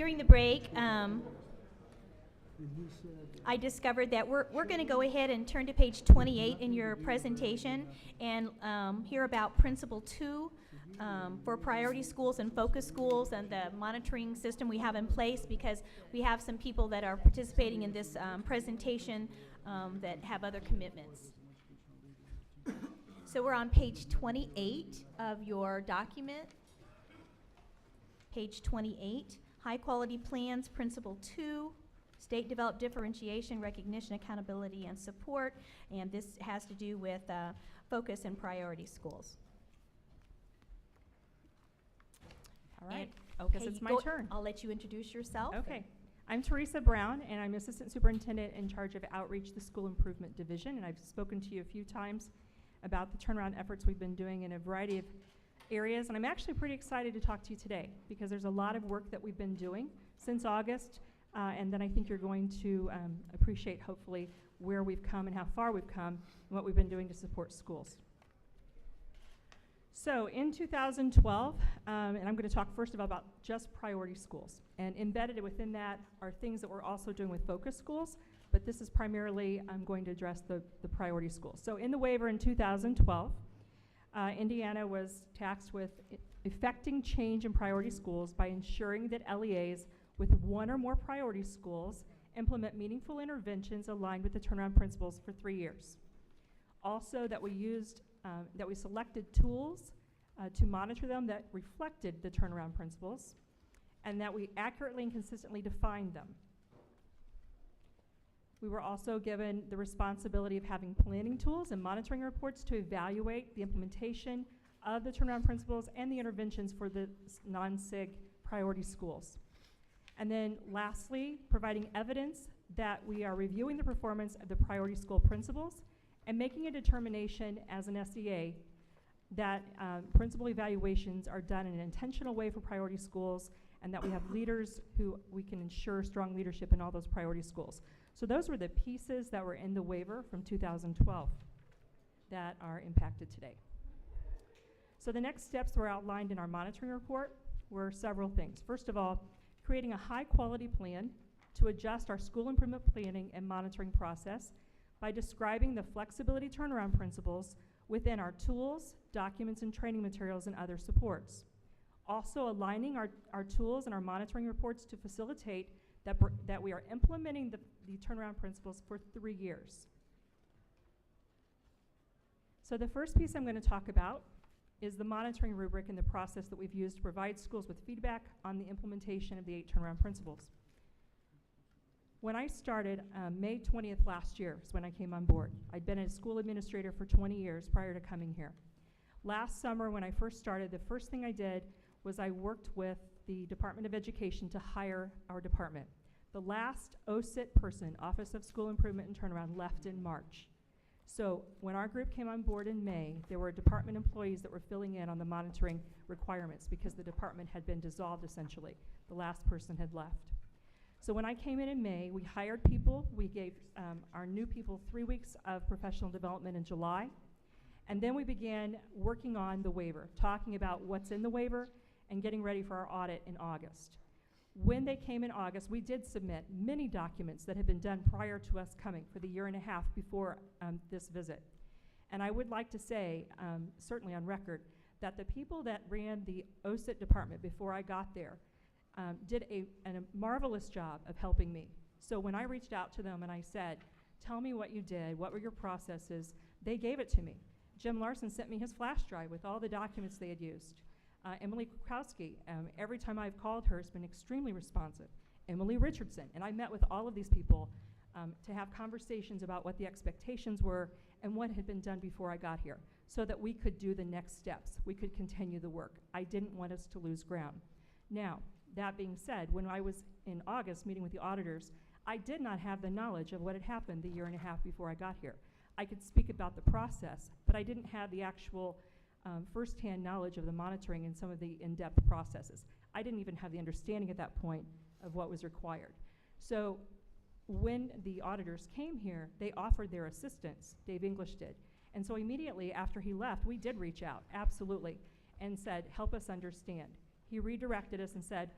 during the break, I discovered that we're going to go ahead and turn to page 28 in your presentation and hear about Principle 2 for priority schools and focus schools and the monitoring system we have in place, because we have some people that are participating in this presentation that have other commitments. So we're on page 28 of your document. Page 28, high quality plans, Principle 2. State developed differentiation, recognition, accountability, and support. And this has to do with focus and priority schools. All right. And, okay, Guess it's my turn. I'll let you introduce yourself. Okay. I'm Teresa Brown, and I'm Assistant Superintendent in charge of Outreach, the School Improvement Division. And I've spoken to you a few times about the turnaround efforts we've been doing in a variety of areas. And I'm actually pretty excited to talk to you today because there's a lot of work that we've been doing since August. And then I think you're going to appreciate, hopefully, where we've come and how far we've come and what we've been doing to support schools. So in 2012, and I'm going to talk first of all about just priority schools. And embedded within that are things that we're also doing with focus schools, but this is primarily, I'm going to address the priority schools. So in the waiver in 2012, Indiana was tasked with effecting change in priority schools by ensuring that LEAs with one or more priority schools implement meaningful interventions aligned with the turnaround principles for 3 years. Also, that we selected tools to monitor them that reflected the turnaround principles, and that we accurately and consistently defined them. We were also given the responsibility of having planning tools and monitoring reports to evaluate the implementation of the turnaround principles and the interventions for the non-SIG priority schools. And then lastly, providing evidence that we are reviewing the performance of the priority school principles and making a determination as an SEA that principal evaluations are done in an intentional way for priority schools, and that we have leaders who we can ensure strong leadership in all those priority schools. So those were the pieces that were in the waiver from 2012 that are impacted today. So the next steps were outlined in our monitoring report were several things. First of all, creating a high quality plan to adjust our school improvement planning and monitoring process by describing the flexibility turnaround principles within our tools, documents, and training materials and other supports. Also aligning our tools and our monitoring reports to facilitate that we are implementing the turnaround principles for 3 years. So the first piece I'm going to talk about is the monitoring rubric and the process that we've used to provide schools with feedback on the implementation of the 8 turnaround principles. When I started, May 20th last year is when I came on board. I'd been a school administrator for 20 years prior to coming here. Last summer when I first started, the first thing I did was I worked with the Department of Education to hire our department. The last OSIT person, Office of School Improvement and Turnaround, left in March. So when our group came on board in May, there were department employees that were filling in on the monitoring requirements because the department had been dissolved essentially. The last person had left. So when I came in May, we hired people. We gave our new people 3 weeks of professional development in July. And then we began working on the waiver, talking about what's in the waiver and getting ready for our audit in August. When they came in August, we did submit many documents that had been done prior to us coming for the 1.5 years before this visit. And I would like to say, certainly on record, that the people that ran the OSIT department before I got there did a marvelous job of helping me. So when I reached out to them and I said, tell me what you did, what were your processes, they gave it to me. Jim Larson sent me his flash drive with all the documents they had used. Emily Krukowski, every time I've called her, has been extremely responsive. Emily Richardson, and I met with all of these people to have conversations about what the expectations were and what had been done before I got here, so that we could do the next steps. We could continue the work. I didn't want us to lose ground. Now, that being said, when I was in August meeting with the auditors, I did not have the knowledge of what had happened the 1.5 years before I got here. I could speak about the process, but I didn't have the actual first-hand knowledge of the monitoring and some of the in-depth processes. I didn't even have the understanding at that point of what was required. So when the auditors came here, they offered their assistance. Dave English did. And so immediately after he left, we did reach out, absolutely, and said, help us understand. He redirected us and said,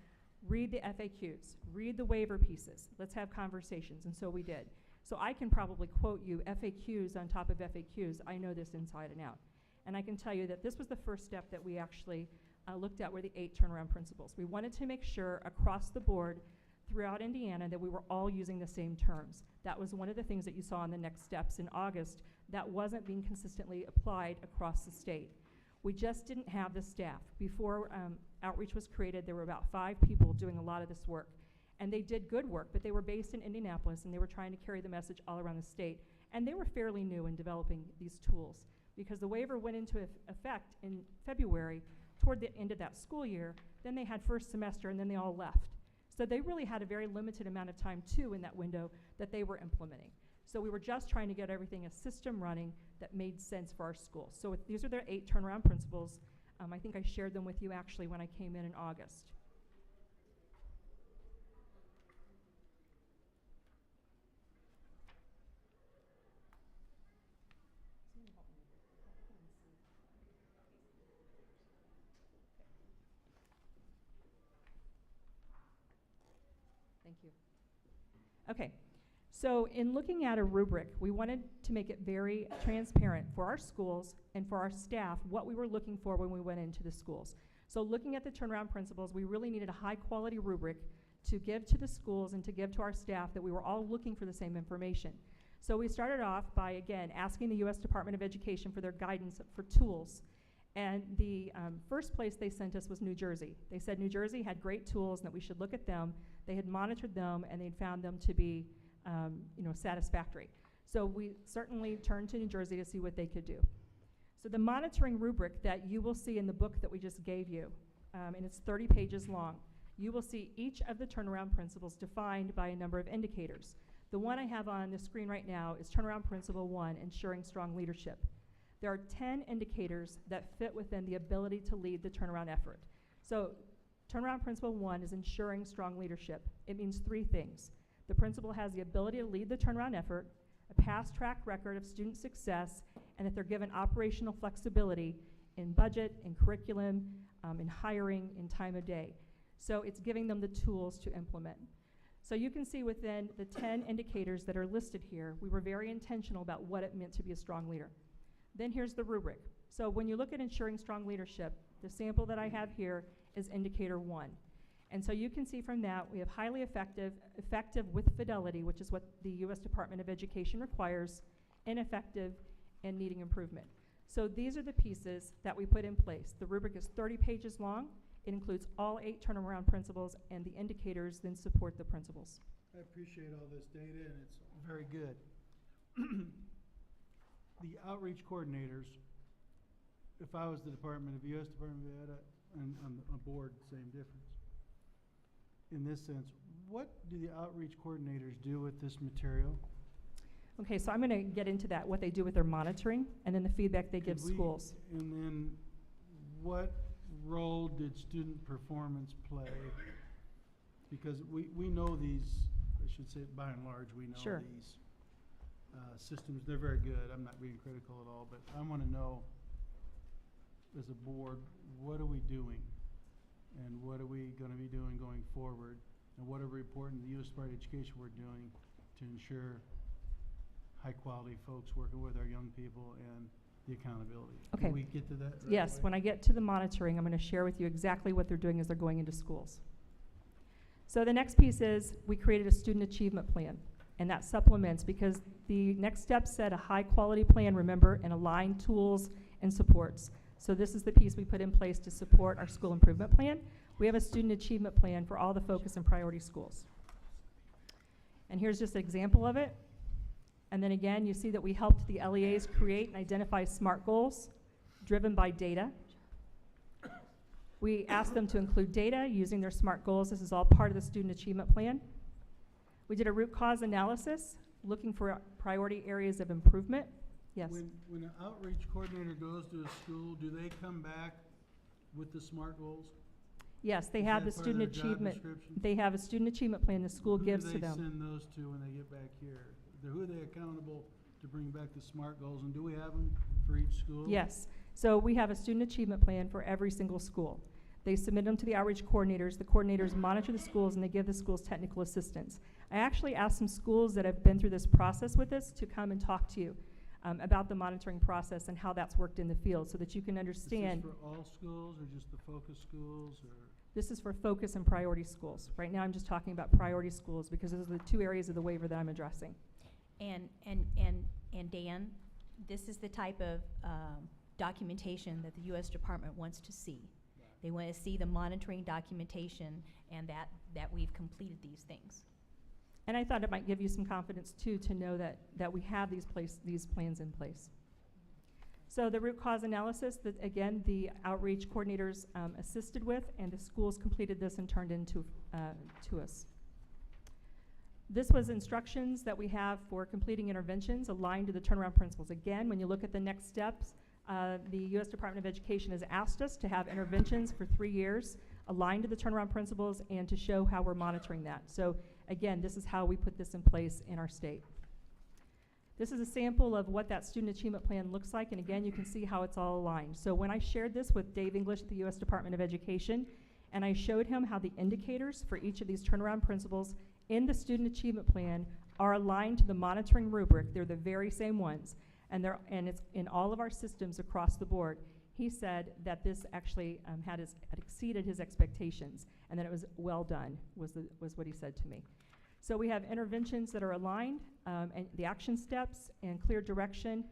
read the FAQs, read the waiver pieces, let's have conversations, and so we did. So I can probably quote you FAQs on top of FAQs. I know this inside and out. And I can tell you that this was the first step that we actually looked at, were the 8 turnaround principles. We wanted to make sure across the board throughout Indiana that we were all using the same terms. That was one of the things that you saw in the next steps in August that wasn't being consistently applied across the state. We just didn't have the staff. Before Outreach was created, there were about 5 people doing a lot of this work. And they did good work, but they were based in Indianapolis, and they were trying to carry the message all around the state. And they were fairly new in developing these tools, because the waiver went into effect in February toward the end of that school year. Then they had first semester, and then they all left. So they really had a very limited amount of time, too, in that window that they were implementing. So we were just trying to get everything, a system running that made sense for our schools. So these are their 8 turnaround principles. I think I shared them with you actually when I came in August. Thank you. Okay, so in looking at a rubric, we wanted to make it very transparent for our schools and for our staff what we were looking for when we went into the schools. So looking at the turnaround principles, we really needed a high quality rubric to give to the schools and to give to our staff that we were all looking for the same information. So we started off by, again, asking the U.S. Department of Education for their guidance for tools. And the first place they sent us was New Jersey. They said New Jersey had great tools and that we should look at them. They had monitored them and they'd found them to be satisfactory. So we certainly turned to New Jersey to see what they could do. So the monitoring rubric that you will see in the book that we just gave you, and it's 30 pages long, you will see each of the turnaround principles defined by a number of indicators. The one I have on the screen right now is turnaround principle 1, ensuring strong leadership. There are 10 indicators that fit within the ability to lead the turnaround effort. So turnaround principle 1 is ensuring strong leadership. It means 3 things. The principal has the ability to lead the turnaround effort, a past track record of student success, and that they're given operational flexibility in budget, in curriculum, in hiring, in time of day. So it's giving them the tools to implement. So you can see within the 10 indicators that are listed here, we were very intentional about what it meant to be a strong leader. Then here's the rubric. So when you look at ensuring strong leadership, the sample that I have here is indicator 1. And so you can see from that we have highly effective with fidelity, which is what the U.S. Department of Education requires, ineffective, and needing improvement. So these are the pieces that we put in place. The rubric is 30 pages long. It includes all 8 turnaround principles, and the indicators then support the principles. I appreciate all this data, and it's very good. The outreach coordinators, if I was the U.S. Department of Ed, and on a board, same difference. In this sense, what do the outreach coordinators do with this material? Okay, so I'm going to get into that, what they do with their monitoring, and then the feedback they give schools. And then what role did student performance play? Because we know these, I should say by and large, we know Sure. these systems. They're very good. I'm not being critical at all, but I want to know, as a board, what are we doing? And what are we going to be doing going forward? And what are we reporting to the U.S. Department of Education we're doing to ensure high-quality folks working with our young people and the accountability? Okay. Can we get to that right Yes, away? when I get to the monitoring, I'm going to share with you exactly what they're doing as they're going into schools. So the next piece is we created a student achievement plan, and that supplements because the next step said a high-quality plan, remember, and aligned tools and supports. So this is the piece we put in place to support our school improvement plan. We have a student achievement plan for all the focus and priority schools. And here's just an example of it. And then again, you see that we helped the LEAs create and identify SMART goals driven by data. We asked them to include data using their SMART goals. This is all part of the student achievement plan. We did a root cause analysis looking for priority areas of improvement. Yes. When an outreach coordinator goes to a school, do they come back with the SMART goals? Yes, they Is have that the part of student their job achievement. description? They have a student achievement plan the school gives to Who do them. they send those to when they get back here? Who are they accountable to bring back the SMART goals, and do we have them for each school? Yes. So we have a student achievement plan for every single school. They submit them to the outreach coordinators. The coordinators monitor the schools, and they give the schools technical assistance. I actually asked some schools that have been through this process with us to come and talk to you about the monitoring process and how that's worked in the field, so that you can understand. Is this for all schools or just the focus schools, or? This is for focus and priority schools. Right now, I'm just talking about priority schools because those are the two areas of the waiver that I'm addressing. And Dan, this is the type of documentation that the U.S. Department wants to see. They want to see the monitoring documentation and that we've completed these things. And I thought it might give you some confidence too to know that we have these plans in place. So the root cause analysis that again the outreach coordinators assisted with, and the schools completed this and turned into to us. This was instructions that we have for completing interventions aligned to the turnaround principles. Again, when you look at the next steps, the U.S. Department of Education has asked us to have interventions for 3 years aligned to the turnaround principles and to show how we're monitoring that. So again, this is how we put this in place in our state. This is a sample of what that student achievement plan looks like, and again, you can see how it's all aligned. So when I shared this with Dave English at the U.S. Department of Education, and I showed him how the indicators for each of these turnaround principles in the student achievement plan are aligned to the monitoring rubric, they're the very same ones, and it's in all of our systems across the board. He said that this actually had exceeded his expectations, and that it was well done, was what he said to me. So we have interventions that are aligned, and the action steps and clear direction,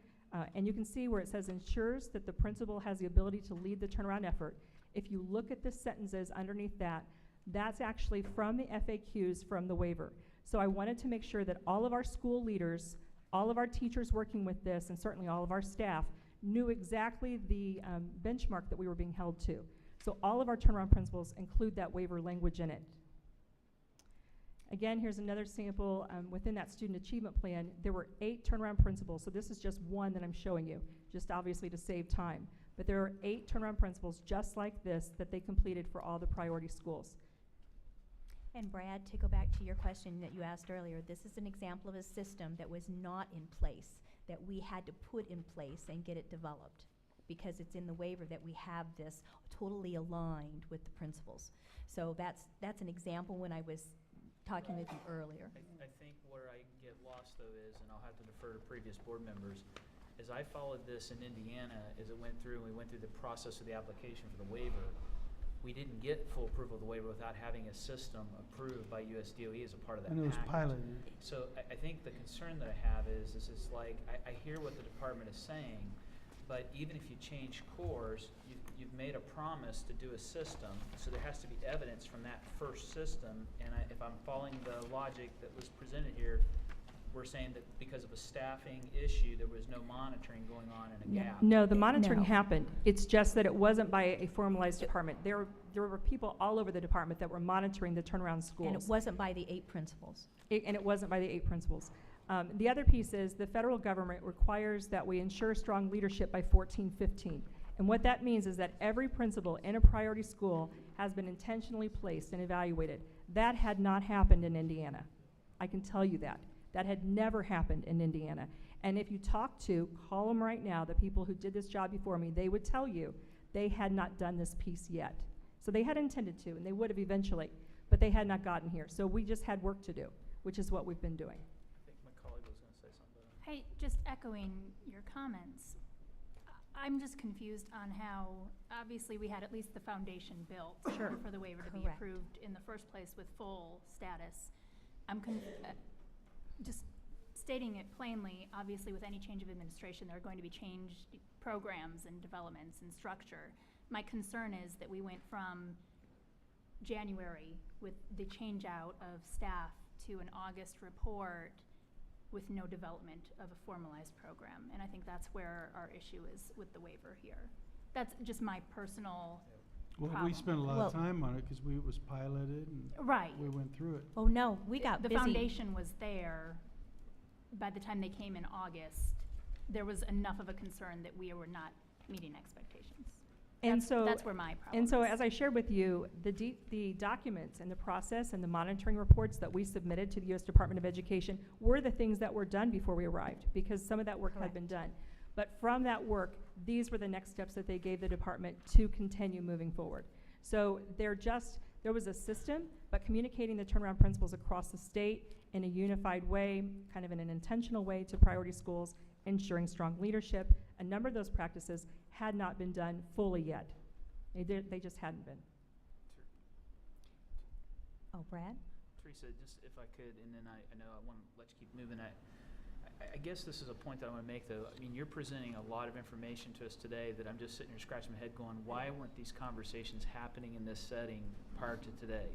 and you can see where it says ensures that the principal has the ability to lead the turnaround effort. If you look at the sentences underneath that, that's actually from the FAQs from the waiver. So I wanted to make sure that all of our school leaders, all of our teachers working with this, and certainly all of our staff, knew exactly the benchmark that we were being held to. So all of our turnaround principles include that waiver language in it. Again, here's another sample within that student achievement plan. There were 8 turnaround principles, so this is just one that I'm showing you, just obviously to save time. But there are 8 turnaround principles just like this that they completed for all the priority schools. And Brad, to go back to your question that you asked earlier, this is an example of a system that was not in place, that we had to put in place and get it developed, because it's in the waiver that we have this totally aligned with the principles. So that's an example when I was talking with you earlier. I think where I get lost though is, and I'll have to defer to previous board members, as I followed this in Indiana, as it went through, and we went through the process of the application for the waiver, we didn't get full approval of the waiver without having a system approved by USDOE as a part of that And it was package. piloted. So I think the concern that I have is it's like, I hear what the department is saying, but even if you change course, you've made a promise to do a system, so there has to be evidence from that first system, and if I'm following the logic that was presented here, we're saying that because of a staffing issue, there was no monitoring going on in a gap. No, the monitoring No. happened. It's just that it wasn't by a formalized department. There were people all over the department that were monitoring the turnaround schools. And it wasn't by the 8 principals. And it wasn't by the 8 principals. The other piece is the federal government requires that we ensure strong leadership by 14-15. And what that means is that every principal in a priority school has been intentionally placed and evaluated. That had not happened in Indiana. I can tell you that. That had never happened in Indiana. And if you call them right now, the people who did this job before me, they would tell you they had not done this piece yet. So they had intended to, and they would have eventually, but they had not gotten here. So we just had work to do, which is what we've been doing. I think my colleague was going to say something. Hey, just echoing your comments, I'm just confused on how, obviously we had at least the foundation built Sure. for the waiver to be Correct. approved in the first place with full status. Just stating it plainly, obviously with any change of administration, there are going to be changed programs and developments and structure. My concern is that we went from January with the change out of staff to an August report with no development of a formalized program. And I think that's where our issue is with the waiver here. That's just my personal Well, we problem. spent a lot of Well- time on it because it was piloted and Right. we went through it. Oh, no, we got The busy. foundation was there. By the time they came in August, there was enough of a concern that we were not meeting expectations. And so, That's where my problem and so is. as I shared with you, the documents and the process and the monitoring reports that we submitted to the U.S. Department of Education were the things that were done before we arrived, because some of that work had been done. But from that work, these were the next steps that they gave the department to continue moving forward. So there was a system, but communicating the turnaround principles across the state in a unified way, kind of in an intentional way to priority schools, ensuring strong leadership. A number of those practices had not been done fully yet. They just hadn't been. Oh, Brad? Teresa, just if I could, and then I know I want to let you keep moving. I guess this is a point that I want to make, though. I mean, you're presenting a lot of information to us today that I'm just sitting here scratching my head going, why weren't these conversations happening in this setting prior to today?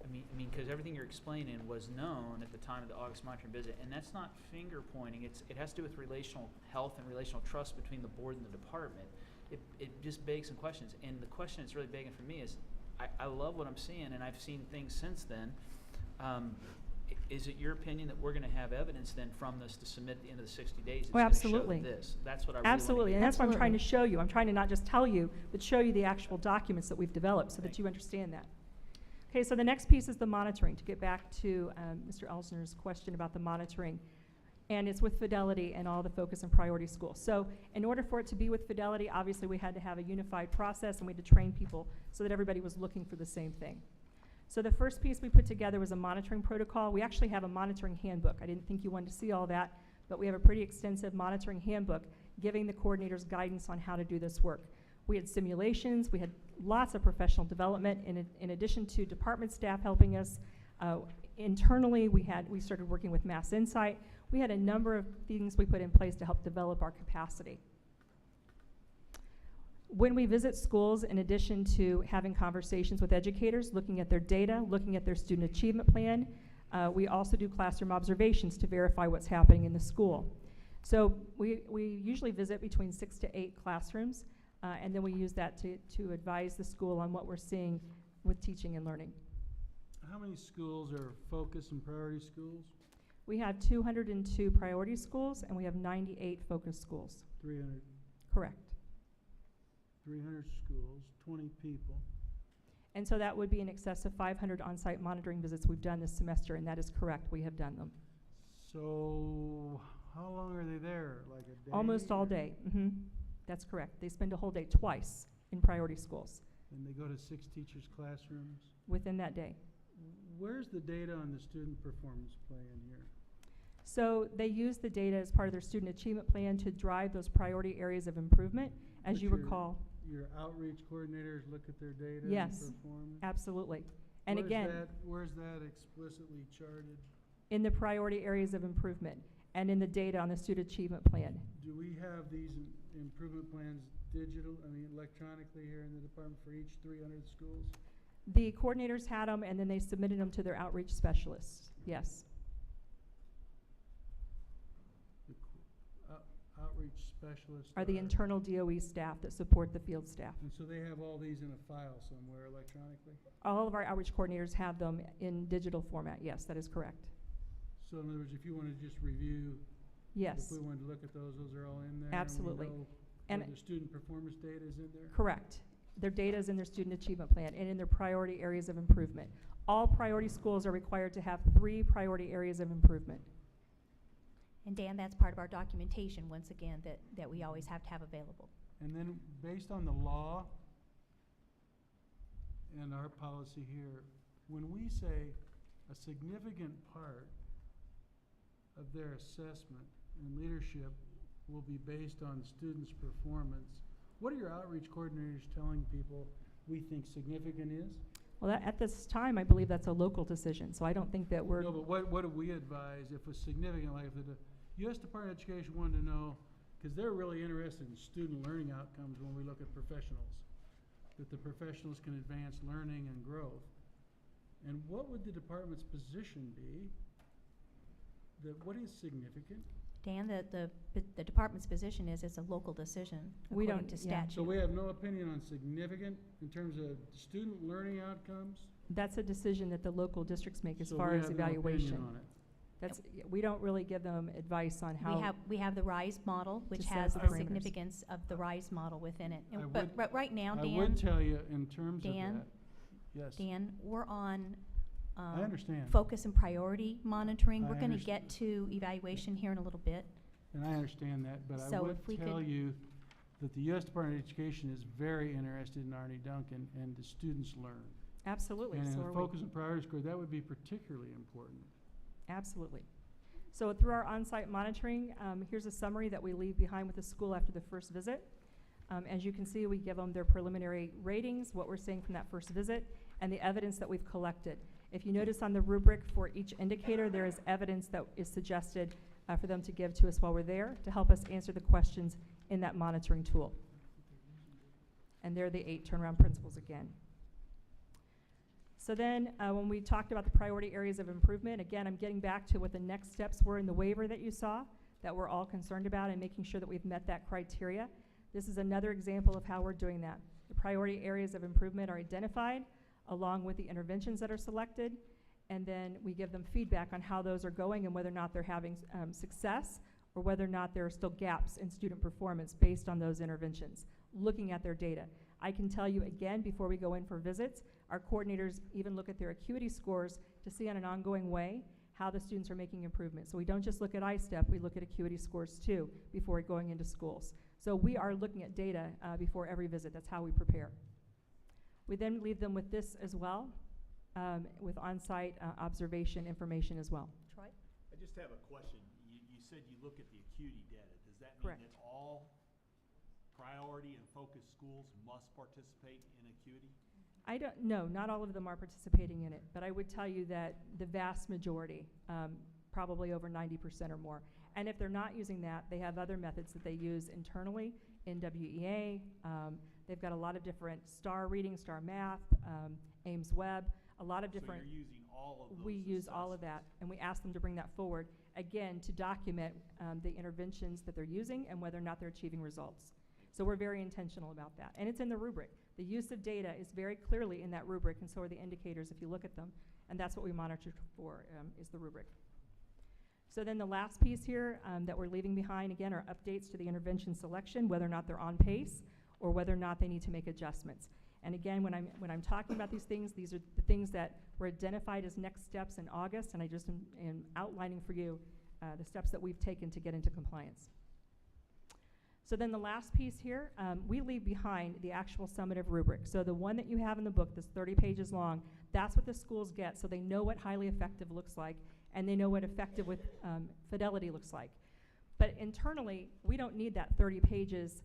I mean, because everything you're explaining was known at the time of the August monitoring visit, and that's not finger pointing. It has to do with relational health and relational trust between the board and the department. It just begs some questions, and the question that's really begging for me is, I love what I'm seeing, and I've seen things since then. Is it your opinion that we're going to have evidence then from this to submit at the end of the 60 days? Oh, absolutely. Show this. That's what I really want to Absolutely, hear. and that's what I'm trying to Absolutely. show you. I'm trying to not just tell you, but show you the actual documents that we've developed so that you understand that. Okay, so the next piece is the monitoring, to get back to Mr. Elsner's question about the monitoring. And it's with Fidelity and all the focus and priority schools. So in order for it to be with Fidelity, obviously we had to have a unified process, and we had to train people so that everybody was looking for the same thing. So the first piece we put together was a monitoring protocol. We actually have a monitoring handbook. I didn't think you wanted to see all that, but we have a pretty extensive monitoring handbook giving the coordinators guidance on how to do this work. We had simulations, we had lots of professional development in addition to department staff helping us. Internally, we started working with Mass Insight. We had a number of things we put in place to help develop our capacity. When we visit schools, in addition to having conversations with educators, looking at their data, looking at their student achievement plan, we also do classroom observations to verify what's happening in the school. So we usually visit between 6 to 8 classrooms, and then we use that to advise the school on what we're seeing with teaching and learning. How many schools are focus and priority schools? We have 202 priority schools, and we have 98 focus schools. 300 Correct. 300 schools, 20 people. And so that would be in excess of 500 on-site monitoring visits we've done this semester, and that is correct. We have done them. So how long are they there? Like a day? Almost all or- day. That's correct. They spend a whole day twice in priority schools And they go to 6 teachers' classrooms? within that day. Where's the data on the student performance plan here? So they use the data as part of their student achievement plan to drive those priority areas of improvement. As But you your- recall, Your outreach coordinators look at their data Yes. and performance? absolutely. And again, Where's that explicitly charted? in the priority areas of improvement and in the data on the student achievement plan. Do we have these improvement plans electronically here in the department for each 300 schools? The coordinators had them, and then they submitted them to their outreach specialists. Yes. The outreach specialists Are the internal DOE staff that support the field staff. And so they have all these in a file somewhere electronically? All of our outreach coordinators have them in digital format. Yes, that is correct. So in other words, if you want to just review, Yes, if we wanted to look at those are all in there? Absolutely. And we know And- where the student performance data is in there? correct. Their data is in their student achievement plan and in their priority areas of improvement. All priority schools are required to have 3 priority areas of improvement. And Dan, that's part of our documentation, once again, that we always have to have available. And then based on the law and our policy here, when we say a significant part of their assessment and leadership will be based on students' performance, what are your outreach coordinators telling people we think significant is? Well, at this time, I believe that's a local decision, so I don't think that we're, No, but what do we advise if it's significant, like if the U.S. Department of Education wanted to know, because they're really interested in student learning outcomes when we look at professionals, that the professionals can advance learning and growth. And what would the department's position be? What is significant? Dan, the department's position is it's a local decision We according don't- to yeah. statute. So we have no opinion on significant in terms of student learning outcomes? that's a decision that the local districts make as So far we as have no opinion evaluation. on it. We don't really give them advice on how. We have the RISE model, which To set has the the parameters. significance of the RISE model within it. I And- But would- but right now, I would Dan, tell you in terms of Dan? that, yes, Dan, we're on I understand. focus and priority monitoring. I We're gonna underst- get to evaluation here in a little bit. And I understand that, but I So would if we tell could- you that the U.S. Department of Education is very interested in Arnie Duncan and the students learn. Absolutely. And in So the are we. focus and priority score, that would be particularly important. Absolutely. So through our on-site monitoring, here's a summary that we leave behind with the school after the first visit. As you can see, we give them their preliminary ratings, what we're seeing from that first visit, and the evidence that we've collected. If you notice on the rubric for each indicator, there is evidence that is suggested for them to give to us while we're there to help us answer the questions in that monitoring tool. And there are the 8 turnaround principles again. So then, when we talked about the priority areas of improvement, again, I'm getting back to what the next steps were in the waiver that you saw, that we're all concerned about, and making sure that we've met that criteria. This is another example of how we're doing that. The priority areas of improvement are identified, along with the interventions that are selected, and then we give them feedback on how those are going and whether or not they're having success, or whether or not there are still gaps in student performance based on those interventions, looking at their data. I can tell you again, before we go in for visits, our coordinators even look at their acuity scores to see on an ongoing way how the students are making improvements. So we don't just look at ISTEP, we look at acuity scores too before going into schools. So we are looking at data before every visit. That's how we prepare. We then leave them with this as well, with on-site observation information as well. Troy? I just have a question. You said you look at the acuity data. Does that mean Correct. that all priority and focus schools must participate in acuity? I don't know, not all of them are participating in it, but I would tell you that the vast majority, probably over 90% or more. And if they're not using that, they have other methods that they use internally in WEA. They've got a lot of different STAR reading, STAR math, Ames Web, a lot of different. So you're using all of those. We use all of that, and we ask them to bring that forward, again, to document the interventions that they're using and whether or not they're achieving results. So we're very intentional about that. And it's in the rubric. The use of data is very clearly in that rubric, and so are the indicators if you look at them. And that's what we monitor for, is the rubric. So then the last piece here that we're leaving behind, again, are updates to the intervention selection, whether or not they're on pace or whether or not they need to make adjustments. And again, when I'm talking about these are the things that were identified as next steps in August, and I just am outlining for you the steps that we've taken to get into compliance. So then the last piece here, we leave behind the actual summative rubric. So the one that you have in the book that's 30 pages long, that's what the schools get, so they know what highly effective looks like, and they know what effective with fidelity looks like. But internally, we don't need that 30 pages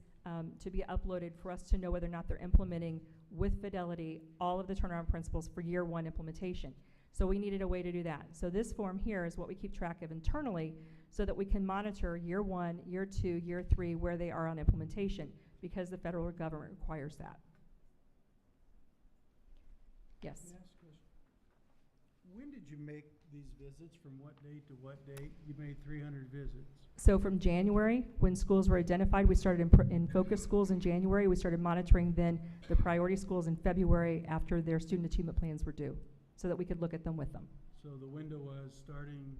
to be uploaded for us to know whether or not they're implementing with fidelity all of the turnaround principles for year 1 implementation. So we needed a way to do that. So this form here is what we keep track of internally so that we can monitor year 1, year 2, year 3, where they are on implementation, because the federal government requires that. Yes? Can I ask a question? When did you make these visits? From what date to what date? You made 300 visits. So from January, when schools were identified, we started in focus schools in January. We started monitoring then the priority schools in February after their student achievement plans were due, so that we could look at them with them. So the window was starting.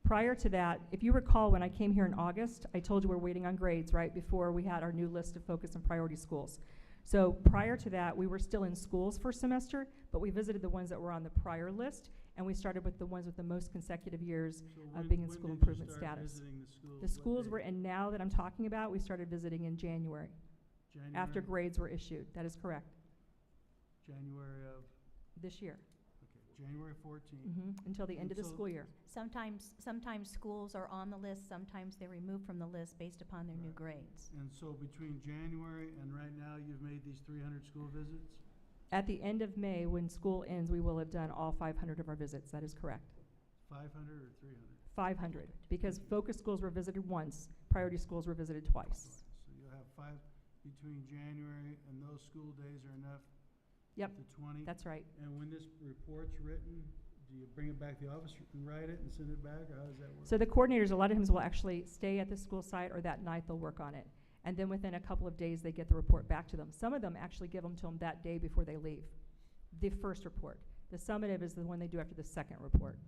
Prior to that, if you recall, when I came here in August, I told you we're waiting on grades, right, before we had our new list of focus and priority schools. So prior to that, we were still in schools for semester, but we visited the ones that were on the prior list, and we started with the ones with the most consecutive years So of being in school improvement did you start status. visiting the schools? The What schools date? we're in now that I'm talking about, we started visiting in January, January? after grades were issued. That is correct. January of, This year, okay, January 14th. until the end of the So- school year. Sometimes schools are on the list, sometimes they're removed from the list based upon their new Right. grades. And so between January and right now, you've made these 300 school visits? At the end of May, when school ends, we will have done all 500 of our visits. That is correct. 500 or 300? 500, because focus schools were visited once, priority schools were visited twice. So you'll have 5 between January, and those school days are enough? Yep. To 20? That's right. And when this report's written, do you bring it back to the office and write it and send it back, or how does that work? So the coordinators, a lot of times, will actually stay at the school site, or that night they'll work on it. And then within a couple of days, they get the report back to them. Some of them actually give them to them that day before they leave, the first report. The summative is the one they do after the second report.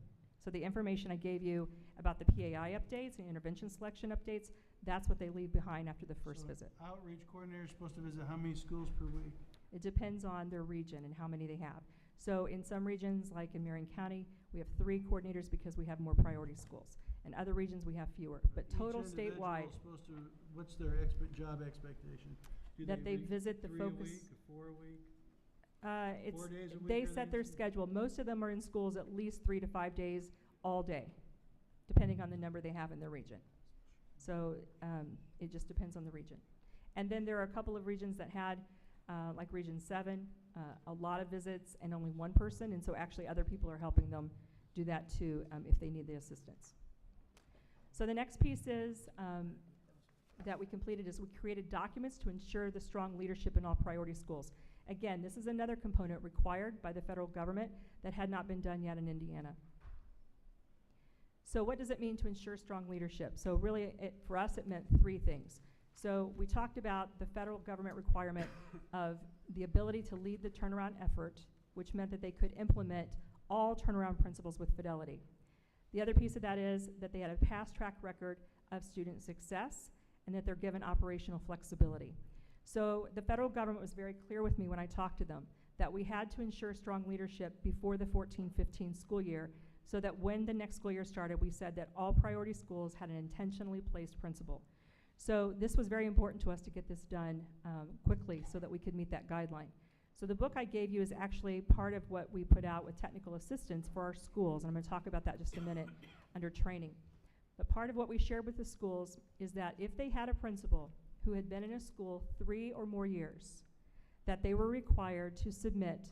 So the information I gave you about the PAI updates and intervention selection updates, that's what they leave behind after the first So visit. Outreach coordinator is supposed to visit how many schools per week? It depends on their region and how many they have. So in some regions, like in Marion County, we have 3 coordinators because we have more priority schools. In other regions, we have fewer, but Each total individual statewide, is supposed to, what's their job expectation? Do that they read visit the 3 focus. a week, or 4 a week? It's, 4 days a week, they or set their just- schedule. Most of them are in schools at least 3 to 5 days all day, depending on the number they have in their region. So it just depends on the region. And then there are a couple of regions that had, like Region 7, a lot of visits and only one person, and so actually other people are helping them do that too if they need the assistance. So the next piece is that we completed is we created documents to ensure the strong leadership in all priority schools. Again, this is another component required by the federal government that had not been done yet in Indiana. So what does it mean to ensure strong leadership? So really, for us, it meant 3 things. So we talked about the federal government requirement of the ability to lead the turnaround effort, which meant that they could implement all turnaround principles with fidelity. The other piece of that is that they had a past track record of student success and that they're given operational flexibility. So the federal government was very clear with me when I talked to them that we had to ensure strong leadership before the 14-15 school year, so that when the next school year started, we said that all priority schools had an intentionally placed principal. So this was very important to us to get this done quickly so that we could meet that guideline. So the book I gave you is actually part of what we put out with technical assistance for our schools, and I'm going to talk about that just a minute under training. But part of what we shared with the schools is that if they had a principal who had been in a school 3 or more years, that they were required to submit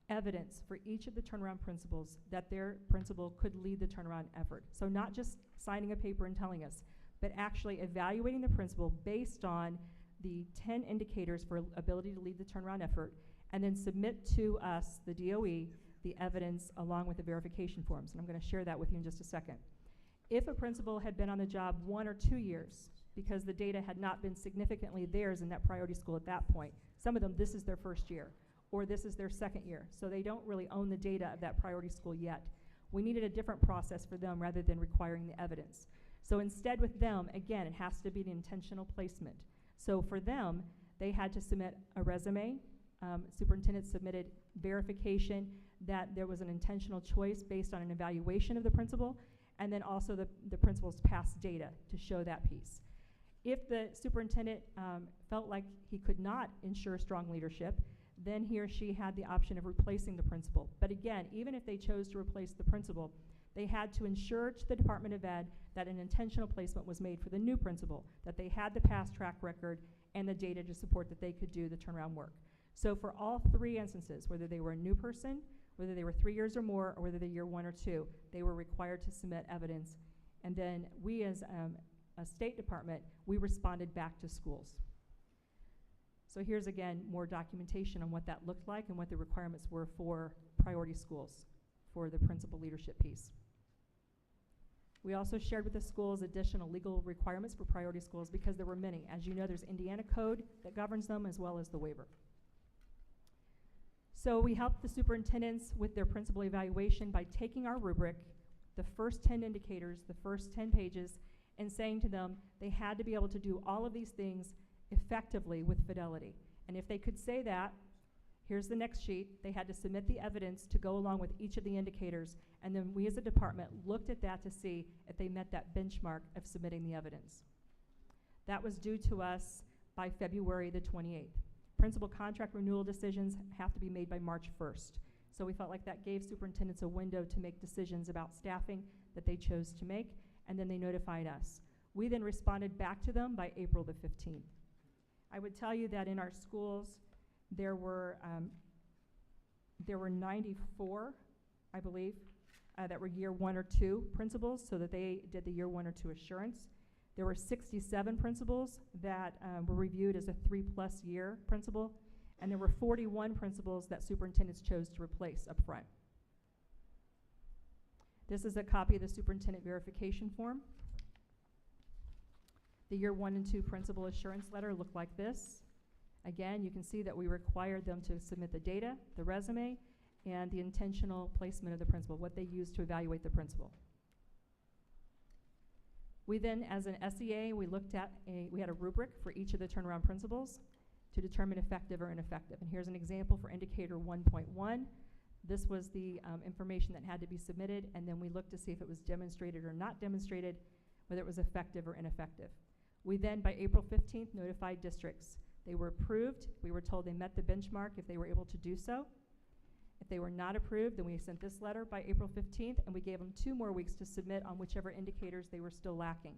evidence for each of the turnaround principles that their principal could lead the turnaround effort. So not just signing a paper and telling us, but actually evaluating the principal based on the 10 indicators for ability to lead the turnaround effort, and then submit to us, the DOE, the evidence along with the verification forms. And I'm going to share that with you in just a second. If a principal had been on the job 1 or 2 years, because the data had not been significantly theirs in that priority school at that point, some of them, this is their first year, or this is their second year, so they don't really own the data of that priority school yet. We needed a different process for them rather than requiring the evidence. So instead with them, again, it has to be an intentional placement. So for them, they had to submit a resume. Superintendent submitted verification that there was an intentional choice based on an evaluation of the principal, and then also the principal's past data to show that piece. If the superintendent felt like he could not ensure strong leadership, then he or she had the option of replacing the principal. But again, even if they chose to replace the principal, they had to ensure to the Department of Ed that an intentional placement was made for the new principal, that they had the past track record and the data to support that they could do the turnaround work. So for all 3 instances, whether they were a new person, whether they were 3 years or more, or whether they're year 1 or 2, they were required to submit evidence. And then we as a State Department, we responded back to schools. So here's again more documentation on what that looked like and what the requirements were for priority schools for the principal leadership piece. We also shared with the schools additional legal requirements for priority schools because there were many. As you know, there's Indiana code that governs them as well as the waiver. So we helped the superintendents with their principal evaluation by taking our rubric, the first 10 indicators, the first 10 pages, and saying to them they had to be able to do all of these things effectively with fidelity. And if they could say that, here's the next sheet, they had to submit the evidence to go along with each of the indicators, and then we as a department looked at that to see if they met that benchmark of submitting the evidence. That was due to us by February the 28th. Principal contract renewal decisions have to be made by March 1st. So we felt like that gave superintendents a window to make decisions about staffing that they chose to make, and then they notified us. We then responded back to them by April the 15th. I would tell you that in our schools, there were 94, I believe, that were year 1 or 2 principals, so that they did the year 1 or 2 assurance. There were 67 principals that were reviewed as a 3+ year principal, and there were 41 principals that superintendents chose to replace up front. This is a copy of the superintendent verification form. The year 1 and 2 principal assurance letter looked like this. Again, you can see that we required them to submit the data, the resume, and the intentional placement of the principal, what they used to evaluate the principal. We then, as an SEA, we had a rubric for each of the turnaround principles to determine effective or ineffective. And here's an example for indicator 1.1. This was the information that had to be submitted, and then we looked to see if it was demonstrated or not demonstrated, whether it was effective or ineffective. We then, by April 15th, notified districts. They were approved. We were told they met the benchmark if they were able to do so. If they were not approved, then we sent this letter by April 15th, and we gave them 2 more weeks to submit on whichever indicators they were still lacking.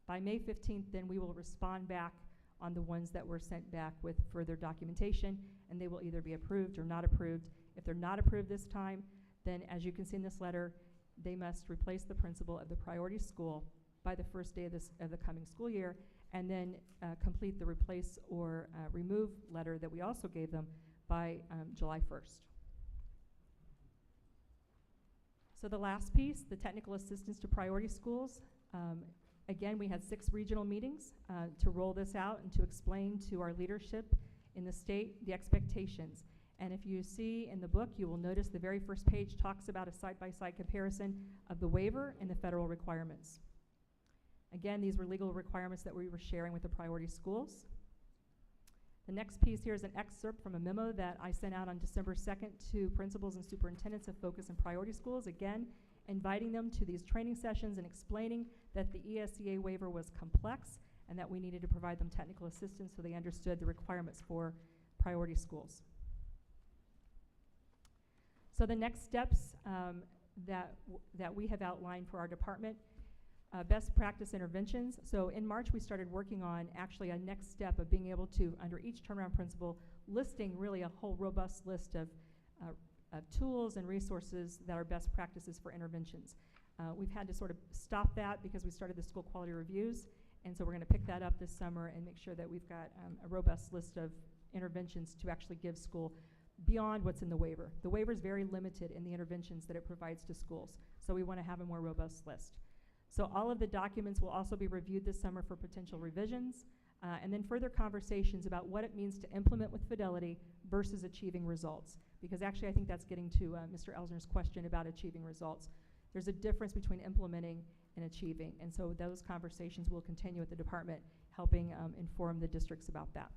By May 15th, then we will respond back on the ones that were sent back with further documentation, and they will either be approved or not approved. If they're not approved this time, then as you can see in this letter, they must replace the principal of the priority school by the first day of the coming school year, and then complete the replace or remove letter that we also gave them by July 1st. So the last piece, the technical assistance to priority schools. Again, we had 6 regional meetings to roll this out and to explain to our leadership in the state the expectations. And if you see in the book, you will notice the very first page talks about a side-by-side comparison of the waiver and the federal requirements. Again, these were legal requirements that we were sharing with the priority schools. The next piece here is an excerpt from a memo that I sent out on December 2nd to principals and superintendents of focus and priority schools, again, inviting them to these training sessions and explaining that the ESEA waiver was complex and that we needed to provide them technical assistance so they understood the requirements for priority schools. So the next steps that we have outlined for our department, best practice interventions. So in March, we started working on actually a next step of being able to, under each turnaround principle, listing really a whole robust list of tools and resources that are best practices for interventions. We've had to sort of stop that because we started the school quality reviews, and so we're going to pick that up this summer and make sure that we've got a robust list of interventions to actually give school beyond what's in the waiver. The waiver is very limited in the interventions that it provides to schools, so we want to have a more robust list. So all of the documents will also be reviewed this summer for potential revisions, and then further conversations about what it means to implement with fidelity versus achieving results. Because actually I think that's getting to Mr. Elsner's question about achieving results. There's a difference between implementing and achieving, and so those conversations will continue at the department, helping inform the districts about that.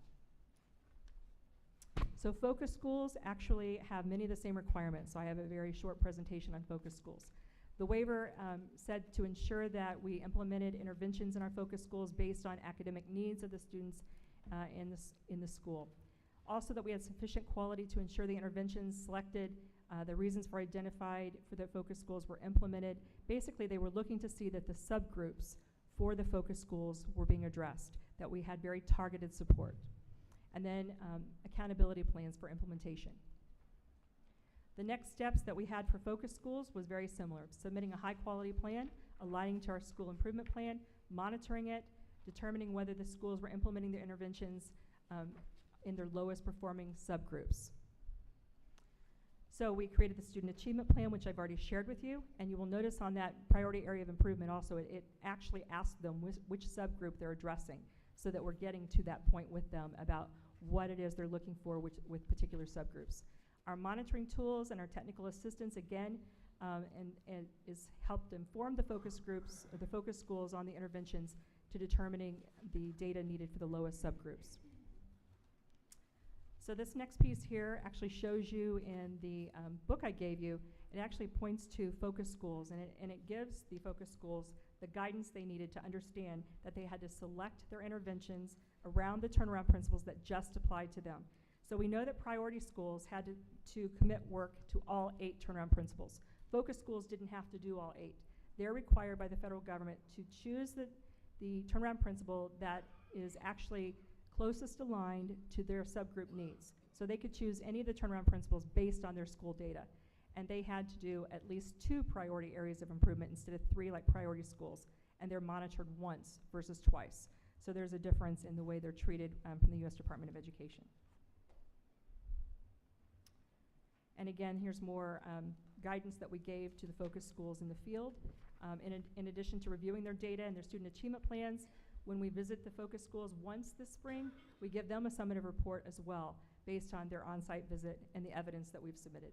So focus schools actually have many of the same requirements, so I have a very short presentation on focus schools. The waiver said to ensure that we implemented interventions in our focus schools based on academic needs of the students in the school. Also that we had sufficient quality to ensure the interventions selected, the reasons for identified for the focus schools were implemented. Basically, they were looking to see that the subgroups for the focus schools were being addressed, that we had very targeted support. And then accountability plans for implementation. The next steps that we had for focus schools was very similar. Submitting a high quality plan, aligning to our school improvement plan, monitoring it, determining whether the schools were implementing their interventions in their lowest performing subgroups. So we created the student achievement plan, which I've already shared with you, and you will notice on that priority area of improvement also, it actually asks them which subgroup they're addressing, so that we're getting to that point with them about what it is they're looking for with particular subgroups. Our monitoring tools and our technical assistance, again, and is helped inform the focus groups, or the focus schools on the interventions to determining the data needed for the lowest subgroups. So this next piece here actually shows you in the book I gave you, it actually points to focus schools, and it gives the focus schools the guidance they needed to understand that they had to select their interventions around the turnaround principles that just applied to them. So we know that priority schools had to commit work to all 8 turnaround principles. Focus schools didn't have to do all 8. They're required by the federal government to choose the turnaround principle that is actually closest aligned to their subgroup needs. So they could choose any of the turnaround principles based on their school data. And they had to do at least 2 priority areas of improvement instead of 3 like priority schools. And they're monitored once versus twice. So there's a difference in the way they're treated from the U.S. Department of Education. And again, here's more guidance that we gave to the focus schools in the field. In addition to reviewing their data and their student achievement plans, when we visit the focus schools once this spring, we give them a summative report as well based on their on-site visit and the evidence that we've submitted,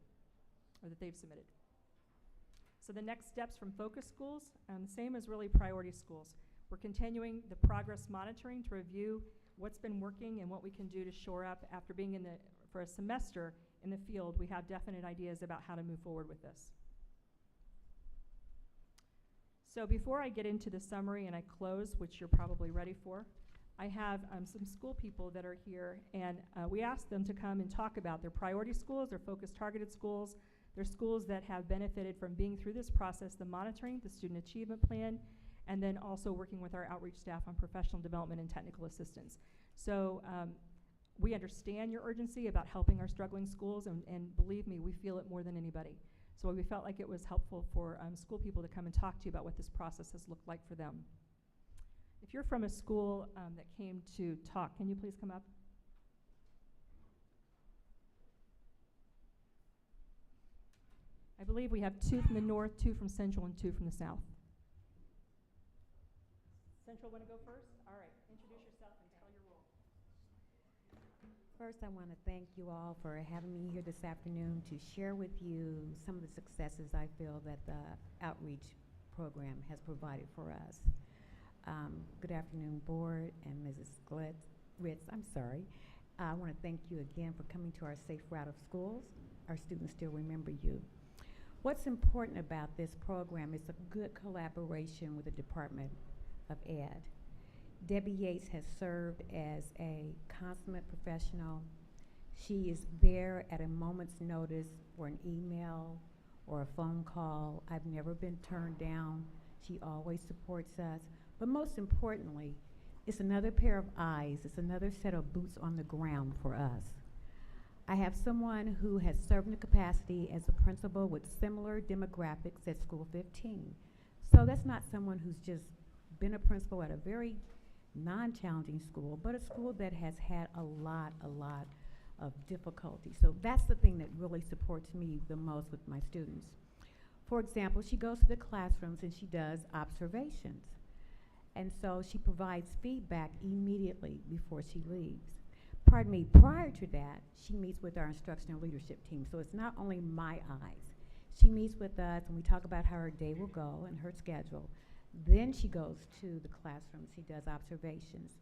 or that they've submitted. So the next steps from focus schools, same as really priority schools. We're continuing the progress monitoring to review what's been working and what we can do to shore up after being for a semester in the field, we have definite ideas about how to move forward with this. So before I get into the summary and I close, which you're probably ready for, I have some school people that are here, and we asked them to come and talk about their priority schools, their focused targeted schools, their schools that have benefited from being through this process, the monitoring, the student achievement plan, and then also working with our outreach staff on professional development and technical assistance. So we understand your urgency about helping our struggling schools, and believe me, we feel it more than anybody. So we felt like it was helpful for school people to come and talk to you about what this process has looked like for them. If you're from a school that came to talk, can you please come up? I believe we have 2 from the north, 2 from central, and 2 from the south. Central, want to go first? All right, introduce yourself and tell your role. First, I want to thank you all for having me here this afternoon to share with you some of the successes I feel that the outreach program has provided for us. Good afternoon, board and Mrs. Ritz. I'm sorry. I want to thank you again for coming to our Safe Route of Schools. Our students still remember you. What's important about this program is a good collaboration with the Department of Ed. Debbie Yates has served as a consummate professional. She is there at a moment's notice for an email or a phone call. I've never been turned down. She always supports us. But most importantly, it's another pair of eyes. It's another set of boots on the ground for us. I have someone who has served in the capacity as a principal with similar demographics at School 15. So that's not someone who's just been a principal at a very non-challenging school, but a school that has had a lot of difficulty. So that's the thing that really supports me the most with my students. For example, she goes to the classrooms and she does observations. And so she provides feedback immediately before she leaves. Pardon me, prior to that, she meets with our instructional leadership team. So it's not only my eyes. She meets with us and we talk about how her day will go and her schedule. Then she goes to the classroom. She does observations.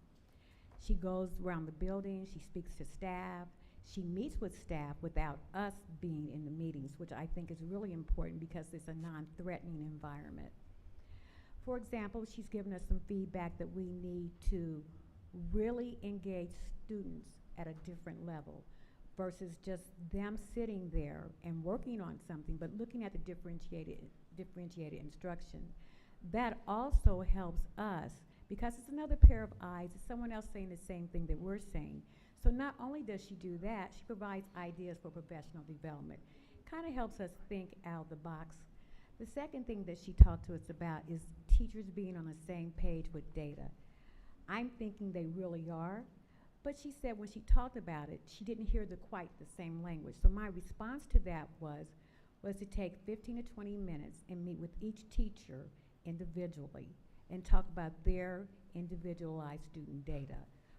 She goes around the building. She speaks to staff. She meets with staff without us being in the meetings, which I think is really important because it's a non-threatening environment. For example, she's given us some feedback that we need to really engage students at a different level versus just them sitting there and working on something, but looking at the differentiated instruction. That also helps us because it's another pair of eyes. It's someone else saying the same thing that we're saying. So not only does she do that, she provides ideas for professional development. Kind of helps us think out of the box. The second thing that she talked to us about is teachers being on the same page with data. I'm thinking they really are, but she said when she talked about it, she didn't hear quite the same language. So my response to that was to take 15 to 20 minutes and meet with each teacher individually and talk about their individualized student data.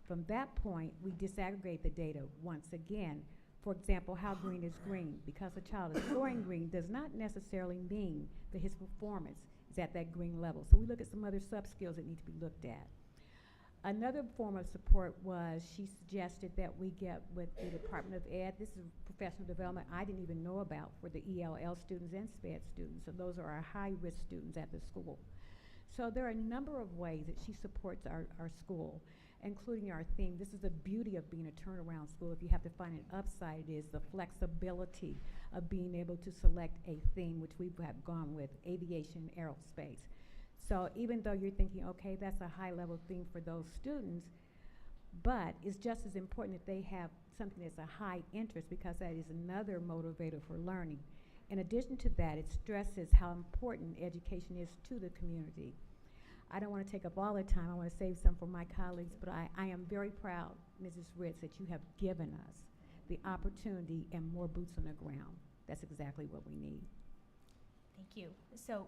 From that point, we disaggregate the data once again. For example, how green is green? Because a child is scoring green does not necessarily mean that his performance is at that green level. So we look at some other sub-skills that need to be looked at. Another form of support was she suggested that we get with the Department of Ed. This is professional development I didn't even know about for the ELL students and SPED students. So those are our high-risk students at the school. So there are a number of ways that she supports our school, including our theme. This is the beauty of being a turnaround school. If you have to find an upside, it is the flexibility of being able to select a theme, which we have gone with, aviation, aerospace. So even though you're thinking, okay, that's a high-level theme for those students, but it's just as important that they have something that's a high interest because that is another motivator for learning. In addition to that, it stresses how important education is to the community. I don't want to take up all the time. I want to save some for my colleagues, but I am very proud, Mrs. Ritz, that you have given us the opportunity and more boots on the ground. That's exactly what we need. Thank you. So,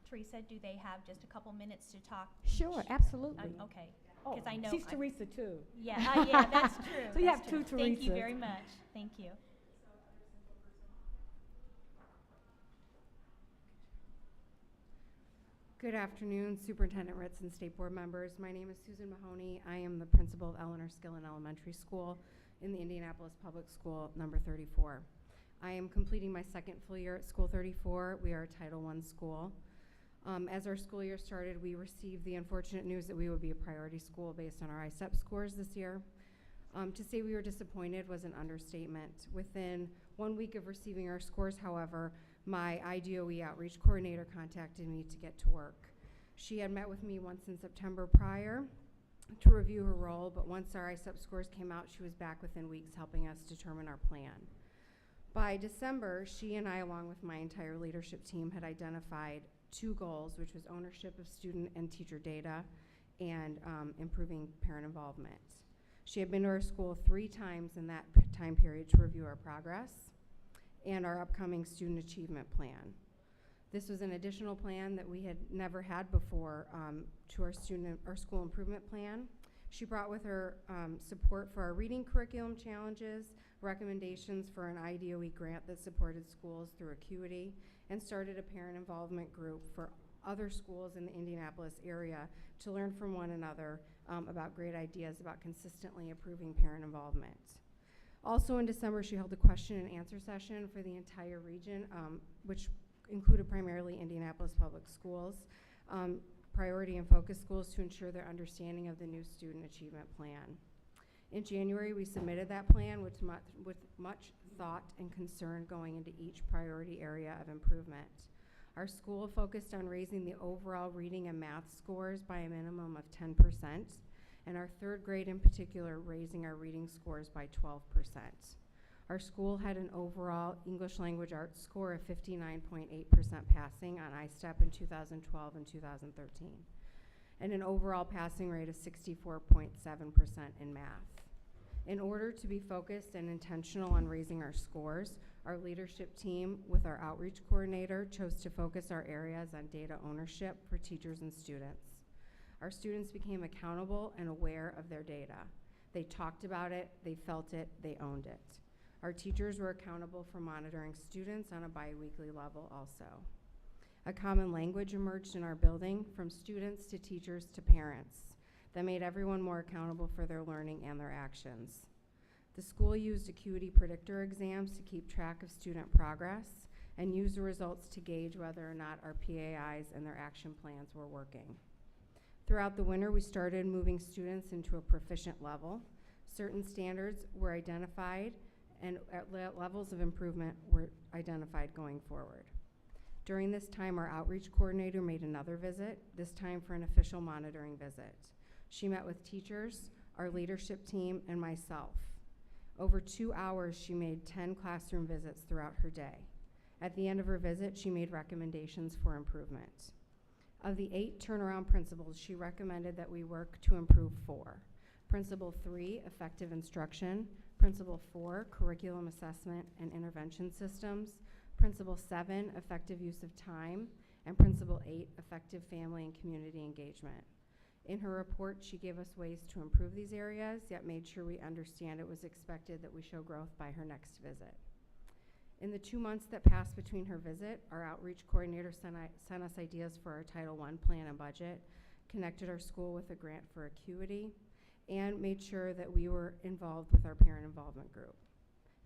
Teresa, do they have just a couple minutes to talk? Sure, absolutely. Okay. Oh, 'Cause I know she's I- Teresa too. Yeah, yeah, that's true. So you that's have true. two Thank you Teresas. very much. Thank you. Good afternoon, Superintendent Ritz and State Board members. My name is Susan Mahoney. I am the principal of Eleanor Skillen Elementary School. in the Indianapolis Public School number 34. I am completing my second full year at School 34. We are a Title I school. As our school year started, we received the unfortunate news that we would be a priority school based on our ISEP scores this year. To say we were disappointed was an understatement. Within 1 week of receiving our scores, however, my IDOE outreach coordinator contacted me to get to work. She had met with me once in September prior to review her role, but once our ISEP scores came out, she was back within weeks helping us determine our plan. By December, she and I, along with my entire leadership team, had identified 2 goals, which was ownership of student and teacher data and improving parent involvement. She had been to our school 3 times in that time period to review our progress and our upcoming student achievement plan. This was an additional plan that we had never had before to our school improvement plan. She brought with her support for our reading curriculum challenges, recommendations for an IDOE grant that supported schools through acuity, and started a parent involvement group for other schools in the Indianapolis area to learn from one another about great ideas about consistently improving parent involvement. Also in December, she held a question and answer session for the entire region, which included primarily Indianapolis Public Schools, priority and focus schools, to ensure their understanding of the new student achievement plan. In January, we submitted that plan with much thought and concern going into each priority area of improvement. Our school focused on raising the overall reading and math scores by a minimum of 10%, and our 3rd grade in particular raising our reading scores by 12%. Our school had an overall English language arts score of 59.8% passing on ISTEP in 2012 and 2013, and an overall passing rate of 64.7% in math. In order to be focused and intentional on raising our scores, our leadership team with our outreach coordinator chose to focus our areas on data ownership for teachers and students. Our students became accountable and aware of their data. They talked about it, they felt it, they owned it. Our teachers were accountable for monitoring students on a bi-weekly level also. A common language emerged in our building, from students to teachers to parents, that made everyone more accountable for their learning and their actions. The school used acuity predictor exams to keep track of student progress and used the results to gauge whether or not our PAIs and their action plans were working. Throughout the winter, we started moving students into a proficient level. Certain standards were identified and levels of improvement were identified going forward. During this time, our outreach coordinator made another visit, this time for an official monitoring visit. She met with teachers, our leadership team, and myself. Over 2 hours, she made 10 classroom visits throughout her day. At the end of her visit, she made recommendations for improvement. Of the 8 turnaround principles, she recommended that we work to improve 4. Principle 3, effective instruction. Principle 4, curriculum assessment and intervention systems. Principle 7, effective use of time. And Principle 8, effective family and community engagement. In her report, she gave us ways to improve these areas, yet made sure we understand it was expected that we show growth by her next visit. In the 2 months that passed between her visit, our outreach coordinator sent us ideas for our Title I plan and budget, connected our school with a grant for acuity, and made sure that we were involved with our parent involvement group.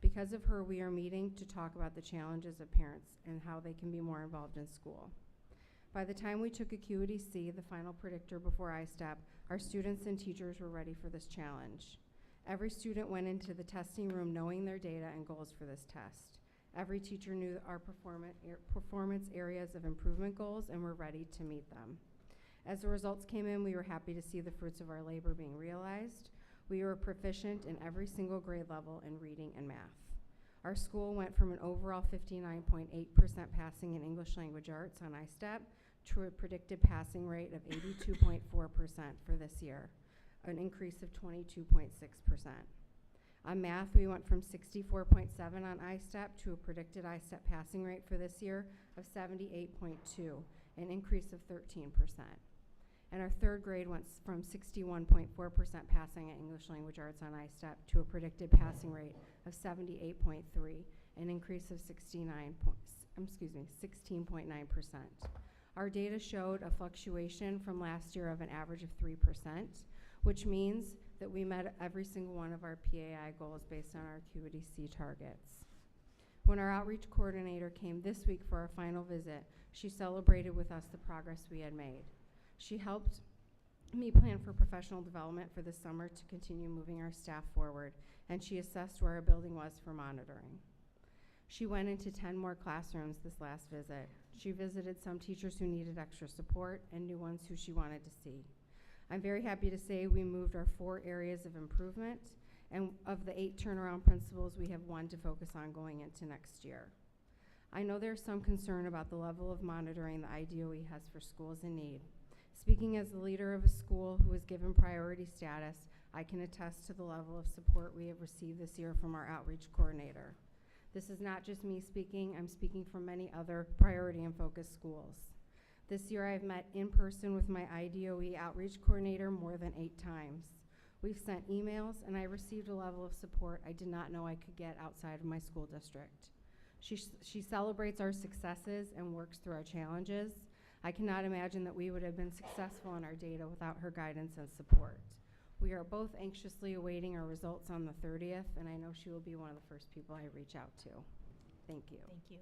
Because of her, we are meeting to talk about the challenges of parents and how they can be more involved in school. By the time we took Acuity C, the final predictor before ISTEP, our students and teachers were ready for this challenge. Every student went into the testing room knowing their data and goals for this test. Every teacher knew our performance areas of improvement goals and were ready to meet them. As the results came in, we were happy to see the fruits of our labor being realized. We were proficient in every single grade level in reading and math. Our school went from an overall 59.8% passing in English language arts on ISTEP to a predicted passing rate of 82.4% for this year, an increase of 22.6%. On math, we went from 64.7 on ISTEP to a predicted ISTEP passing rate for this year of 78.2, an increase of 13%. And our 3rd grade went from 61.4% passing in English language arts on ISTEP to a predicted passing rate of 78.3, an increase of 16.9%. Our data showed a fluctuation from last year of an average of 3%, which means that we met every single one of our PAI goals based on our QDC targets. When our outreach coordinator came this week for our final visit, she celebrated with us the progress we had made. She helped me plan for professional development for the summer to continue moving our staff forward, and she assessed where our building was for monitoring. She went into 10 more classrooms this last visit. She visited some teachers who needed extra support and new ones who she wanted to see. I'm very happy to say we moved our 4 areas of improvement, and of the 8 turnaround principles, we have 1 to focus on going into next year. I know there's some concern about the level of monitoring the IDOE has for schools in need. Speaking as the leader of a school who was given priority status, I can attest to the level of support we have received this year from our outreach coordinator. This is not just me speaking, I'm speaking for many other priority and focus schools. This year I've met in person with my IDOE outreach coordinator more than 8 times. We've sent emails and I received a level of support I did not know I could get outside of my school district. She celebrates our successes and works through our challenges. I cannot imagine that we would have been successful in our data without her guidance and support. We are both anxiously awaiting our results on the 30th, and I know she will be one of the first people I reach out to. Thank you. Thank you.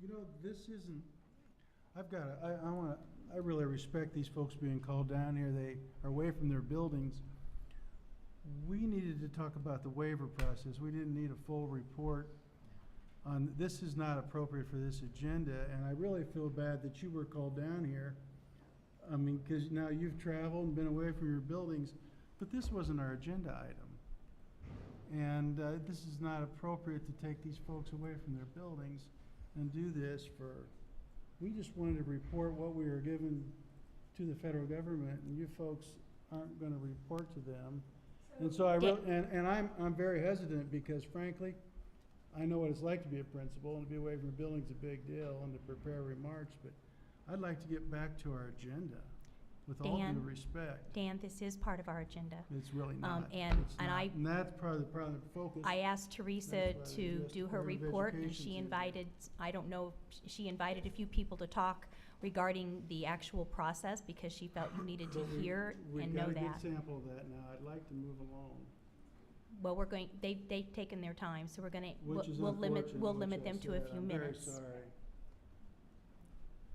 You know, this isn't, I really respect these folks being called down here. They are away from their buildings. We needed to talk about the waiver process. We didn't need a full report on, this is not appropriate for this agenda, and I really feel bad that you were called down here. I mean, because now you've traveled and been away from your buildings, but this wasn't our agenda item. And this is not appropriate to take these folks away from their buildings and do this for, we just wanted to report what we were given to the federal government, and you folks aren't going to report to them. And so I really, and I'm very hesitant because frankly, I know what it's like to be a principal, and to be away from a building's a big deal, and to prepare remarks, but I'd like to get back to our agenda with all due respect. Dan, this is part of our agenda. It's really not. And that's part of the problem, the focus. I asked Teresa That's why to just do her Board of report, and Education's she in. invited, I don't know, she invited a few people to talk regarding the actual process because she felt you needed to But hear and know We've got a that. good sample of that now. I'd like to move along. Well, we're going, they've taken their time, so we're gonna, Which is we'll limit unfortunate, them which I to a said. few I'm minutes. very sorry.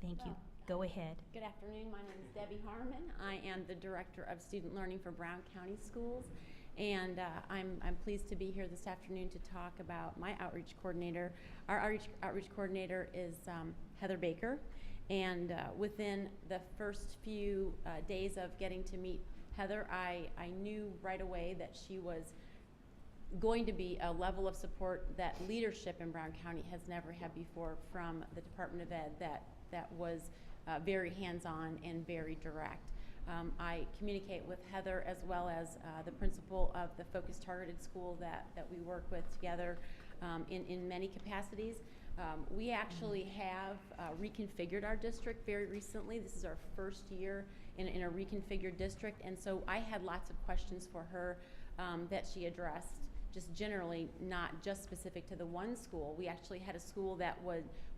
Thank you. Go ahead. Good afternoon. My name is Debbie Harmon. I am the Director of Student Learning for Brown County Schools. And I'm pleased to be here this afternoon to talk about my outreach coordinator. Our outreach coordinator is Heather Baker. And within the first few days of getting to meet Heather, I knew right away that she was going to be a level of support that leadership in Brown County has never had before from the Department of Ed that was very hands-on and very direct. I communicate with Heather as well as the principal of the Focus Targeted School that we work with together in many capacities. We actually have reconfigured our district very recently. This is our first year in a reconfigured district, and so I had lots of questions for her that she addressed, just generally, not just specific to the one school. We actually had a school that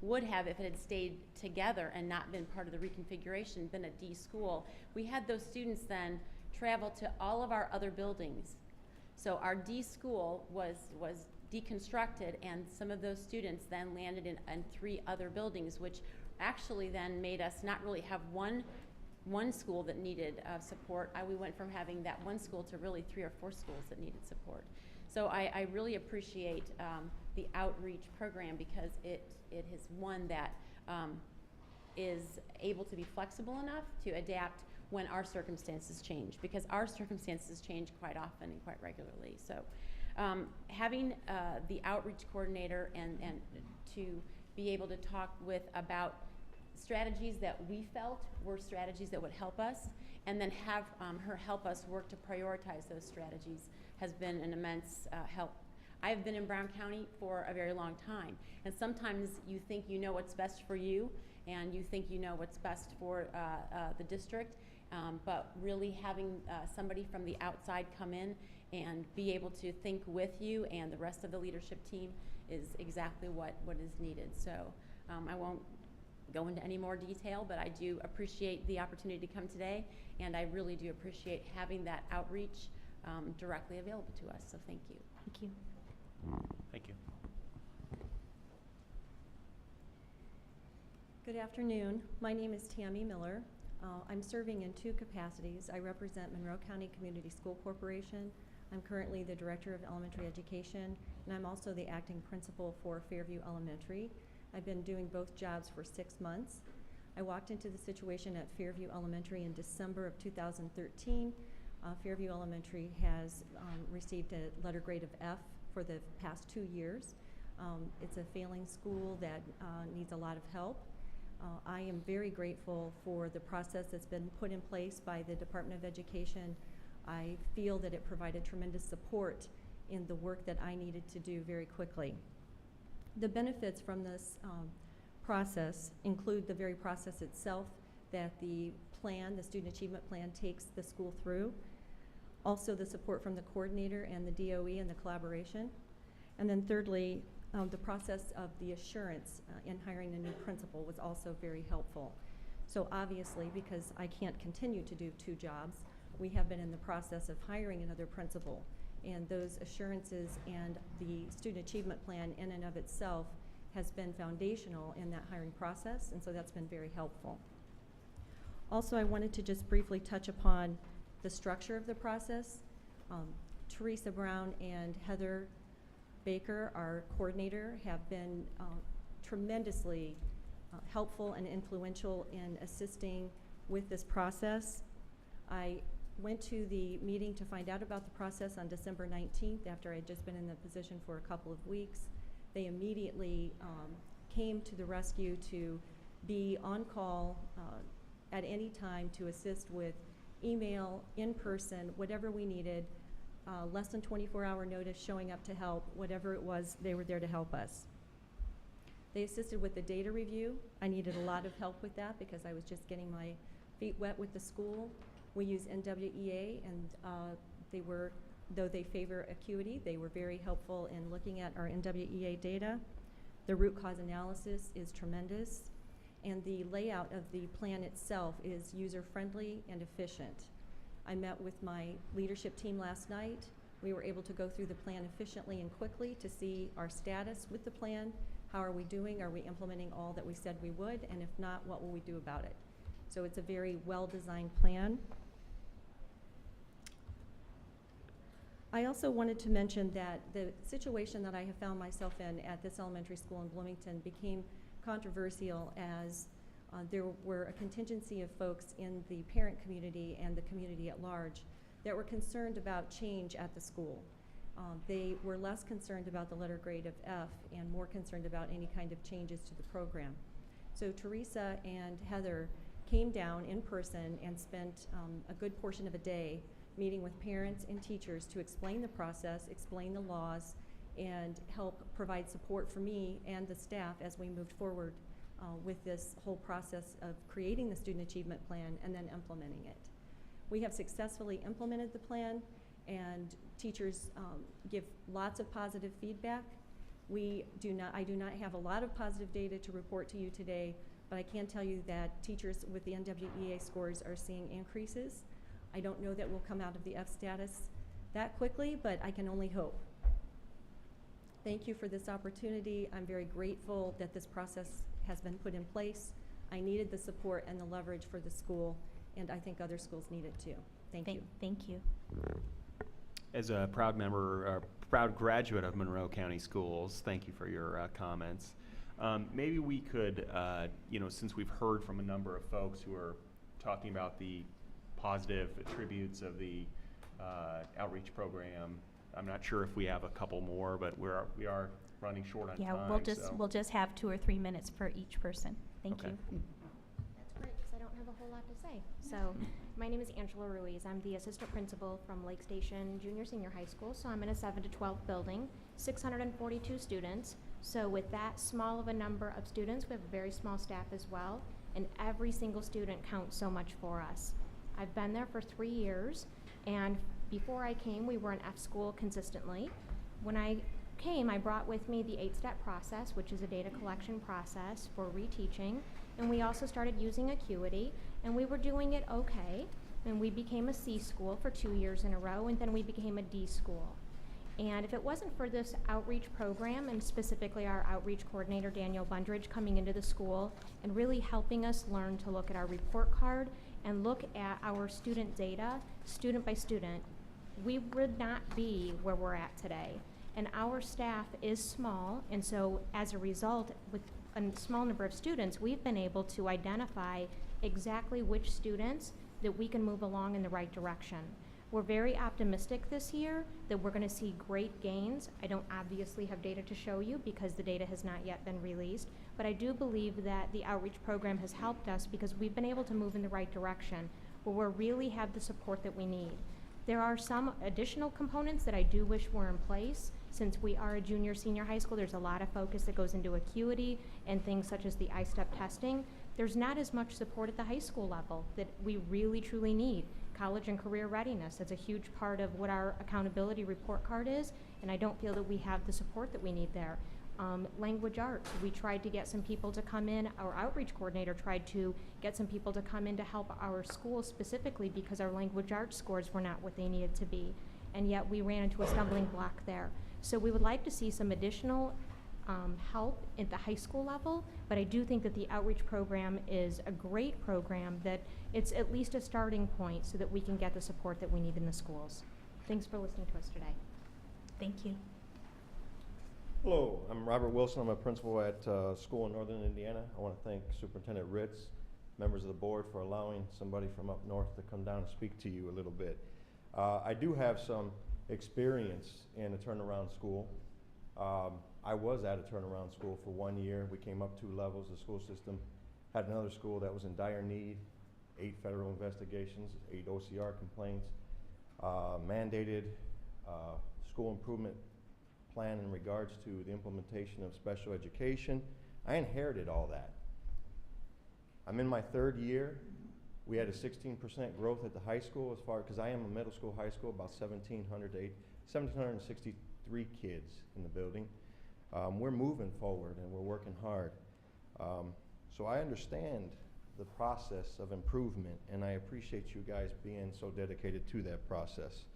would have, if it had stayed together and not been part of the reconfiguration, been a D school. We had those students then travel to all of our other buildings. So our D school was deconstructed, and some of those students then landed in 3 other buildings, which actually then made us not really have one school that needed support. We went from having that one school to really 3 or 4 schools that needed support. So I really appreciate the outreach program because it is one that is able to be flexible enough to adapt when our circumstances change, because our circumstances change quite often and quite regularly. So having the outreach coordinator and to be able to talk with about strategies that we felt were strategies that would help us, and then have her help us work to prioritize those strategies has been an immense help. I've been in Brown County for a very long time, and sometimes you think you know what's best for you, and you think you know what's best for the district, but really having somebody from the outside come in and be able to think with you and the rest of the leadership team is exactly what is needed. So I won't go into any more detail, but I do appreciate the opportunity to come today, and I really do appreciate having that outreach directly available to us, so thank you. Thank you. Thank you. Good afternoon. My name is Tammy Miller. I'm serving in two capacities. I represent Monroe County Community School Corporation. I'm currently the Director of Elementary Education, and I'm also the acting principal for Fairview Elementary. I've been doing both jobs for 6 months. I walked into the situation at Fairview Elementary in December of 2013. Fairview Elementary has received a letter grade of F for the past 2 years. It's a failing school that needs a lot of help. I am very grateful for the process that's been put in place by the Department of Education. I feel that it provided tremendous support in the work that I needed to do very quickly. The benefits from this process include the very process itself that the plan, the Student Achievement Plan, takes the school through. Also the support from the coordinator and the DOE and the collaboration. And then thirdly, the process of the assurance in hiring a new principal was also very helpful. So obviously, because I can't continue to do 2 jobs, we have been in the process of hiring another principal. And those assurances and the Student Achievement Plan in and of itself has been foundational in that hiring process, and so that's been very helpful. Also, I wanted to just briefly touch upon the structure of the process. Teresa Brown and Heather Baker, our coordinator, have been tremendously helpful and influential in assisting with this process. I went to the meeting to find out about the process on December 19th after I'd just been in the position for a couple of weeks. They immediately came to the rescue to be on call at any time to assist with email, in person, whatever we needed, less than 24-hour notice, showing up to help, whatever it was, they were there to help us. They assisted with the data review. I needed a lot of help with that because I was just getting my feet wet with the school. We use NWEA, and though they favor acuity, they were very helpful in looking at our NWEA data. The root cause analysis is tremendous, and the layout of the plan itself is user-friendly and efficient. I met with my leadership team last night. We were able to go through the plan efficiently and quickly to see our status with the plan. How are we doing? Are we implementing all that we said we would? And if not, what will we do about it? So it's a very well-designed plan. I also wanted to mention that the situation that I have found myself in at this elementary school in Bloomington became controversial as there were a contingency of folks in the parent community and the community at large that were concerned about change at the school. They were less concerned about the letter grade of F and more concerned about any kind of changes to the program. So Teresa and Heather came down in person and spent a good portion of a day meeting with parents and teachers to explain the process, explain the laws, and help provide support for me and the staff as we moved forward with this whole process of creating the Student Achievement Plan and then implementing it. We have successfully implemented the plan, and teachers give lots of positive feedback. I do not have a lot of positive data to report to you today, but I can tell you that teachers with the NWEA scores are seeing increases. I don't know that we'll come out of the F status that quickly, but I can only hope. Thank you for this opportunity. I'm very grateful that this process has been put in place. I needed the support and the leverage for the school, and I think other schools need it too. Thank you. Thank you. As a proud member, proud graduate of Monroe County Schools, thank you for your comments. Maybe we could, since we've heard from a number of folks who are talking about the positive attributes of the outreach program, I'm not sure if we have a couple more, but we are running short on time. Yeah, we'll just have 2 or 3 minutes for each person. Thank you. That's great, because I don't have a whole lot to say. So, my name is Angela Ruiz. I'm the assistant principal from Lake Station Junior Senior High School. So I'm in a 7 to 12 building, 642 students. So with that small of a number of students, we have a very small staff as well, and every single student counts so much for us. I've been there for 3 years, and before I came, we were an F school consistently. When I came, I brought with me the 8-step process, which is a data collection process for reteaching, and we also started using Acuity, and we were doing it okay, and we became a C school for 2 years in a row, and then we became a D school. And if it wasn't for this outreach program, and specifically our outreach coordinator, Daniel Bundridge, coming into the school and really helping us learn to look at our report card and look at our student data, student by student, we would not be where we're at today. And our staff is small, and so as a result, with a small number of students, we've been able to identify exactly which students that we can move along in the right direction. We're very optimistic this year that we're going to see great gains. I don't obviously have data to show you because the data has not yet been released, but I do believe that the outreach program has helped us because we've been able to move in the right direction where we really have the support that we need. There are some additional components that I do wish were in place. Since we are a junior senior high school, there's a lot of focus that goes into Acuity and things such as the I-STEP testing. There's not as much support at the high school level that we really truly need. College and career readiness, that's a huge part of what our accountability report card is, and I don't feel that we have the support that we need there. Language arts, we tried to get some people to come in, our outreach coordinator tried to get some people to come in to help our school specifically because our language arts scores were not what they needed to be, and yet we ran into a stumbling block there. So we would like to see some additional help at the high school level, but I do think that the outreach program is a great program, that it's at least a starting point so that we can get the support that we need in the schools. Thanks for listening to us today. Thank you. Hello, I'm Robert Wilson. I'm a principal at a school in Northern Indiana. I want to thank Superintendent Ritz, members of the board, for allowing somebody from up north to come down and speak to you a little bit. I do have some experience in a turnaround school. I was at a turnaround school for 1 year. We came up 2 levels. The school system had another school that was in dire need, 8 federal investigations, 8 OCR complaints, mandated school improvement plan in regards to the implementation of special education. I inherited all that. I'm in my 3rd year. We had a 16% growth at the high school as far, because I am a middle school, high school, about 1,763 kids in the building. We're moving forward and we're working hard. So I understand the process of improvement, and I appreciate you guys being so dedicated to that process.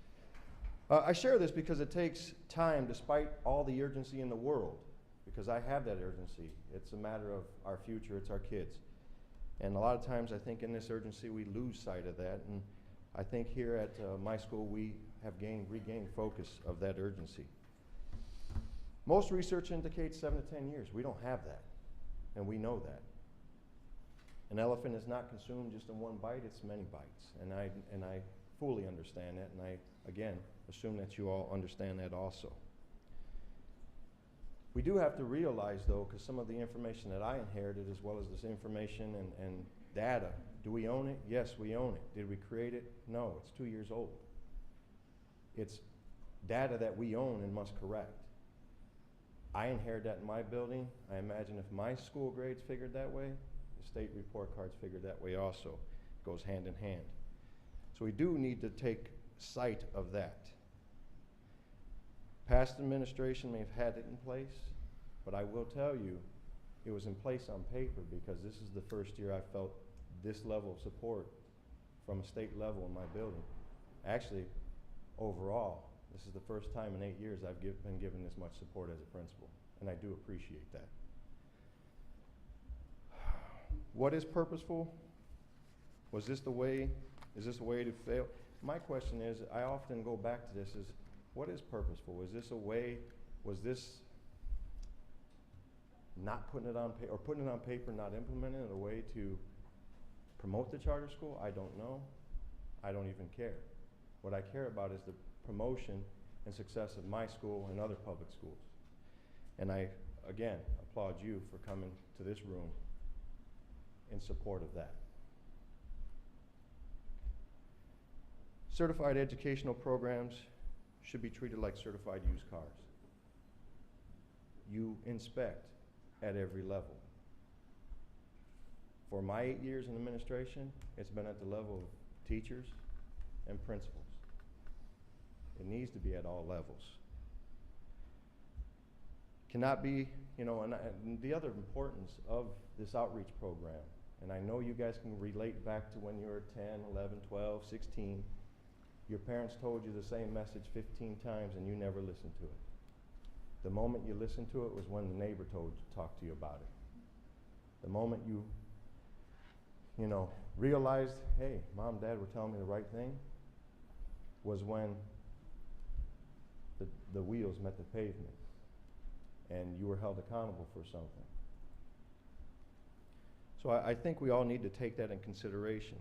I share this because it takes time, despite all the urgency in the world, because I have that urgency. It's a matter of our future, it's our kids. And a lot of times I think in this urgency we lose sight of that, and I think here at my school we have regained focus of that urgency. Most research indicates 7 to 10 years. We don't have that, and we know that. An elephant is not consumed just in one bite, it's many bites. And I fully understand that, and I, again, assume that you all understand that also. We do have to realize, though, because some of the information that I inherited, as well as this information and data, do we own it? Yes, we own it. Did we create it? No, it's 2 years old. It's data that we own and must correct. I inherited that in my building. I imagine if my school grades figured that way, the state report cards figured that way also. It goes hand in hand. So we do need to take sight of that. Past administration may have had it in place, but I will tell you, it was in place on paper because this is the first year I felt this level of support from a state level in my building. Actually, overall, this is the first time in 8 years I've been given this much support as a principal, and I do appreciate that. What is purposeful? Was this the way? Is this a way to fail? My question is, I often go back to this, is what is purposeful? Is this a way, was this not putting it on paper, or putting it on paper, not implementing it, a way to promote the charter school? I don't know. I don't even care. What I care about is the promotion and success of my school and other public schools. And I, again, applaud you for coming to this room in support of that. Certified educational programs should be treated like certified used cars. You inspect at every level. For my 8 years in administration, it's been at the level of teachers and principals. It needs to be at all levels. Cannot be You know, and the other importance of this outreach program, and I know you guys can relate back to when you were 10, 11, 12, 16. Your parents told you the same message 15 times and you never listened to it. The moment you listened to it was when the neighbor talked to you about it. The moment you know, realized, hey, mom, dad were telling me the right thing, was when the wheels met the pavement and you were held accountable for something. So I think we all need to take that in consideration.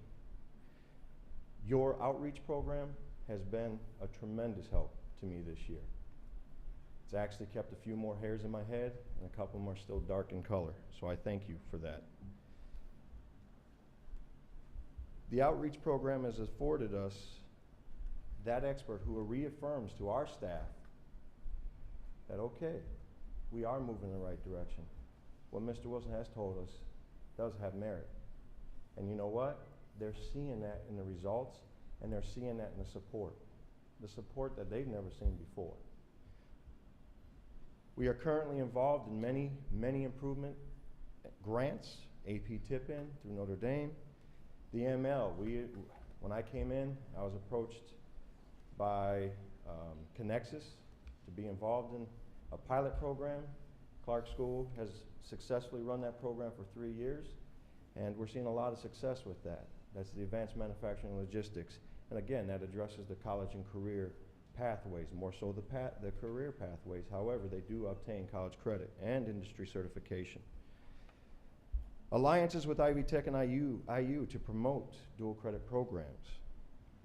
Your outreach program has been a tremendous help to me this year. It's actually kept a few more hairs in my head, and a couple more still dark in color, so I thank you for that. The outreach program has afforded us that expert who reaffirms to our staff that, okay, we are moving in the right direction. What Mr. Wilson has told us does have merit. And you know what? They're seeing that in the results, and they're seeing that in the support that they've never seen before. We are currently involved in many, many improvement grants, AP tip-in through Notre Dame. The ML, when I came in, I was approached by Connexus to be involved in a pilot program. Clark School has successfully run that program for 3 years, and we're seeing a lot of success with that. That's the Advanced Manufacturing and Logistics. And again, that addresses the college and career pathways, more so the career pathways. However, they do obtain college credit and industry certification. Alliances with Ivy Tech and IU to promote dual credit programs.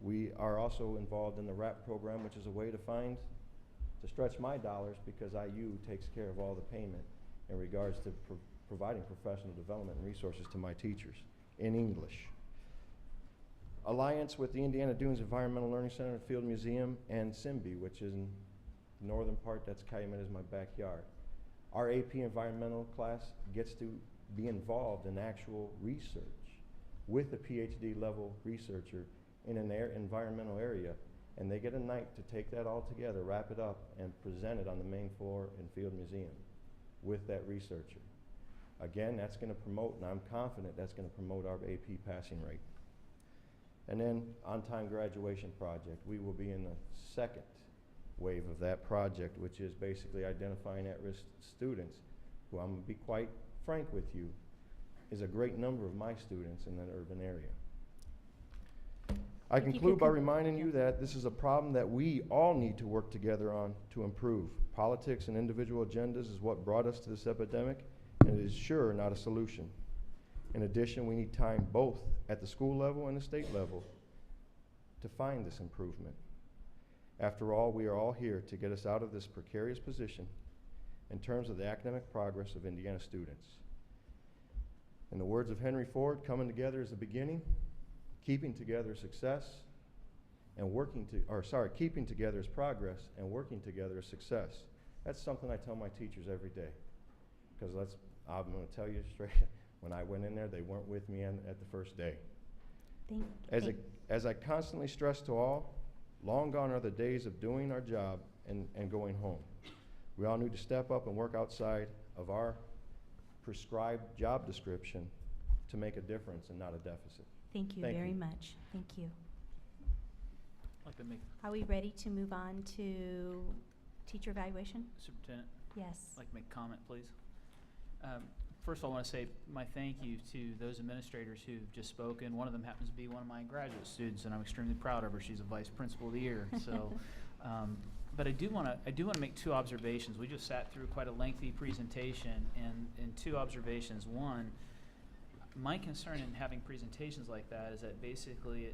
We are also involved in the RAP program, which is a way to stretch my dollars, because IU takes care of all the payment in regards to providing professional development and resources to my teachers in English. Alliance with the Indiana Dunes Environmental Learning Center and Field Museum, and SIMBY, which is in the northern part. That's Calumet, is my backyard. Our AP Environmental class gets to be involved in actual research with a PhD level researcher in an environmental area, and they get a night to take that all together, wrap it up, and present it on the main floor in Field Museum with that researcher. Again, that's going to promote, and I'm confident that's going to promote our AP passing rate. And then on-time graduation project. We will be in the second wave of that project, which is basically identifying at-risk students, who, I'm going to be quite frank with you, is a great number of my students in that urban area. I conclude by reminding you that this is a problem that we all need to work together on to improve. Politics and individual agendas is what brought us to this epidemic, and it is sure not a solution. In addition, we need time both at the school level and the state level to find this improvement. After all, we are all here to get us out of this precarious position in terms of the academic progress of Indiana students. In the words of Henry Ford, coming together is the beginning, keeping together is success, and keeping together is progress, and working together is success. That's something I tell my teachers every day. Because I'm going to tell you straight, when I went in there, they weren't with me at the first day. As I constantly stress to all, long gone are the days of doing our job and going home. We all need to step up and work outside of our prescribed job description to make a difference and not a deficit. Thank you very much. Thank you. I'd like to make, Are we ready to move on to teacher evaluation? Superintendent, Yes. I'd like to make a comment, please. First of all, I want to say my thank you to those administrators who've just spoken. One of them happens to be one of my graduate students, and I'm extremely proud of her. She's a vice principal of the year. So, but I do want to make two observations. We just sat through quite a lengthy presentation, and two observations. One, my concern in having presentations like that is that basically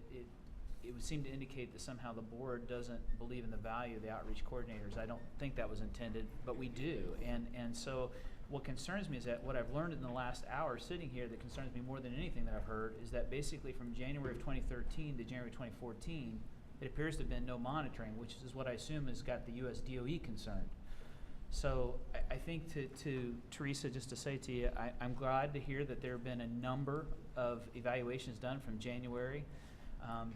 it would seem to indicate that somehow the board doesn't believe in the value of the outreach coordinators. I don't think that was intended, but we do. And so what concerns me is that what I've learned in the last hour sitting here that concerns me more than anything that I've heard is that basically from January of 2013 to January 2014, it appears to have been no monitoring, which is what I assume has got the US DOE concerned. So I think to Teresa, just to say to you, I'm glad to hear that there have been a number of evaluations done from January,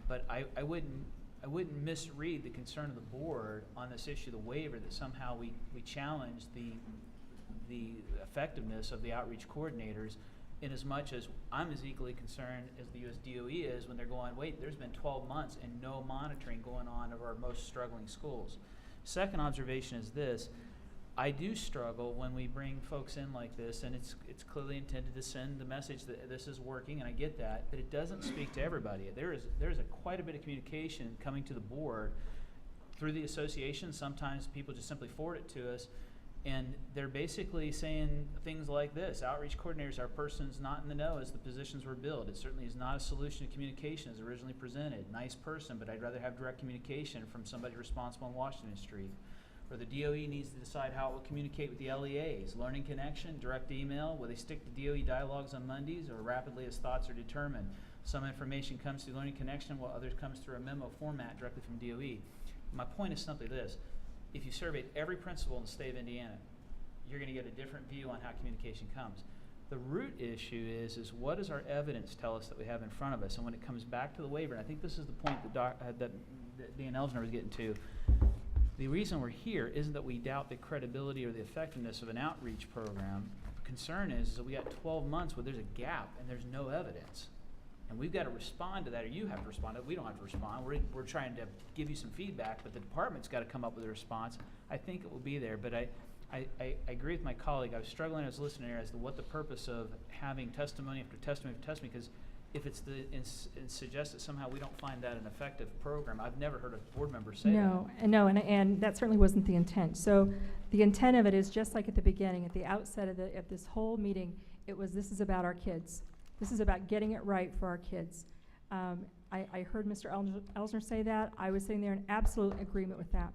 but I wouldn't misread the concern of the board on this issue of the waiver, that somehow we challenge the the effectiveness of the outreach coordinators, in as much as I'm as equally concerned as the US DOE is when they're going, wait, there's been 12 months and no monitoring going on of our most struggling schools. Second observation is this: I do struggle when we bring folks in like this, and it's clearly intended to send the message that this is working, and I get that, but it doesn't speak to everybody. There's quite a bit of communication coming to the board through the association. Sometimes people just simply forward it to us, and they're basically saying things like this: outreach coordinators are persons not in the know as the positions were billed. It certainly is not a solution to communication as originally presented. Nice person, but I'd rather have direct communication from somebody responsible on Washington Street. Or the DOE needs to decide how it will communicate with the LEAs. Learning connection, direct email, will they stick to DOE dialogues on Mondays or rapidly as thoughts are determined? Some information comes through learning connection while others comes through a memo format directly from DOE. My point is simply this: if you surveyed every principal in the state of Indiana, you're going to get a different view on how communication comes. The root issue is what does our evidence tell us that we have in front of us? And when it comes back to the waiver, and I think this is the point that Dan Elsner was getting to, the reason we're here isn't that we doubt the credibility or the effectiveness of an outreach program. The concern is that we got 12 months where there's a gap and there's no evidence. And we've got to respond to that, or you have to respond to it. We don't have to respond. We're trying to give you some feedback, but the department's got to come up with a response. I think it will be there, but I agree with my colleague. I was struggling as a listener as to what the purpose of having testimony after testimony after testimony, because if it's it suggests that somehow we don't find that an effective program. I've never heard a board member say that. No, and that certainly wasn't the intent. So the intent of it is just like at the beginning, at the outset of this whole meeting, this is about our kids. This is about getting it right for our kids. I heard Mr. Elsner say that. I was sitting there in absolute agreement with that.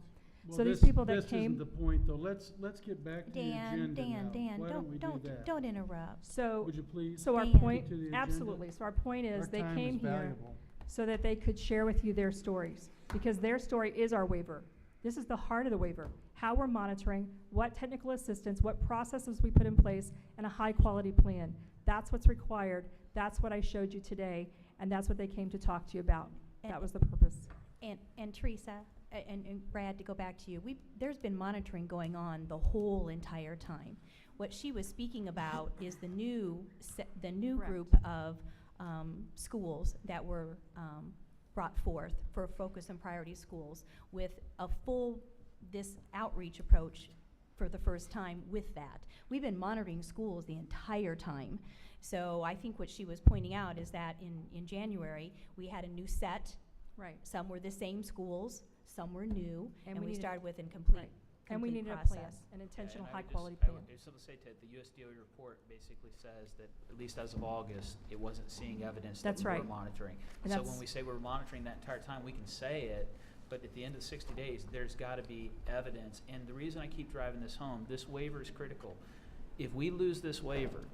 Well, So these people that this came. isn't the point, though. Let's get back to the agenda now. Dan, Why don't we do that? don't interrupt. So, Would you please? so our Dan. point, To the agenda? absolutely. So our point is Our they time came is here valuable. so that they could share with you their stories, because their story is our waiver. This is the heart of the waiver: how we're monitoring, what technical assistance, what processes we put in place, and a high-quality plan. That's what's required. That's what I showed you today, and that's what they came to talk to you about. That was the purpose. And Teresa, and Brad, to go back to you, there's been monitoring going on the whole entire time. What she was speaking about is the new Correct. group of schools that were brought forth for focus and priority schools with this outreach approach for the first time with that. We've been monitoring schools the entire time. So I think what she was pointing out is that in January, we had a new set. Right. Some were the same schools, some were new, and we needed- started with incomplete. Right. And we needed process. a plan, an intentional, And I would high-quality just- plan. I would simply say that the USDOE report basically says that, at least as of August, it wasn't seeing evidence that That's we were right. monitoring. And So that's- when we say we're monitoring that entire time, we can say it, but at the end of the 60 days, there's got to be evidence. And the reason I keep driving this home, this waiver is critical. If we lose this waiver,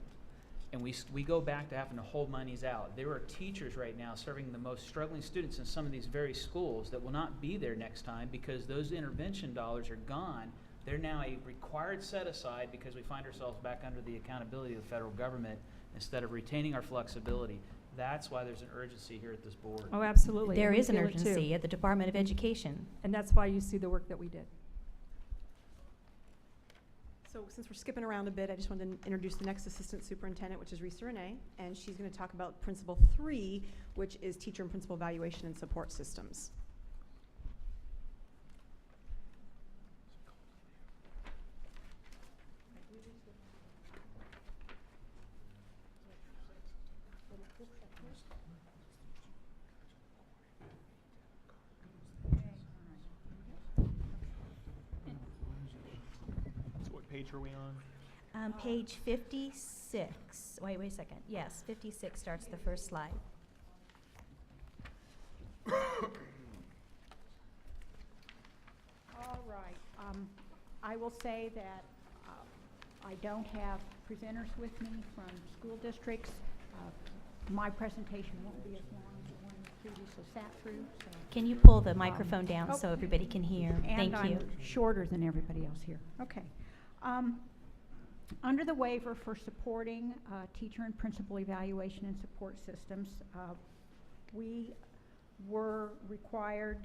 and we go back to having to hold monies out, there are teachers right now serving the most struggling students in some of these very schools that will not be there next time because those intervention dollars are gone. They're now a required set aside because we find ourselves back under the accountability of the federal government instead of retaining our flexibility. That's why there's an urgency here at this board. Oh, absolutely. There and we is an feel it too. urgency at the Department of Education. And that's why you see the work that we did. So since we're skipping around a bit, I just wanted to introduce the next assistant superintendent, which is Risa Renee, and she's going to talk about Principle 3, which is teacher and principal evaluation and support systems. So what page are we on? Page 56. Wait a second. Yes, 56 starts the first slide. All right. I will say that I don't have presenters with me from school districts. My presentation won't be as long as the one we previously sat through. So, Can you pull the microphone down so everybody can hear? and Thank you. I'm shorter than everybody else here. Okay. Under the waiver for supporting teacher and principal evaluation and support systems, we were required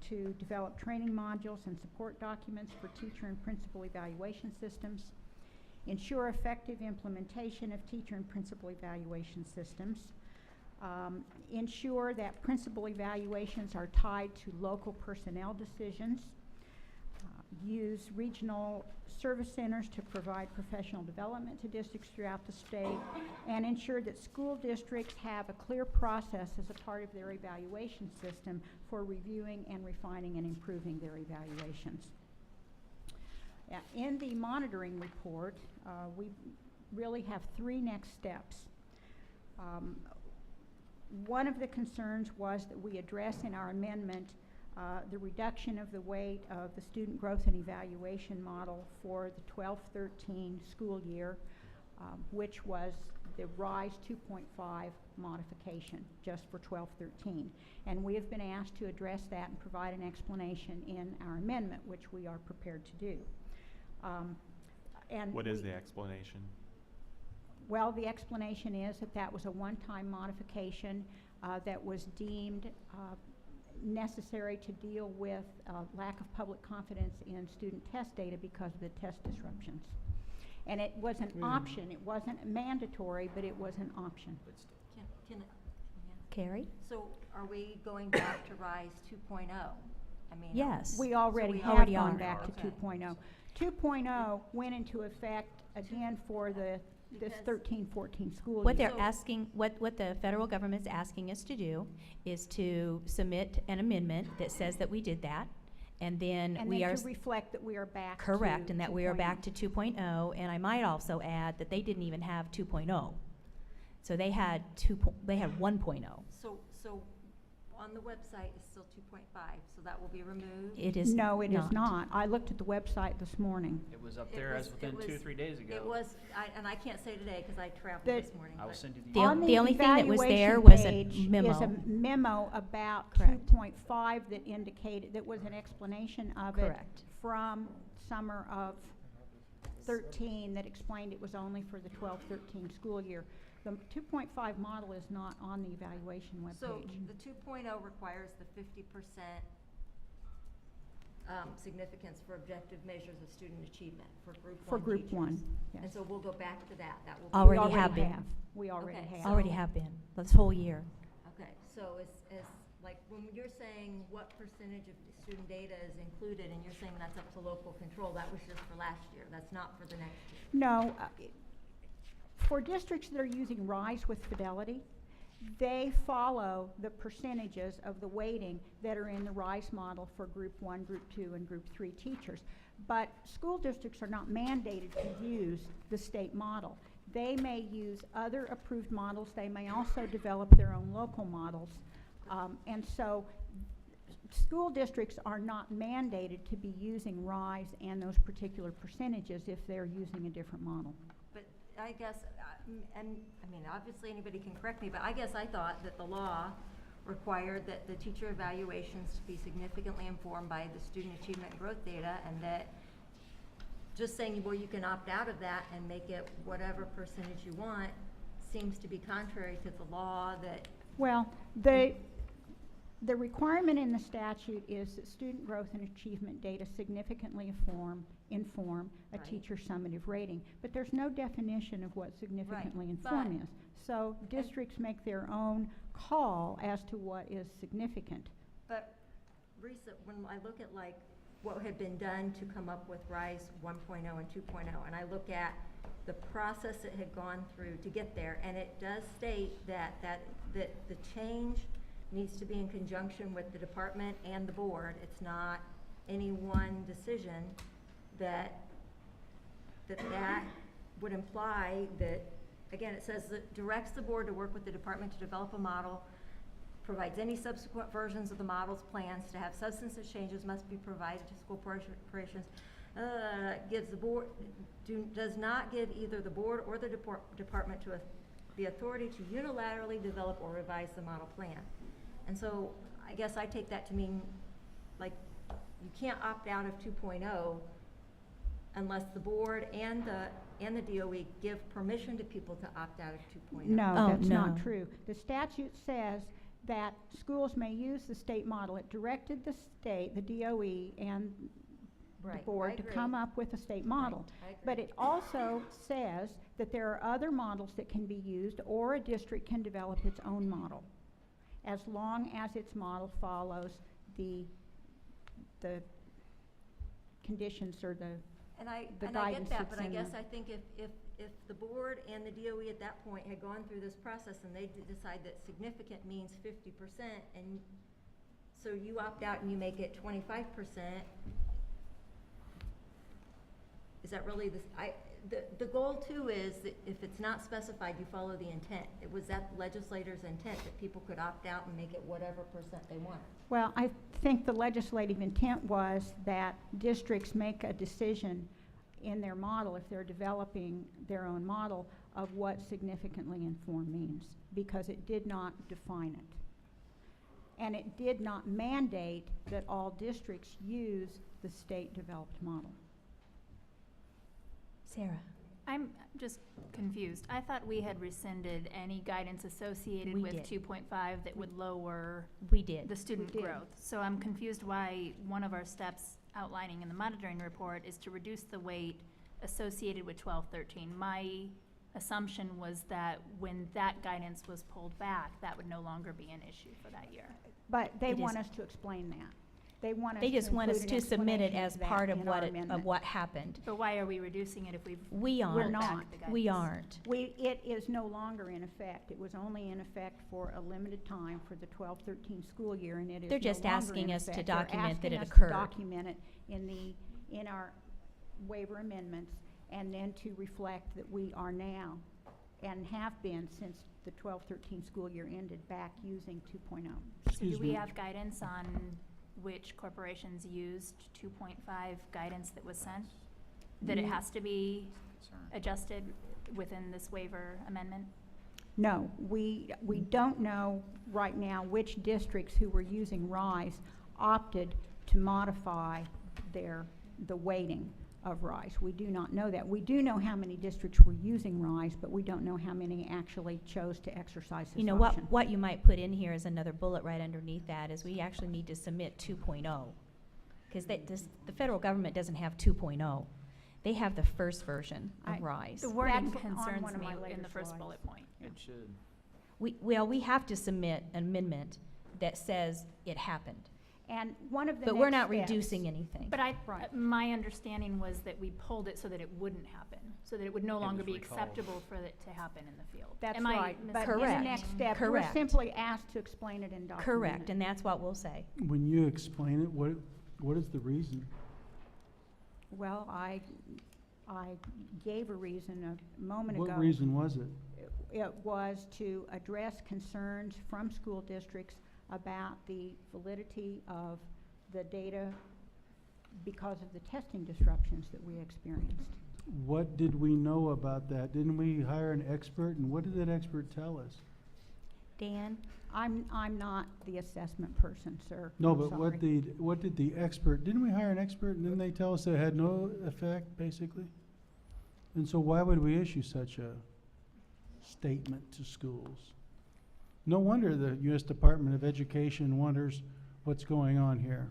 to develop training modules and support documents for teacher and principal evaluation systems. ensure effective implementation of teacher and principal evaluation systems, ensure that principal evaluations are tied to local personnel decisions, use regional service centers to provide professional development to districts throughout the state, and ensure that school districts have a clear process as a part of their evaluation system for reviewing and refining and improving their evaluations. In the monitoring report, we really have 3 next steps. One of the concerns was that we address in our amendment the reduction of the weight of the student growth and evaluation model for the 12-13 school year, which was the RISE 2.5 modification just for 12-13. And we have been asked to address that and provide an explanation in our amendment, which we are prepared to do. What is the explanation? Well, the explanation is that that was a one-time modification that was deemed necessary to deal with lack of public confidence in student test data because of the test disruptions. And it was an option. It wasn't mandatory, but it was an option. Carrie? So are we going back to RISE 2.0? I mean, Yes. We already have already gone are. back to Okay. 2.0. 2.0 went into effect again for this Because- 13-14 school What year. they're asking, what the federal government's asking us to do is to submit an amendment that says that we did that, and then And we then are to reflect that we are back to correct, and that we are back 2.0. to 2.0, and I might also add that they didn't even have 2.0. So they had 1.0. so on the website it's still 2.5, so that will be removed? It is No, it is not. I looked at the website this morning. It was up It there was- as within it 2 or was- 3 days ago. It was, and I can't say today because I traveled The- this morning. I will but- send you The the o- On the only thing that was there evaluation was a page memo. is a memo about Correct. 2.5 that indicated, that was an explanation of it Correct. from summer of 13 that explained it was only for the 12-13 school year. The 2.5 model is not on the evaluation webpage. So the 2.0 requires the 50% significance for objective measures of student achievement for group 1 For group teachers. 1, yes. And so we'll go back to that. That will be. Already We have been. We already Okay, have. Already have been, this whole year. Okay, so as like, when you're saying what percentage of student data is included, and you're saying that's up to local control, that was just for last year, that's not for the next year? No, for districts that are using RISE with Fidelity, they follow the percentages of the weighting that are in the RISE model for Group 1, Group 2, and Group 3 teachers. But school districts are not mandated to use the state model. They may use other approved models. They may also develop their own local models. And so school districts are not mandated to be using RISE and those particular percentages if they're using a different model. But I guess, and, I mean, obviously anybody can correct me, but I guess I thought that the law required that the teacher evaluations to be significantly informed by the student achievement and growth data, and that just saying, well, you can opt out of that and make it whatever percentage you want seems to be contrary to the law that. Well, the requirement in the statute is that student growth and achievement data significantly inform a Right. teacher summative rating. But there's no definition of what significantly inform but- is. So districts make their own call as to what is significant. But when I look at like what had been done to come up with RISE 1.0 and 2.0, and I look at the process it had gone through to get there, and it does state that the change needs to be in conjunction with the department and the board. It's not any one decision that would imply that, again, it says that directs the board to work with the department to develop a model, provides any subsequent versions of the model's plans to have substantive changes must be provided to school corporations, gives the board, does not give either the board or the department the authority to unilaterally develop or revise the model plan. And so I guess I take that to mean, like, you can't opt out of 2.0 unless the board and the DOE give permission to people to opt out of 2.0. No, that's not no. true. The statute says that schools may use the state model. It directed the state, the DOE, and Right, I board to agree. come up with a state model. I agree. But it also says that there are other models that can be used, or a district can develop its own model, as long as its model follows the conditions or the I guidance get that, but that's I in guess the- I think if the board and the DOE at that point had gone through this process and they decide that significant means 50%, and so you opt out and you make it 25%, is that really the goal too is that if it's not specified, you follow the intent. Was that legislator's intent, that people could opt out and make it whatever percent they want? Well, I think the legislative intent was that districts make a decision in their model, if they're developing their own model, of what significantly informed means, because it did not define it. And it did not mandate that all districts use the state-developed model. Sarah? I'm just confused. I thought we had rescinded any guidance associated We with did. 2.5 that would lower We did. the student did. growth. So I'm confused why one of our steps outlining in the monitoring report is to reduce the weight associated with 12-13. My assumption was that when that guidance was pulled back, that would no longer be an issue for that year. But they It want is- us to explain that. They want us They to just want us include to an submit it explanation as that part of in our of amendment. what happened. But why are we reducing it if we've We pulled aren't. back the We guidance? aren't. It is no longer in effect. It was only in effect for a limited time for the 12-13 school year, and it is They're no just longer asking in us to effect. They're document that asking it us to occurred. document it in our waiver amendments, and then to reflect that we are now, and have been since the 12-13 school year ended, back using 2.0. So Excuse do we me. have guidance on which corporations used 2.5 guidance that was sent? That it has to be adjusted within this waiver amendment? No, we don't know right now which districts who were using RISE opted to modify the weighting of RISE. We do not know that. We do know how many districts were using RISE, but we don't know how many actually chose to exercise this You know, option. what you might put in here is another bullet right underneath that, is we actually need to submit 2.0. Because the federal government doesn't have 2.0. They have the first version of RISE. The wording That's on concerns one of me my later in the first slides. bullet point. It should. We have to submit an amendment that says it happened. And one of the But we're next not steps- reducing anything. But Right. my understanding was that we pulled it so that it wouldn't happen, so that it would no longer was be recalled. acceptable for it to happen in the field. That's Am I right. But in the Correct. next step, we're Correct. simply asked to explain it and document Correct, it. and that's what we'll say. When you explain it, what is the reason? Well, I gave a reason a moment ago. What reason was it? It was to address concerns from school districts about the validity of the data because of the testing disruptions that we experienced. What did we know about that? Didn't we hire an expert, and what did that expert tell us? Dan? I'm not the assessment person, sir. No, I'm but sorry. what did the expert, didn't we hire an expert, and didn't they tell us it had no effect, basically? And so why would we issue such a statement to schools? No wonder the U.S. Department of Education wonders what's going on here.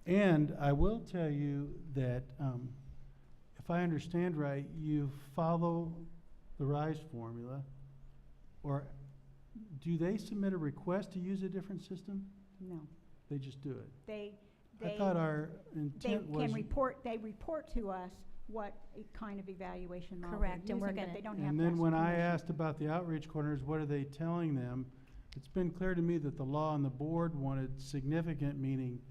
And I will tell you that, if I understand right, you follow the RISE formula, or do they submit a request to use a different system? No. They just do it? They I thought our they intent was. can report to us what kind of evaluation model Correct, they're and we're using, but gonna- they don't have And to then ask when I permission. asked about the outreach corners, what are they telling them? It's been clear to me that the law and the board wanted significant, meaning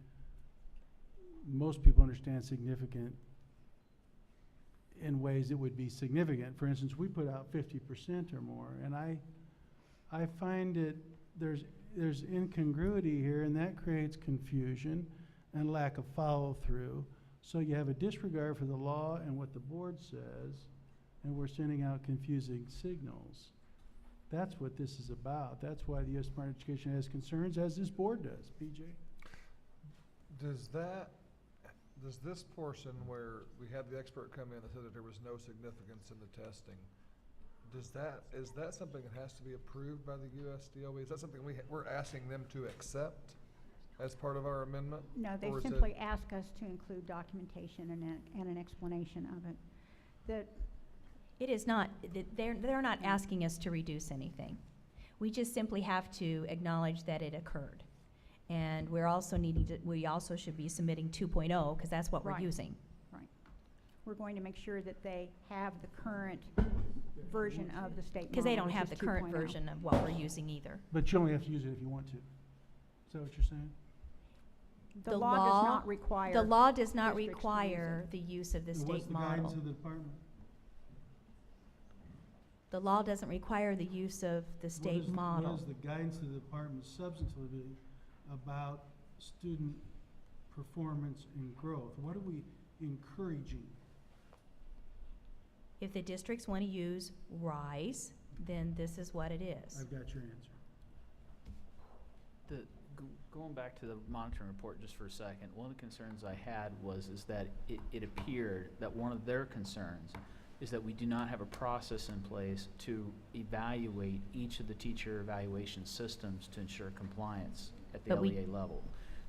most people understand significant in ways that would be significant. For instance, we put out 50% or more, and I find it, there's incongruity here, and that creates confusion and lack of follow-through. So you have a disregard for the law and what the board says, and we're sending out confusing signals. That's what this is about. That's why the U.S. Department of Education has concerns, as this board does. PJ? Does this portion where we had the expert come in and said that there was no significance in the testing, is that something that has to be approved by the USDOE? Is that something we're asking them to accept? as part of our amendment? No, they Or is it- simply ask us to include documentation and an explanation of it. That, It is not, they're not asking us to reduce anything. We just simply have to acknowledge that it occurred. And we also should be submitting 2.0, because that's what we're Right. using. right. We're going to make sure that they have the current version of the state model, Because they don't which have is the current 2.0. version of what we're using either. But you only have to use it if you want to. Is that what you're saying? The law does not require. The law does not districts to use it. require the use of the And what's state the model. guidance of the department? The law doesn't require the use of the state model. What is the guidance of the department substantively about student performance and growth? What are we encouraging? If the districts want to use RISE, then this is what it is. I've got your answer. Going back to the monitoring report just for a second, one of the concerns I had is that it appeared that one of their concerns is that we do not have a process in place to evaluate each of the teacher evaluation systems to ensure compliance at the But we- LEA level.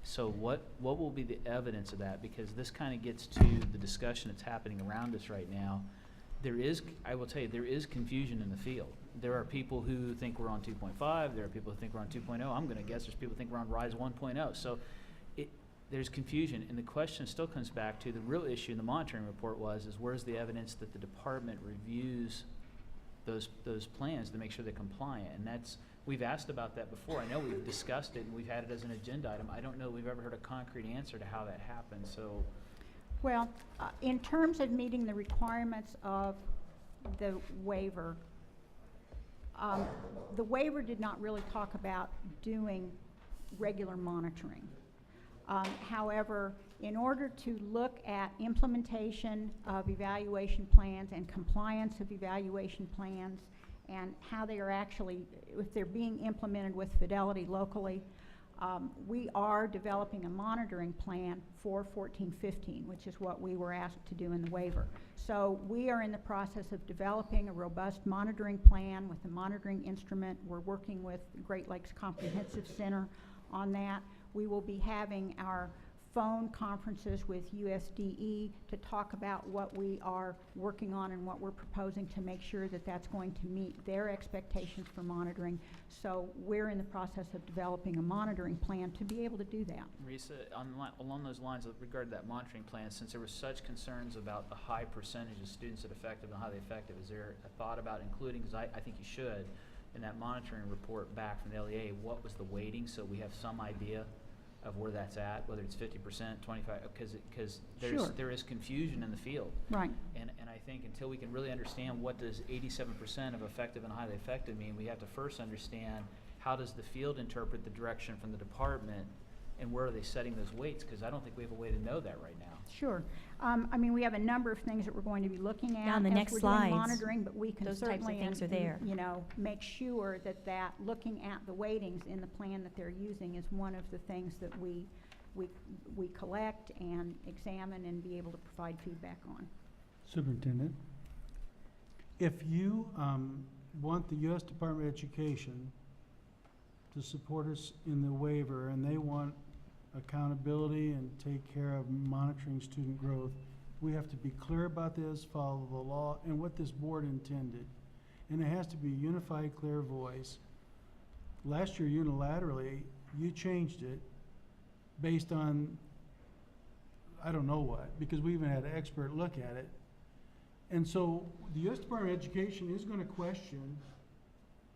So what will be the evidence of that? Because this kind of gets to the discussion that's happening around us right now. I will tell you, there is confusion in the field. There are people who think we're on 2.5, there are people who think we're on 2.0. I'm gonna guess there's people who think we're on RISE 1.0. So there's confusion, and the question still comes back to the real issue in the monitoring report is where's the evidence that the department reviews those plans to make sure they're compliant? And we've asked about that before. I know we've discussed it and we've had it as an agenda item. I don't know that we've ever heard a concrete answer to how that happens, so. Well, in terms of meeting the requirements of the waiver, the waiver did not really talk about doing regular monitoring. However, in order to look at implementation of evaluation plans and compliance of evaluation plans and how they are actually, if they're being implemented with fidelity locally, we are developing a monitoring plan for 14-15, which is what we were asked to do in the waiver. So we are in the process of developing a robust monitoring plan with a monitoring instrument. We're working with the Great Lakes Comprehensive Center on that. We will be having our phone conferences with USDE to talk about what we are working on and what we're proposing to make sure that that's going to meet their expectations for monitoring. So we're in the process of developing a monitoring plan to be able to do that. Risa, along those lines with regard to that monitoring plan, since there were such concerns about the high percentage of students that are effective and highly effective, is there a thought about including, because I think you should, in that monitoring report back from the LEA, what was the weighting, so we have some idea of where that's at, whether it's 50%, 25, because Sure. there is confusion in the field. Right. And I think until we can really understand what does 87% of effective and highly effective mean, we have to first understand how does the field interpret the direction from the department and where are they setting those weights, because I don't think we have a way to know that right now. Sure. I mean, we have a number of things that we're going to be looking at On the as next we're doing slides, monitoring, but we can those types of certainly, things are there. make sure that looking at the weightings in the plan that they're using is one of the things that we collect and examine and be able to provide feedback on. Superintendent, if you want the U.S. Department of Education to support us in the waiver and they want accountability and take care of monitoring student growth, we have to be clear about this, follow the law, and what this board intended. And it has to be a unified, clear voice. Last year, unilaterally, you changed it based on, I don't know what, because we even had an expert look at it. And so the U.S. Department of Education is going to question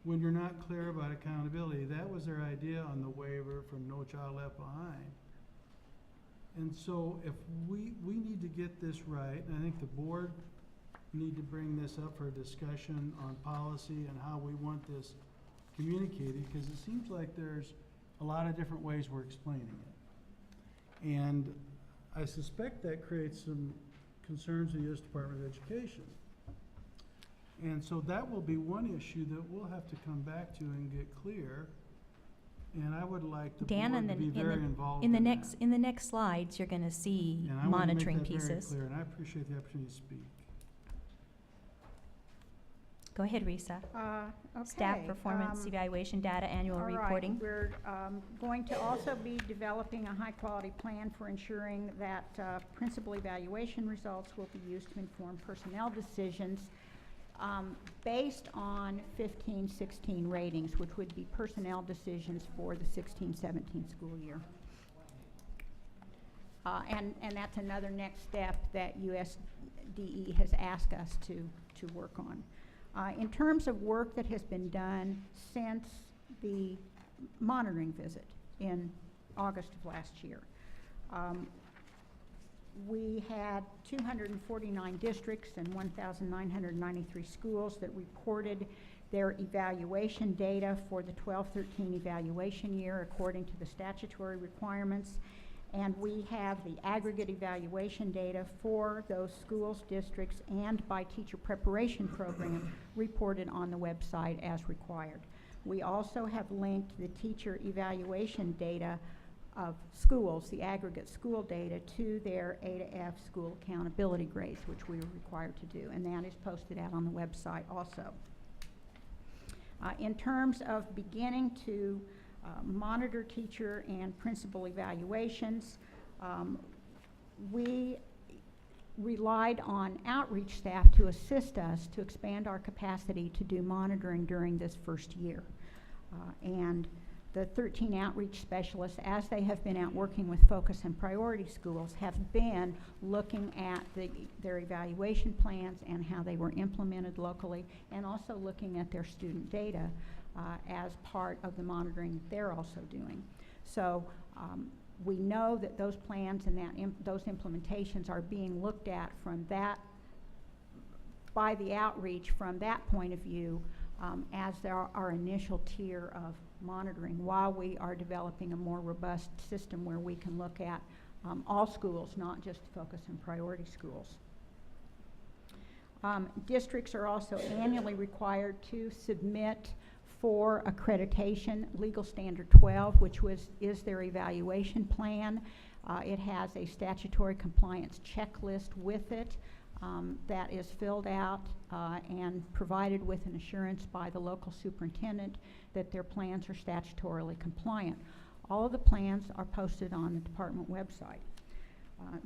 when you're not clear about accountability. That was their idea on the waiver from No Child Left Behind. And so if we need to get this right, and I think the board need to bring this up for a discussion on policy and how we want this communicated, because it seems like there's a lot of different ways we're explaining it. And I suspect that creates some concerns in the U.S. Department of Education. And so that will be one issue that we'll have to come back to and get clear. And I would like the Dan, board to be very involved in the that. next in the next slides, you're going to see And I want to monitoring make that very pieces. clear, and I appreciate the opportunity to speak. Go ahead, Risa. Okay. Staff performance evaluation data annual all right, reporting. We're going to also be developing a high-quality plan for ensuring that principal evaluation results will be used to inform personnel decisions based on 15-16 ratings, which would be personnel decisions for the 16-17 school year. And that's another next step that USDE has asked us to work on. In terms of work that has been done since the monitoring visit in August of last year, we had 249 districts and 1,993 schools that reported their evaluation data for the 12-13 evaluation year according to the statutory requirements. And we have the aggregate evaluation data for those schools, districts, and by teacher preparation program reported on the website as required. We also have linked the teacher evaluation data of schools, the aggregate school data, to their A to F school accountability grades, which we are required to do, and that is posted out on the website also. In terms of beginning to monitor teacher and principal evaluations, we relied on outreach staff to assist us to expand our capacity to do monitoring during this first year. And the 13 outreach specialists, as they have been out working with focus and priority schools, have been looking at their evaluation plans and how they were implemented locally, and also looking at their student data as part of the monitoring that they're also doing. So we know that those plans and those implementations are being looked at from that, by the outreach from that point of view, as our initial tier of monitoring, while we are developing a more robust system where we can look at all schools, not just focus and priority schools. Districts are also annually required to submit for accreditation Legal Standard 12, which is their evaluation plan. It has a statutory compliance checklist with it that is filled out and provided with an assurance by the local superintendent that their plans are statutorily compliant. All of the plans are posted on the department website.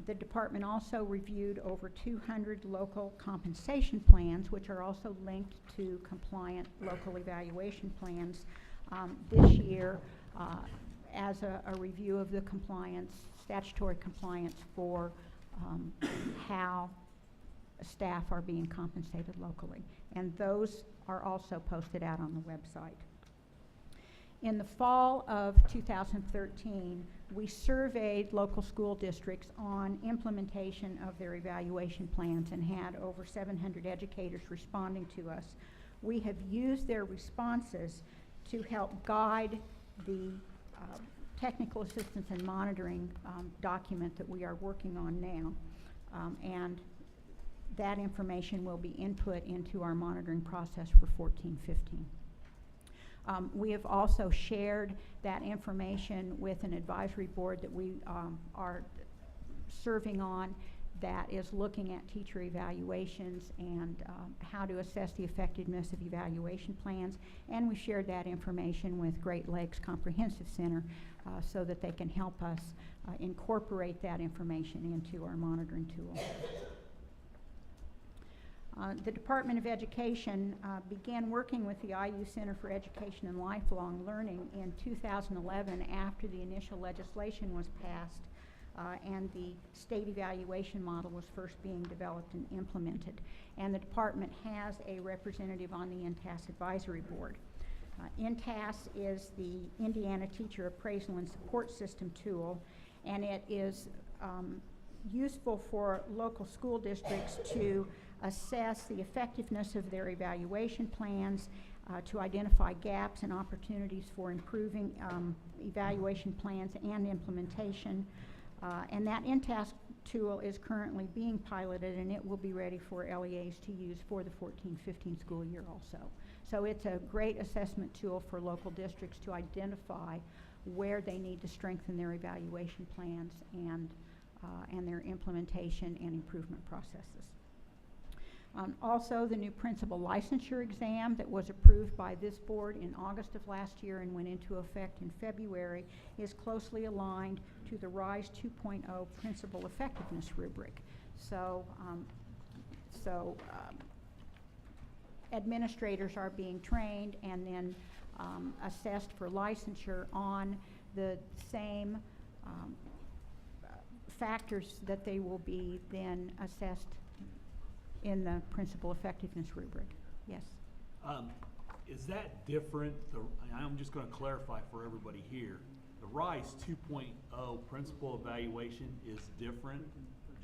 The department also reviewed over 200 local compensation plans, which are also linked to compliant local evaluation plans this year as a review of the compliance, statutory compliance for how staff are being compensated locally. And those are also posted out on the website. In the fall of 2013, we surveyed local school districts on implementation of their evaluation plans and had over 700 educators responding to us. We have used their responses to help guide the technical assistance and monitoring document that we are working on now. And that information will be input into our monitoring process for 14-15. We have also shared that information with an advisory board that we are serving on that is looking at teacher evaluations and how to assess the effectiveness of evaluation plans. And we shared that information with Great Lakes Comprehensive Center so that they can help us incorporate that information into our monitoring tool. The Department of Education began working with the IU Center for Education and Lifelong Learning in 2011 after the initial legislation was passed and the state evaluation model was first being developed and implemented. And the department has a representative on the INTAS Advisory Board. INTAS is the Indiana Teacher Appraisal and Support System tool, and it is useful for local school districts to assess the effectiveness of their evaluation plans, to identify gaps and opportunities for improving evaluation plans and implementation. And that INTAS tool is currently being piloted, and it will be ready for LEAs to use for the 14-15 school year also. So it's a great assessment tool for local districts to identify where they need to strengthen their evaluation plans and their implementation and improvement processes. Also, the new principal licensure exam that was approved by this board in August of last year and went into effect in February is closely aligned to the RISE 2.0 principal effectiveness rubric. So, administrators are being trained and then assessed for licensure on the same factors that they will be then assessed in the principal effectiveness rubric. Yes. Is that different? I'm just going to clarify for everybody here. The RISE 2.0 principal evaluation is different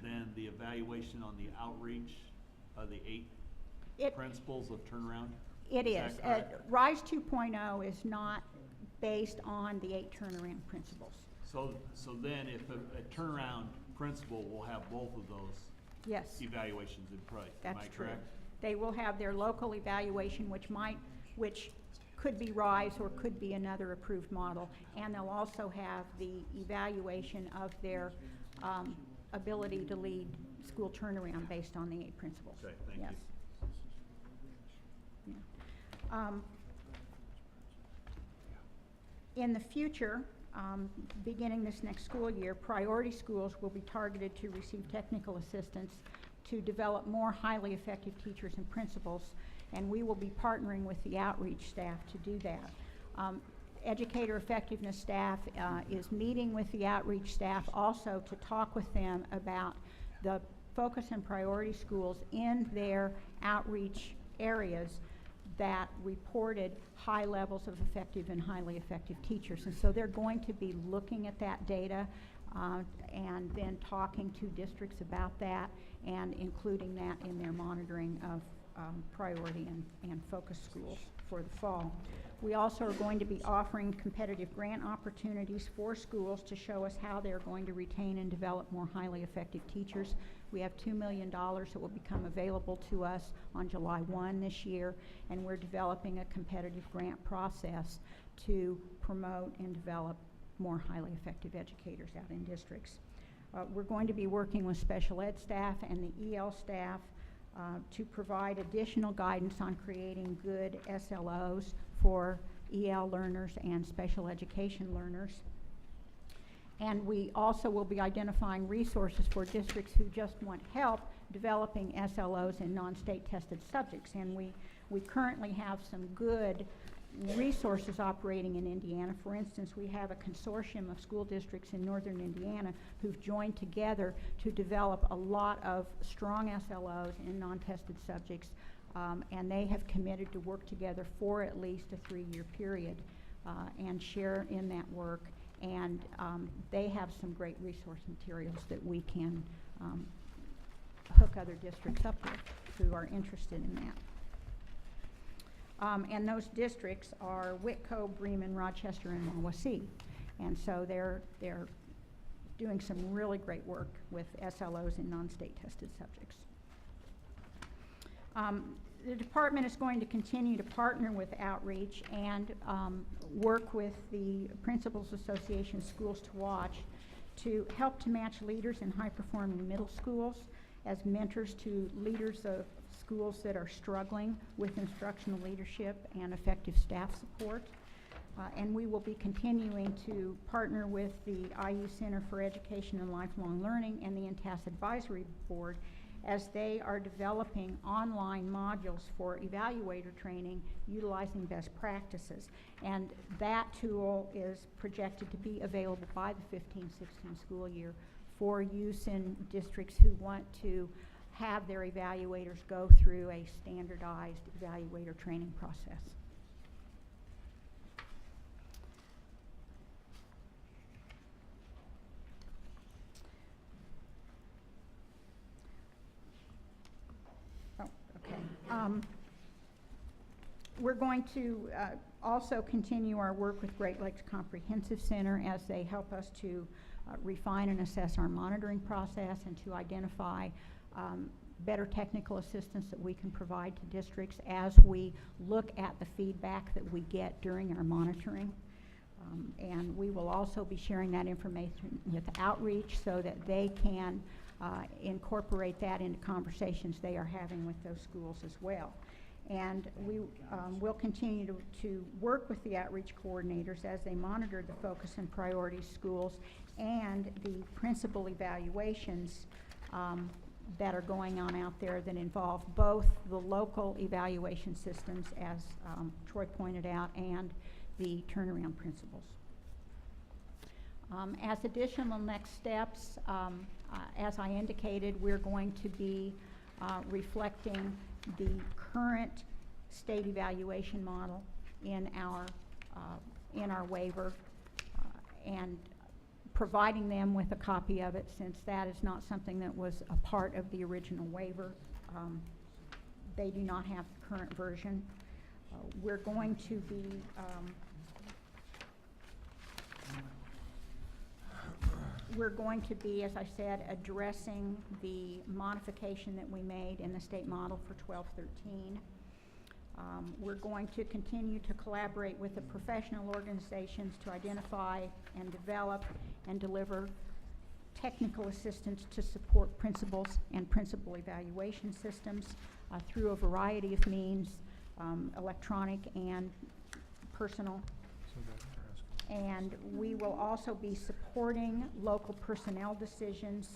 than the evaluation on the outreach of the 8 principles of turnaround? It is. Correct? RISE 2.0 is not based on the 8 turnaround principles. So then if a turnaround principal will have both of those Yes. evaluations in place, That's am I true. correct? They will have their local evaluation, which could be RISE or could be another approved model, and they'll also have the evaluation of their ability to lead school turnaround based on the 8 principles. Okay, thank yes. you. Yeah. In the future, beginning this next school year, priority schools will be targeted to receive technical assistance to develop more highly effective teachers and principals, and we will be partnering with the outreach staff to do that. Educator effectiveness staff is meeting with the outreach staff also to talk with them about the focus and priority schools in their outreach areas that reported high levels of effective and highly effective teachers. And so they're going to be looking at that data and then talking to districts about that and including that in their monitoring of priority and focus schools for the fall. We also are going to be offering competitive grant opportunities for schools to show us how they're going to retain and develop more highly effective teachers. We have $2 million that will become available to us on July 1 this year, and we're developing a competitive grant process to promote and develop more highly effective educators out in districts. We're going to be working with special ed staff and the EL staff to provide additional guidance on creating good SLOs for EL learners and special education learners. And we also will be identifying resources for districts who just want help developing SLOs in non-state tested subjects. And we currently have some good resources operating in Indiana. For instance, we have a consortium of school districts in northern Indiana who've joined together to develop a lot of strong SLOs in non-tested subjects, and they have committed to work together for at least a 3-year period and share in that work. And they have some great resource materials that we can hook other districts up with who are interested in that. And those districts are Whitco, Bremen, Rochester, and Wawasee. And so they're doing some really great work with SLOs in non-state tested subjects. The department is going to continue to partner with outreach and work with the Principals Association Schools to Watch to help to match leaders in high-performing middle schools as mentors to leaders of schools that are struggling with instructional leadership and effective staff support. And we will be continuing to partner with the IU Center for Education and Lifelong Learning and the INTAS Advisory Board as they are developing online modules for evaluator training utilizing best practices. And that tool is projected to be available by the 15-16 school year for use in districts who want to have their evaluators go through a standardized evaluator training process. We're going to also continue our work with Great Lakes Comprehensive Center as they help us to refine and assess our monitoring process and to identify better technical assistance that we can provide to districts as we look at the feedback that we get during our monitoring. And we will also be sharing that information with outreach so that they can incorporate that into conversations they are having with those schools as well. And we will continue to work with the outreach coordinators as they monitor the focus and priority schools and the principal evaluations that are going on out there that involve both the local evaluation systems, as Troy pointed out, and the turnaround principles. As additional next steps, as I indicated, we're going to be reflecting the current state evaluation model in our waiver and providing them with a copy of it, since that is not something that was a part of the original waiver. They do not have the current version. We're going to be as I said, addressing the modification that we made in the state model for 1213. We're going to continue to collaborate with the professional organizations to identify and develop and deliver technical assistance to support principals and principal evaluation systems through a variety of means, electronic and personal. And we will also be supporting local personnel decisions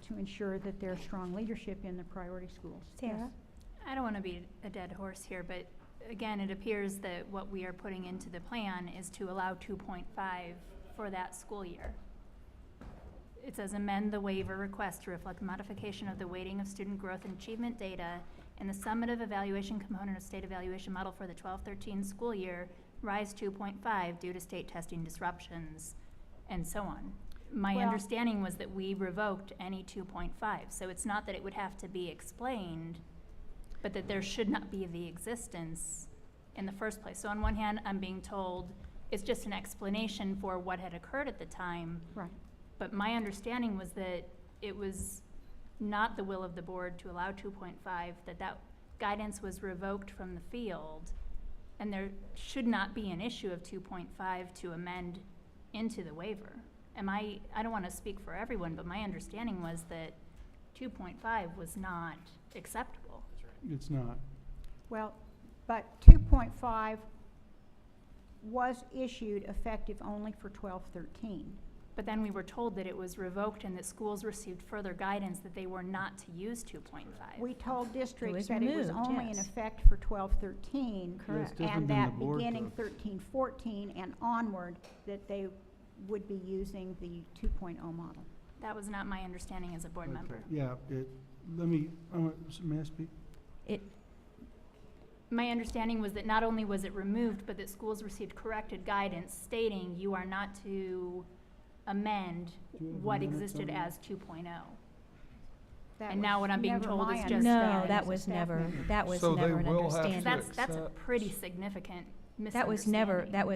to ensure that there's strong leadership in the priority schools. Sarah? I don't want to be a dead horse here, but again, it appears that what we are putting into the plan is to allow 2.5 for that school year. It says amend the waiver request to reflect modification of the weighting of student growth and achievement data in the summative evaluation component of state evaluation model for the 12-13 school year, rise 2.5 due to state testing disruptions, and so on. My Well- understanding was that we revoked any 2.5, so it's not that it would have to be explained, but that there should not be the existence in the first place. So on one hand, I'm being told it's just an explanation for what had occurred at the time. Right. But my understanding was that it was not the will of the board to allow 2.5, that guidance was revoked from the field, and there should not be an issue of 2.5 to amend into the waiver. I don't want to speak for everyone, but my understanding was that 2.5 was not acceptable. It's not. Well, but 2.5 was issued effective only for 12-13. But then we were told that it was revoked and that schools received further guidance that they were not to use 2.5. We told districts was that it was removed, only in yes. effect for 12-13. Correct. It's different And than the that board beginning took. 13-14 and onward, that they would be using the 2.0 model. That was not my understanding as a board Okay. member. Yeah, may I speak? My understanding was that not only was it removed, but that schools received corrected guidance stating you are not to amend Do you have the what minutes existed on that? as 2.0. That And now was what I'm being never told my is just understanding No, that as a was staff never, member. that was So they never an will have to understanding. That's a accept- pretty significant That was never, misunderstanding. that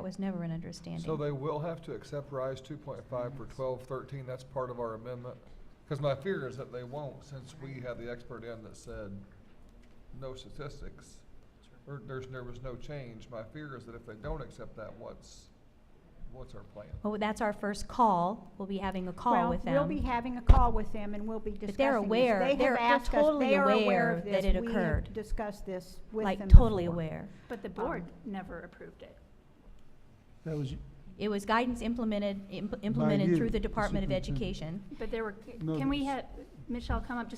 was never an understanding. So they will have to accept rise 2.5 for 12-13, that's part of our amendment? Because my fear is that they won't, since we had the expert in that said no statistics, or there was no change. My fear is that if they don't accept that, what's our plan? Oh, that's our first call. We'll be having a call with them. Well, we'll be having a call with them and we'll be discussing But they're this. aware, They have they're asked us- totally they are aware aware of that this. it We occurred. have discussed this with them Like totally before. aware. But the board never approved it. That was, It was guidance implemented you, through the the Department of superintendent. Education. But there were, No, can we that's- have, Michelle come up,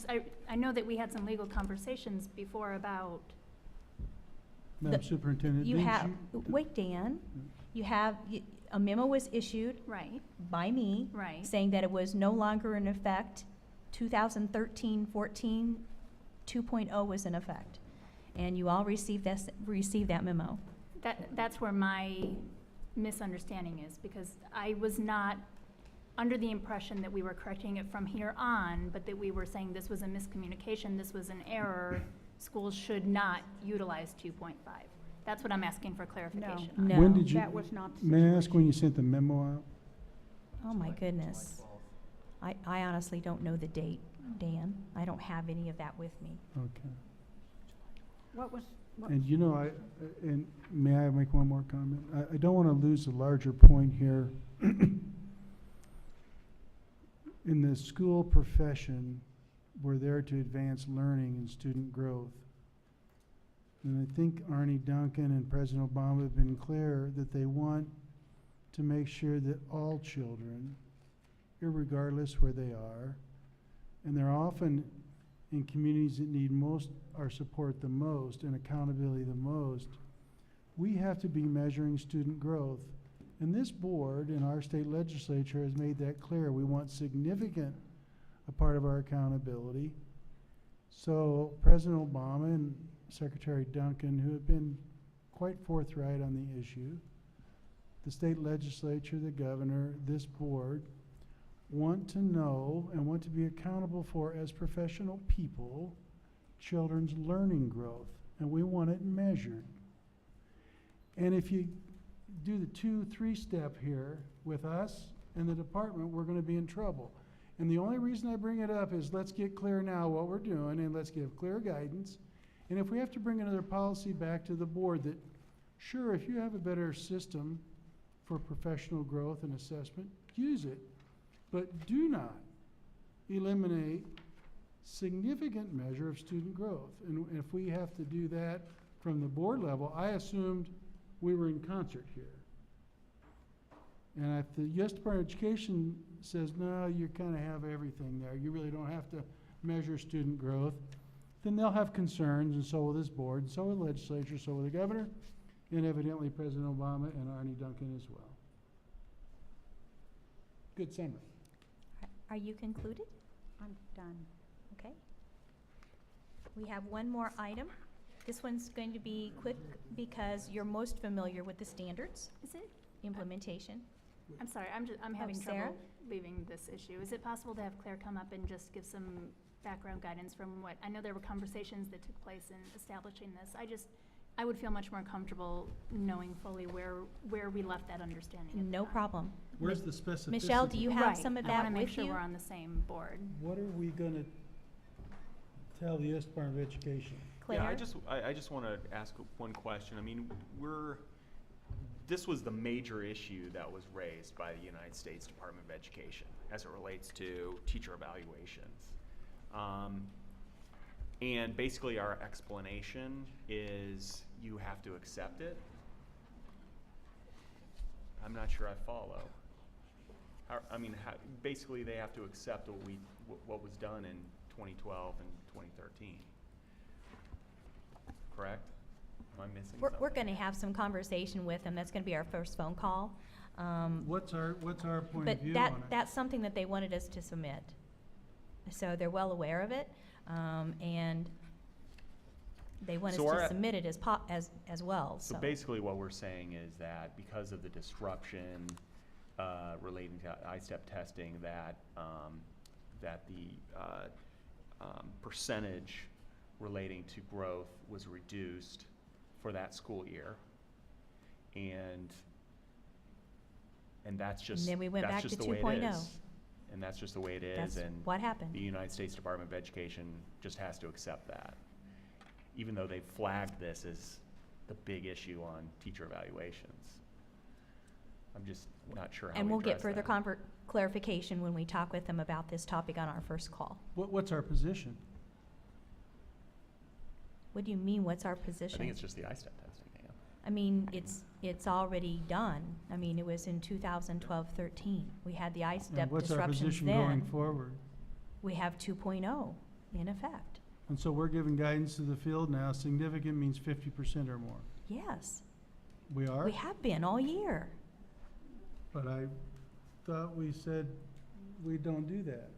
I know that we had some legal conversations before about, Madam Superintendent, You didn't have, you? wait, Dan, a memo was issued right, by me right. saying that it was no longer in effect. 2013-14, 2.0 was in effect. And you all received that memo. That's where my misunderstanding is, because I was not under the impression that we were correcting it from here on, but that we were saying this was a miscommunication, this was an error, schools should not utilize 2.5. That's what I'm asking for clarification on. No. When did you, That was not the may I ask when you sent the memo out? Oh, my goodness. I honestly don't know the date, Dan. I don't have any of that with me. Okay. What was, And you know, and may I make one more comment? I don't want to lose a larger point here. in the school profession, we're there to advance learning and student growth. And I think Arnie Duncan and President Obama have been clear that they want to make sure that all children, irregardless where they are, and they're often in communities that need most our support the most and accountability the most, we have to be measuring student growth. And this board and our state legislature has made that clear. We want significant a part of our accountability. So President Obama and Secretary Duncan, who have been quite forthright on the issue, the state legislature, the governor, this board, want to know and want to be accountable for, as professional people, children's learning growth. And we want it measured. And if you do the 2-3 step here with us and the department, we're going to be in trouble. And the only reason I bring it up is let's get clear now what we're doing and let's give clear guidance. And if we have to bring another policy back to the board that, sure, if you have a better system for professional growth and assessment, use it. But do not eliminate significant measure of student growth. And if we have to do that from the board level, I assumed we were in concert here. And if the U.S. Department of Education says, no, you kind of have everything there, you really don't have to measure student growth, then they'll have concerns, and so will this board, and so will the legislature, so will the governor, and evidently President Obama and Arnie Duncan as well. Good summary. Are you concluded? I'm done. Okay. We have one more item. This one's going to be quick because you're most familiar with the standards. Is it? Implementation. I'm sorry, I'm having Sarah? trouble leaving this issue. Is it possible to have Claire come up and just give some background guidance from what, I know there were conversations that took place in establishing this. I would feel much more comfortable knowing fully where we left that understanding at the No time. problem. Where's the specificity? Michelle, do you have Right. some of I that wanna make with sure you? we're on the same board. What are we going to tell the U.S. Department of Education? Claire? Yeah, I just want to ask one question. I mean, this was the major issue that was raised by the United States Department of Education as it relates to teacher evaluations. And basically our explanation is you have to accept it. I'm not sure I follow. Basically they have to accept what was done in 2012 and 2013. Correct? Am I missing something? We're going to have some conversation with them. That's going to be our first phone call. What's our point But of view on it? that's something that they wanted us to submit. So they're well aware of it, and they want us So to submit it as well. So So basically what we're saying is that because of the disruption relating to ISTEP testing, that the percentage relating to growth was reduced for that school year. And that's just, then we went that's back just to the way it 2.0. is. And that's just the way it is. That's And what happened. the United States Department of Education just has to accept that, even though they flagged this as the big issue on teacher evaluations. I'm just not sure how And we we'll get address further that. clarification when we talk with them about this topic on our first call. What's our position? What do you mean, what's our I position? think it's just the ISTEP testing, yeah. I mean, it's already done. I mean, it was in 2012-13. We had the And ISTEP what's our disruptions position going then. forward? We have 2.0 in effect. And so we're giving guidance to the field now. Significant means 50% or more. Yes, We are? we have been all year. But I thought we said we don't do that.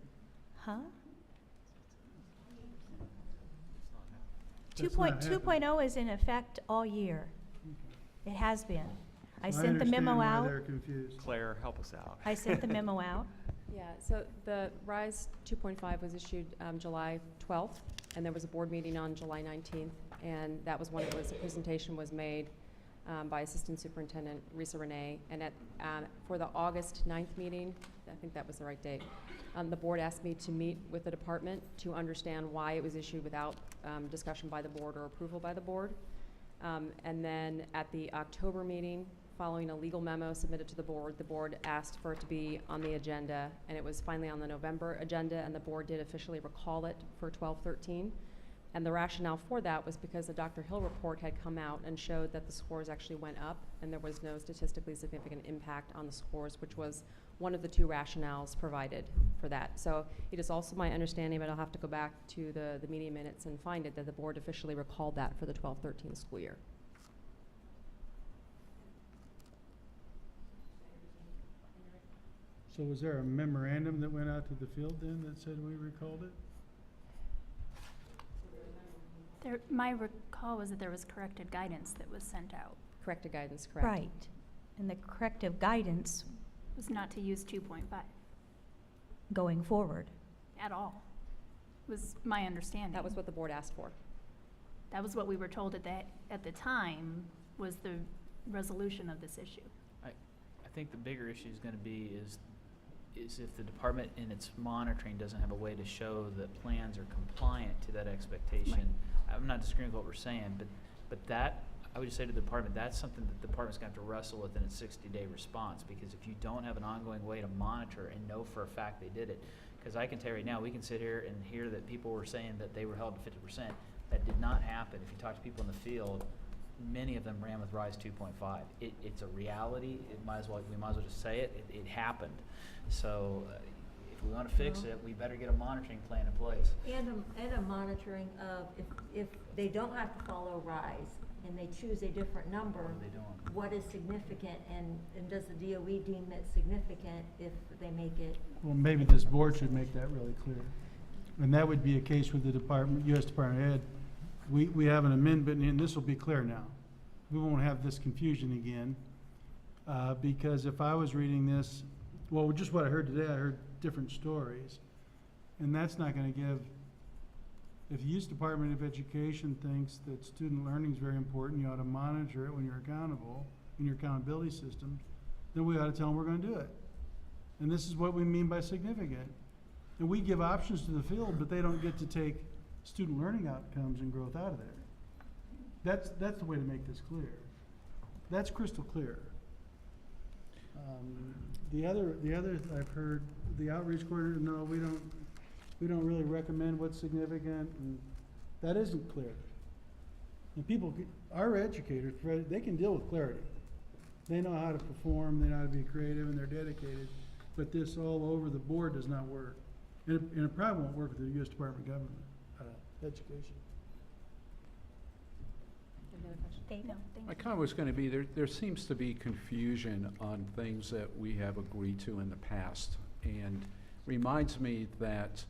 Huh? That's not happening. 2.0 is in effect all year. It has been. I sent the understand memo why out. they're confused. Claire, help us out. I sent the memo out. Yeah, so the RISE 2.5 was issued July 12th, and there was a board meeting on July 19th, and that was when a presentation was made by Assistant Superintendent Risa Renee, and for the August 9th meeting, I think that was the right date, the board asked me to meet with the department to understand why it was issued without discussion by the board or approval by the board. And then at the October meeting, following a legal memo submitted to the board asked for it to be on the agenda, and it was finally on the November agenda, and the board did officially recall it for 12-13. And the rationale for that was because the Dr. Hill report had come out and showed that the scores actually went up, and there was no statistically significant impact on the scores, which was one of the two rationales provided for that. So it is also my understanding, but I'll have to go back to the meeting minutes and find it, that the board officially recalled that for the 12-13 school year. So was there a memorandum that went out to the field then that said we recalled it? My recall was that there was corrected guidance that was sent out. Corrected guidance, correct. Right. And the corrective guidance Was not to use 2.5 going forward. at all, was my understanding. That was what the board asked for. That was what we were told at the time, was the resolution of this issue. I think the bigger issue is gonna be is if the department in its monitoring doesn't have a way to show that plans are compliant to that expectation. I'm not disagreeing with what we're saying, but that, I would just say to the department, that's something that the department's gonna have to wrestle with in its 60-day response, because if you don't have an ongoing way to monitor and know for a fact they did it, because I can tell you right now, we can sit here and hear that people were saying that they were held to 50%. That did not happen. If you talk to people in the field, many of them ran with Rise 2.5. It's a reality. We might as well just say it. It happened. So if we want to fix it, we better get a monitoring plan in place. And a monitoring of if they don't have to follow RISE and they choose a different number, What are they doing? what is significant, and does the DOE deem it significant if they make it? Well, maybe this board should make that really clear. And that would be a case with the department, U.S. Department of Ed. We have an amendment, and this will be clear now. We won't have this confusion again, because if I was reading this, well, just what I heard today, I heard different stories. And that's not gonna give, if the U.S. Department of Education thinks that student learning is very important, you ought to monitor it when you're accountable, in your accountability system, then we ought to tell them we're gonna do it. And this is what we mean by significant. And we give options to the field, but they don't get to take student learning outcomes and growth out of there. That's the way to make this clear. That's crystal clear. The other I've heard, the outreach coordinator, no, we don't really recommend what's significant, and that isn't clear. And people, our educators, they can deal with clarity. They know how to perform, they know how to be creative, and they're dedicated, but this all over the board does not work. And it probably won't work with the U.S. Department of Government, Education. Any other questions? Dave? No, thank My you. comment was going to be, there seems to be confusion on things that we have agreed to in the past, and reminds me that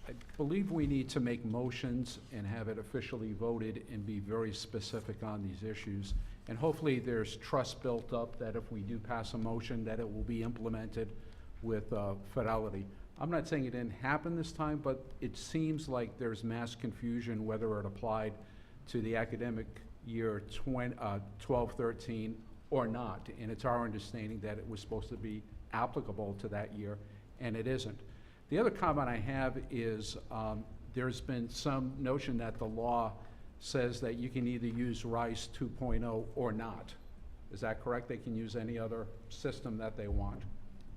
I believe we need to make motions and have it officially voted and be very specific on these issues. And hopefully there's trust built up that if we do pass a motion, that it will be implemented with fidelity. I'm not saying it didn't happen this time, but it seems like there's mass confusion whether it applied to the academic year 12-13 or not. And it's our understanding that it was supposed to be applicable to that year, and it isn't. The other comment I have is there's been some notion that the law says that you can either use RISE 2.0 or not. Is that correct? They can use any other system that they want,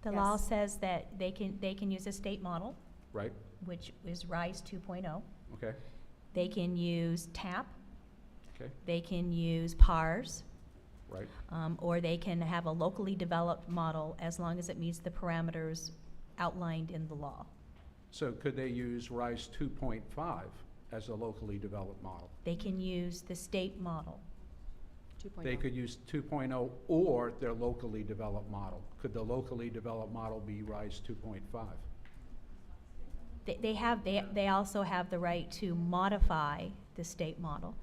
The law says that they can use a state model, right? which is RISE 2.0. Okay, They can use TAP. okay, They can use PARS. right. Or they can have a locally developed model as long as it meets the parameters outlined in the law. So could they use RISE 2.5 as a locally developed model? They can use the state model. 2.0. They could use 2.0 or their locally developed model. Could the locally developed model be RISE 2.5? They also have the right to modify the state model.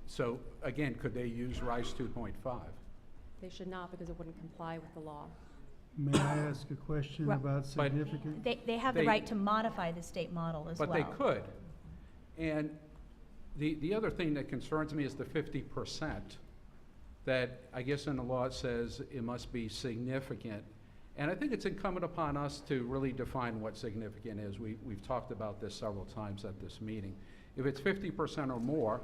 So again, could they use RISE 2.5? They should not, because it wouldn't comply with the law. May I ask a question Right. about But- significant? They have the They- right to modify the state model as well. But they could. And the other thing that concerns me is the 50%, that I guess in the law it says it must be significant. And I think it's incumbent upon us to really define what significant is. We've talked about this several times at this meeting. If it's 50% or more,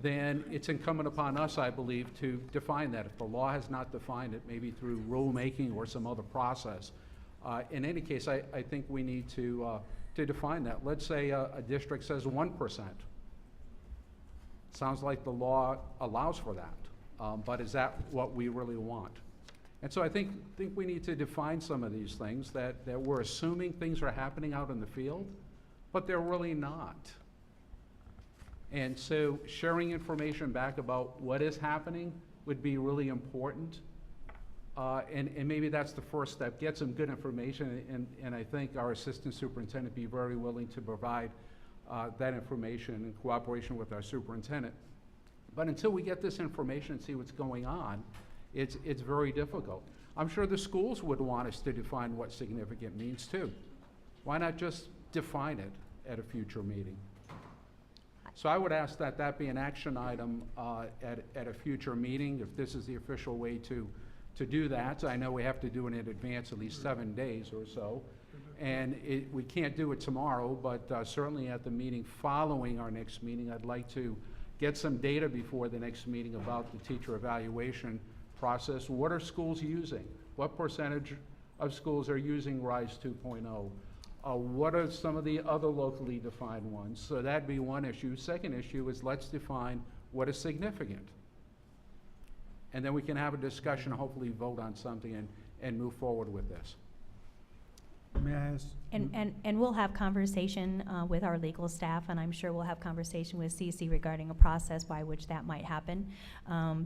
then it's incumbent upon us, I believe, to define that. If the law has not defined it, maybe through rulemaking or some other process. In any case, I think we need to define that. Let's say a district says 1%. Sounds like the law allows for that, but is that what we really want? And so I think we need to define some of these things, that we're assuming things are happening out in the field, but they're really not. And so sharing information back about what is happening would be really important. And maybe that's the first step. Get some good information, and I think our assistant superintendent be very willing to provide that information in cooperation with our superintendent. But until we get this information and see what's going on, it's very difficult. I'm sure the schools would want us to define what significant means too. Why not just define it at a future meeting? So I would ask that that be an action item at a future meeting, if this is the official way to do that. I know we have to do it in advance, at least 7 days or so. And we can't do it tomorrow, but certainly at the meeting following our next meeting, I'd like to get some data before the next meeting about the teacher evaluation process. What are schools using? What percentage of schools are using RISE 2.0? What are some of the other locally defined ones? So that'd be one issue. Second issue is let's define what is significant. And then we can have a discussion, hopefully vote on something and move forward with this. May I ask? And we'll have conversation with our legal staff, and I'm sure we'll have conversation with CC regarding a process by which that might happen,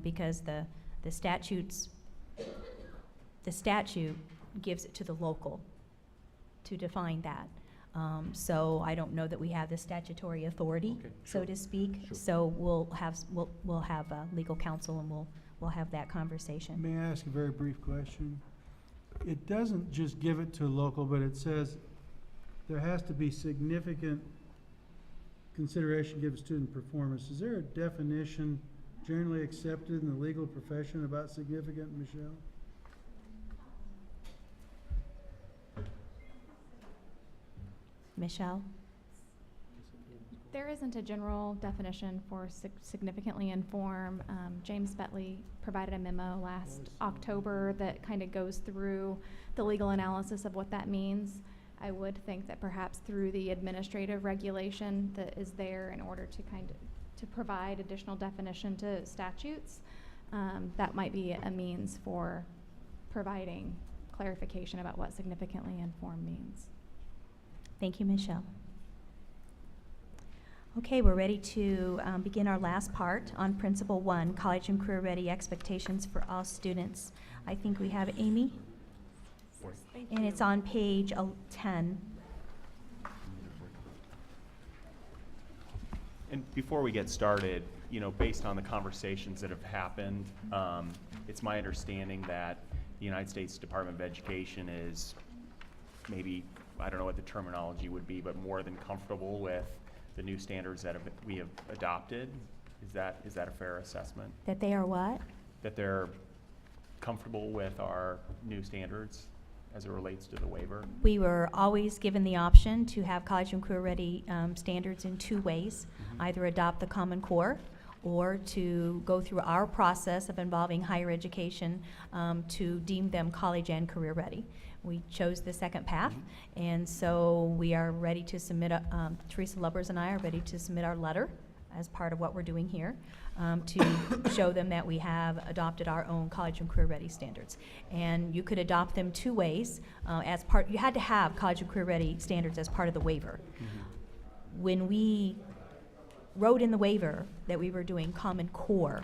because the statute gives it to the local to define that. So I don't know that we have the statutory authority, Okay, so sure, to speak. sure. So we'll have legal counsel, and we'll have that conversation. May I ask a very brief question? It doesn't just give it to local, but it says there has to be significant consideration given student performance. Is there a definition generally accepted in the legal profession about significant, Michelle? Michelle? There isn't a general definition for significantly inform. James Betley provided a memo last October that kind of goes through the legal analysis of what that means. I would think that perhaps through the administrative regulation that is there in order to provide additional definition to statutes, that might be a means for providing clarification about what significantly informed means. Thank you, Michelle. Okay, we're ready to begin our last part on Principle 1, College and Career Ready Expectations for All Students. I think we have Amy, and it's on page 10. And before we get started, you know, based on the conversations that have happened, it's my understanding that the United States Department of Education is maybe, I don't know what the terminology would be, but more than comfortable with the new standards that we have adopted. Is that a fair assessment? That they are what? That they're comfortable with our new standards as it relates to the waiver? We were always given the option to have College and Career Ready standards in two ways, either adopt the Common Core or to go through our process of involving higher education to deem them college and career ready. We chose the second path, and so we are ready to submit, Teresa Lubbers and I are ready to submit our letter as part of what we're doing here to show them that we have adopted our own college and career ready standards. And you could adopt them two ways. You had to have college and career ready standards as part of the waiver. When we wrote in the waiver that we were doing Common Core,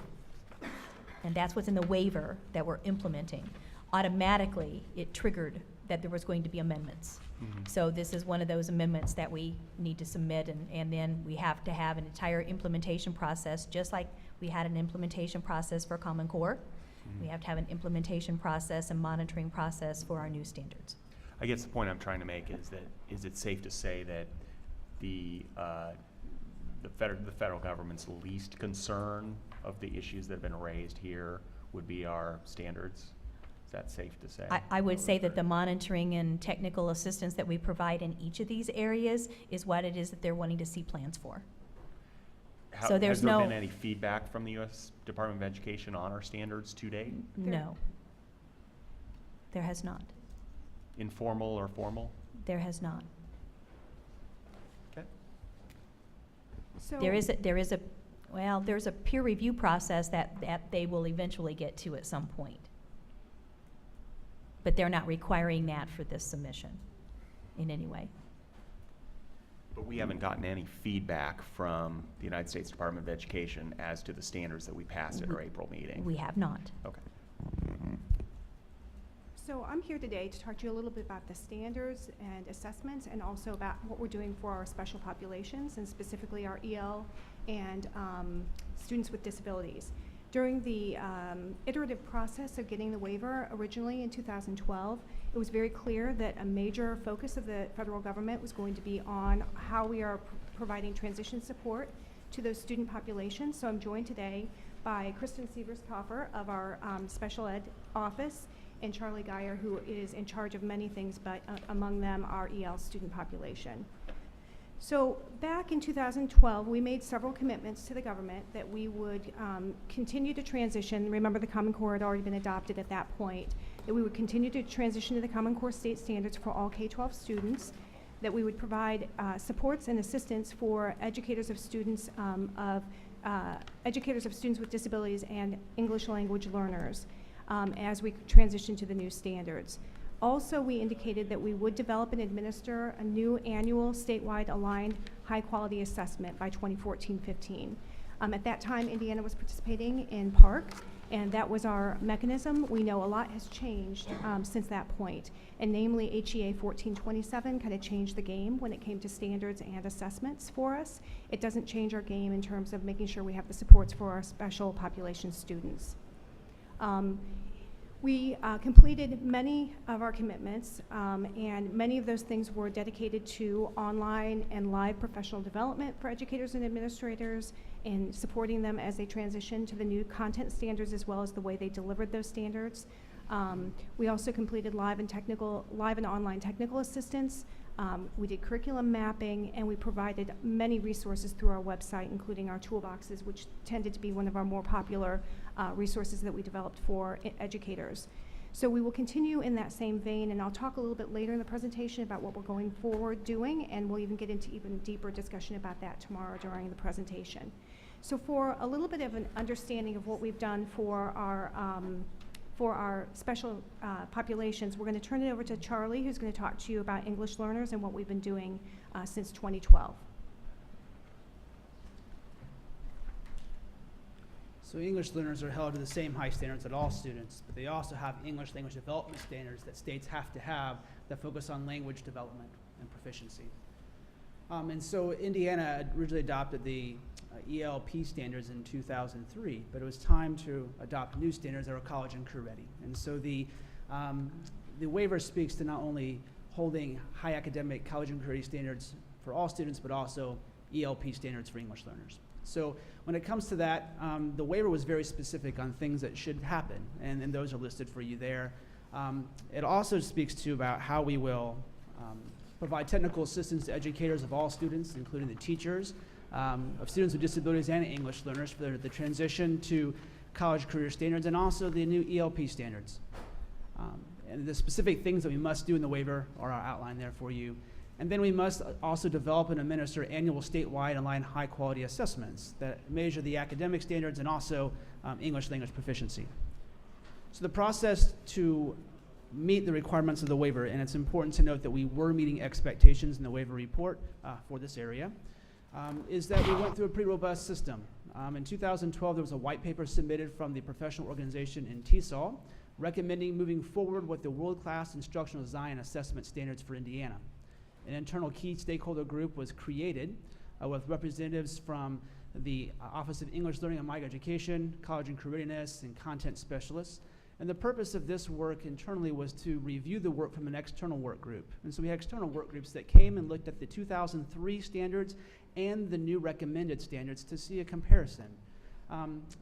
and that's what's in the waiver that we're implementing, automatically it triggered that there was going to be amendments. So this is one of those amendments that we need to submit, and then we have to have an entire implementation process, just like we had an implementation process for Common Core. We have to have an implementation process and monitoring process for our new standards. I guess the point I'm trying to make is that, is it safe to say that the federal government's least concern of the issues that have been raised here would be our standards? Is that safe to say? I would say that the monitoring and technical assistance that we provide in each of these areas is what it is that they're wanting to see plans for. So there's has there no- been any feedback from the U.S. Department of Education on our standards to date? No. There has not. Informal or formal? There has not. Okay. So There's a peer review process that they will eventually get to at some point. But they're not requiring that for this submission in any way. But we haven't gotten any feedback from the United States Department of Education as to the standards that we passed at our April meeting. We have not. Okay. So I'm here today to talk to you a little bit about the standards and assessments, and also about what we're doing for our special populations, and specifically our EL and students with disabilities. During the iterative process of getting the waiver originally in 2012, it was very clear that a major focus of the federal government was going to be on how we are providing transition support to those student populations. So I'm joined today by Kristen Sievers-Coffer of our special ed office, and Charlie Geyer, who is in charge of many things, but among them our EL student population. So back in 2012, we made several commitments to the government that we would continue to transition. Remember, the Common Core had already been adopted at that point. That we would continue to transition to the Common Core state standards for all K-12 students. That we would provide supports and assistance for educators of students with disabilities and English language learners as we transition to the new standards. Also, we indicated that we would develop and administer a new annual statewide aligned high-quality assessment by 2014-15. At that time, Indiana was participating in PARC, and that was our mechanism. We know a lot has changed since that point, and namely HEA 1427 kind of changed the game when it came to standards and assessments for us. It doesn't change our game in terms of making sure we have the supports for our special population students. We completed many of our commitments, and many of those things were dedicated to online and live professional development for educators and administrators, and supporting them as they transition to the new content standards, as well as the way they delivered those standards. We also completed live and online technical assistance. We did curriculum mapping, and we provided many resources through our website, including our toolboxes, which tended to be one of our more popular resources that we developed for educators. So we will continue in that same vein, and I'll talk a little bit later in the presentation about what we're going forward doing, and we'll even get into even deeper discussion about that tomorrow during the presentation. So for a little bit of an understanding of what we've done for our special populations, we're going to turn it over to Charlie, who's going to talk to you about English learners and what we've been doing since 2012. So English learners are held to the same high standards that all students, but they also have English language development standards that states have to have that focus on language development and proficiency. And so Indiana originally adopted the ELP standards in 2003, but it was time to adopt new standards that were college and career ready. And so the waiver speaks to not only holding high academic college and career ready standards for all students, but also ELP standards for English learners. So when it comes to that, the waiver was very specific on things that should happen, and those are listed for you there. It also speaks to about how we will provide technical assistance to educators of all students, including the teachers, of students with disabilities and English learners for the transition to college career standards, and also the new ELP standards. And the specific things that we must do in the waiver are outlined there for you. And then we must also develop and administer annual statewide aligned high quality assessments that measure the academic standards and also English language proficiency. So the process to meet the requirements of the waiver, and it's important to note that we were meeting expectations in the waiver report for this area, is that we went through a pretty robust system. In 2012, there was a white paper submitted from the professional organization in TESOL recommending moving forward with the world-class instructional design and assessment standards for Indiana. An internal key stakeholder group was created with representatives from the Office of English Learning and Migrant Education, College and Career Readiness, and content specialists. And the purpose of this work internally was to review the work from an external work group. And so we had external work groups that came and looked at the 2003 standards and the new recommended standards to see a comparison.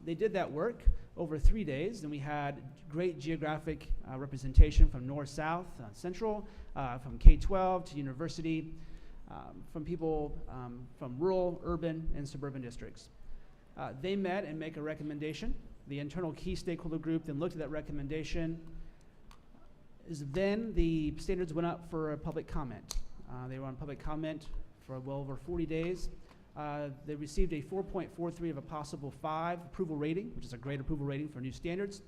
They did that work over 3 days, and we had great geographic representation from north, south, central, from K-12 to university, from people from rural, urban, and suburban districts. They met and make a recommendation. The internal key stakeholder group then looked at that recommendation. Then the standards went up for a public comment. They were on public comment for well over 40 days. They received a 4.43 of a possible 5 approval rating, which is a great approval rating for new standards.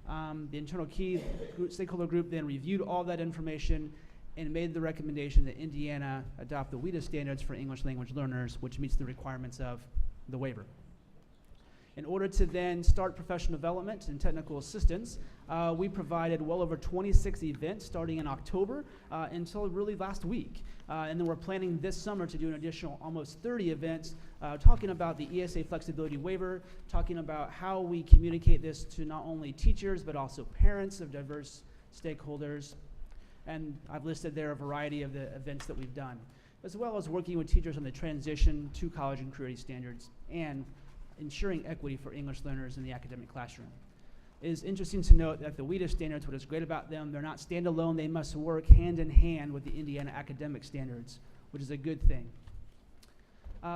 The internal key stakeholder group then reviewed all that information and made the recommendation that Indiana adopt the WIDA standards for English language learners, which meets the requirements of the waiver. In order to then start professional development and technical assistance, we provided well over 26 events starting in October until really last week. And then we're planning this summer to do an additional almost 30 events talking about the ESA flexibility waiver, talking about how we communicate this to not only teachers but also parents of diverse stakeholders. And I've listed there a variety of the events that we've done, as well as working with teachers on the transition to college and career standards and ensuring equity for English learners in the academic classroom. It is interesting to note that the WIDA standards, what is great about them, they're not standalone, they must work hand in hand with the Indiana academic standards, which is a good thing.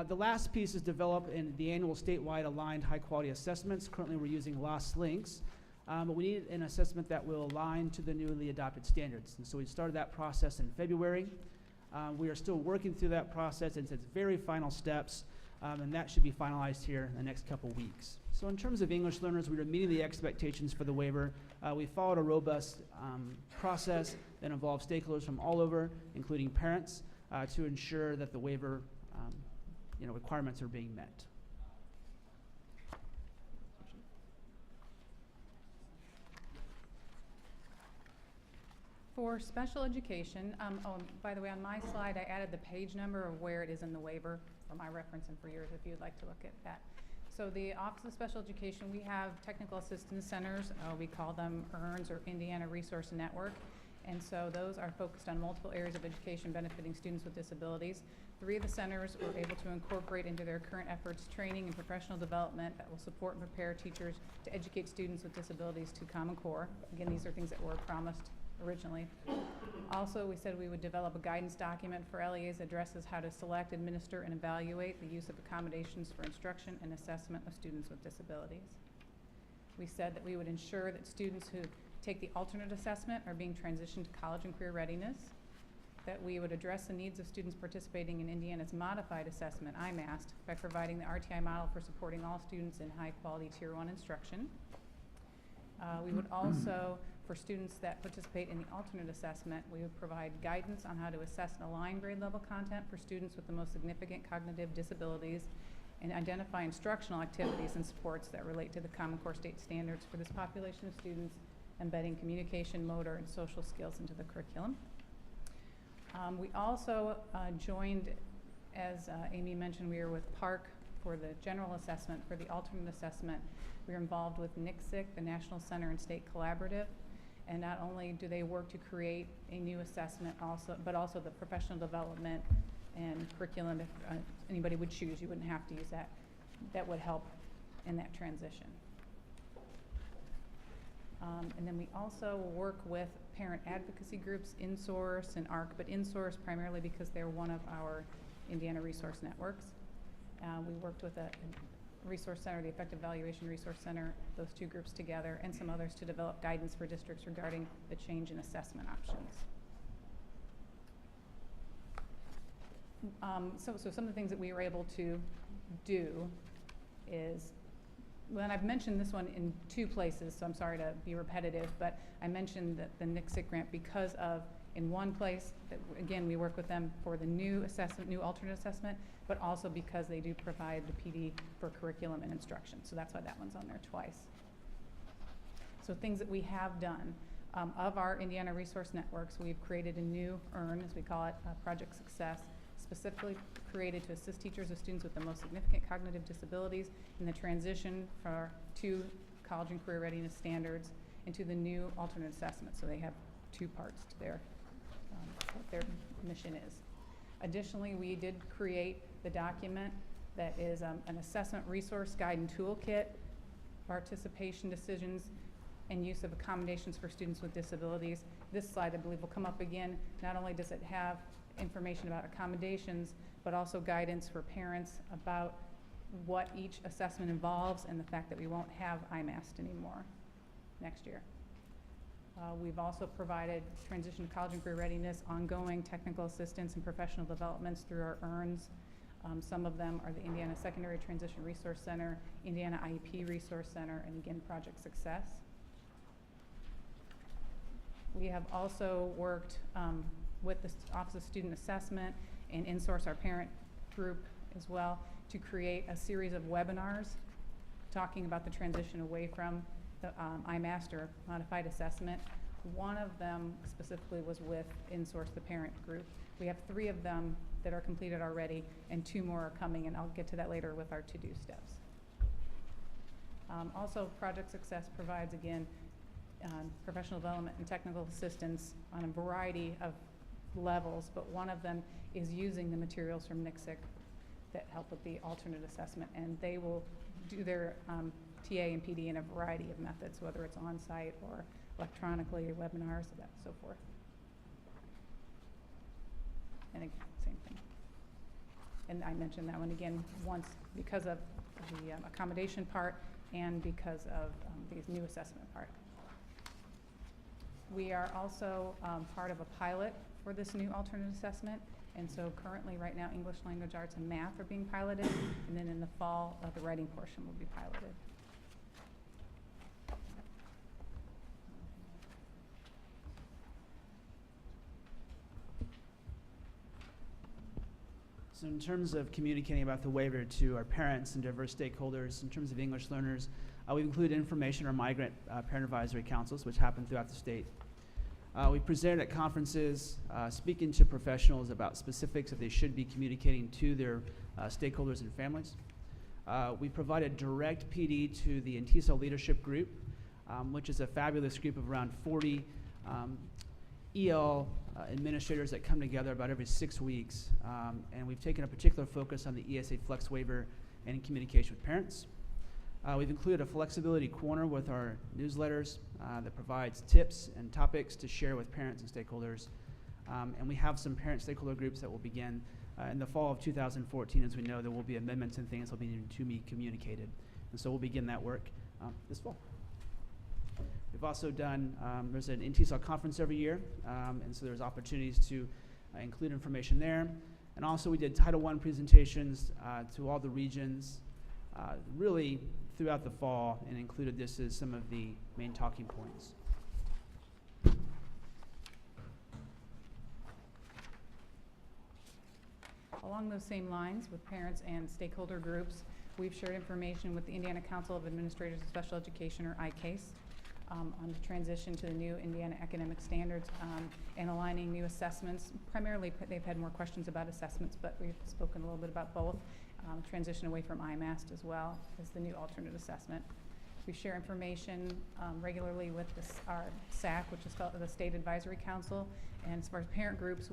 The last piece is developed in the annual statewide aligned high quality assessments. Currently we're using Lost Links, but we need an assessment that will align to the newly adopted standards. And so we started that process in February. We are still working through that process. It's its very final steps. And that should be finalized here in the next couple weeks. So in terms of English learners, we are meeting the expectations for the waiver. We followed a robust process that involved stakeholders from all over, including parents, to ensure that the waiver requirements are being met. For special education, oh, and by the way, on my slide, I added the page number of where it is in the waiver for my reference and for yours if you'd like to look at that. So the Office of Special Education, we have technical assistance centers. We call them EARNs, or Indiana Resource Network. And so those are focused on multiple areas of education benefiting students with disabilities. 3 of the centers were able to incorporate into their current efforts training and professional development that will support and prepare teachers to educate students with disabilities to Common Core. Again, these are things that were promised originally. Also, we said we would develop a guidance document for LEAs that addresses how to select, administer, and evaluate the use of accommodations for instruction and assessment of students with disabilities. We said that we would ensure that students who take the alternate assessment are being transitioned to college and career readiness, that we would address the needs of students participating in Indiana's modified assessment, IMAST, by providing the RTI model for supporting all students in high-quality Tier 1 instruction. We would also, for students that participate in the alternate assessment, we would provide guidance on how to assess and align grade level content for students with the most significant cognitive disabilities and identify instructional activities and supports that relate to the Common Core state standards for this population of students, embedding communication, motor, and social skills into the curriculum. We also joined, as Amy mentioned, we were with PARC for the general assessment. For the alternate assessment, we are involved with NCSIC, the National Center and State Collaborative. And not only do they work to create a new assessment, but also the professional development and curriculum. If anybody would choose, you wouldn't have to use that. That would help in that transition. And then we also work with parent advocacy groups, InSource and ARC, but InSource primarily because they're one of our Indiana resource networks. We worked with a resource center, the Effective Evaluation Resource Center, those 2 groups together, and some others to develop guidance for districts regarding the change in assessment options. So some of the things that we were able to do is, well, and I've mentioned this one in 2 places, so I'm sorry to be repetitive, but I mentioned that the NCSIC grant because of, in one place, that again, we work with them for the new assessment, new alternate assessment, but also because they do provide the PD for curriculum and instruction. So that's why that one's on there twice. So things that we have done. Of our Indiana resource networks, we've created a new EARN, as we call it, Project Success, specifically created to assist teachers with students with the most significant cognitive disabilities in the transition to college and career readiness standards and to the new alternate assessment. So they have 2 parts to their what their mission is. Additionally, we did create the document that is an assessment resource guide and toolkit, participation decisions, and use of accommodations for students with disabilities. This slide, I believe, will come up again. Not only does it have information about accommodations, but also guidance for parents about what each assessment involves and the fact that we won't have IMAST anymore next year. We've also provided transition to college and career readiness, ongoing technical assistance and professional developments through our EARNs. Some of them are the Indiana Secondary Transition Resource Center, Indiana IEP Resource Center, and again, Project Success. We have also worked with the Office of Student Assessment and InSource, our parent group as well, to create a series of webinars talking about the transition away from the IMAST or modified assessment. One of them specifically was with InSource, the parent group. We have 3 of them that are completed already, and 2 more are coming, and I'll get to that later with our to-do steps. Also, Project Success provides, again, professional development and technical assistance on a variety of levels, but one of them is using the materials from NCSIC that help with the alternate assessment, and they will do their TA and PD in a variety of methods, whether it's on-site or electronically, or webinars, so forth. And again, same thing. And I mentioned that one again once because of the accommodation part and because of the new assessment part. We are also part of a pilot for this new alternate assessment. And so currently, right now, English language arts and math are being piloted. And then in the fall, the writing portion will be piloted. So in terms of communicating about the waiver to our parents and diverse stakeholders, in terms of English learners, we've included information on migrant parent advisory councils, which happen throughout the state. We presented at conferences, speaking to professionals about specifics that they should be communicating to their stakeholders and families. We provided direct PD to the NTSO leadership group, which is a fabulous group of around 40 EL administrators that come together about every 6 weeks. And we've taken a particular focus on the ESEA Flex Waiver and in communication with parents. We've included a flexibility corner with our newsletters that provides tips and topics to share with parents and stakeholders. And we have some parent stakeholder groups that will begin in the fall of 2014. As we know, there will be amendments and things that will be to be communicated. And so we'll begin that work this fall. We've also done, there's an NTSL conference every year, and so there's opportunities to include information there. And also we did Title I presentations to all the regions, really throughout the fall, and included this as some of the main talking points. Along those same lines with parents and stakeholder groups, we've shared information with the Indiana Council of Administrators of Special Education, or ICASE, on the transition to the new Indiana academic standards and aligning new assessments. Primarily, they've had more questions about assessments, but we've spoken a little bit about both. Transition away from IMAST as well as the new alternate assessment. We share information regularly with our SAC, which is the State Advisory Council, and as far as parent groups,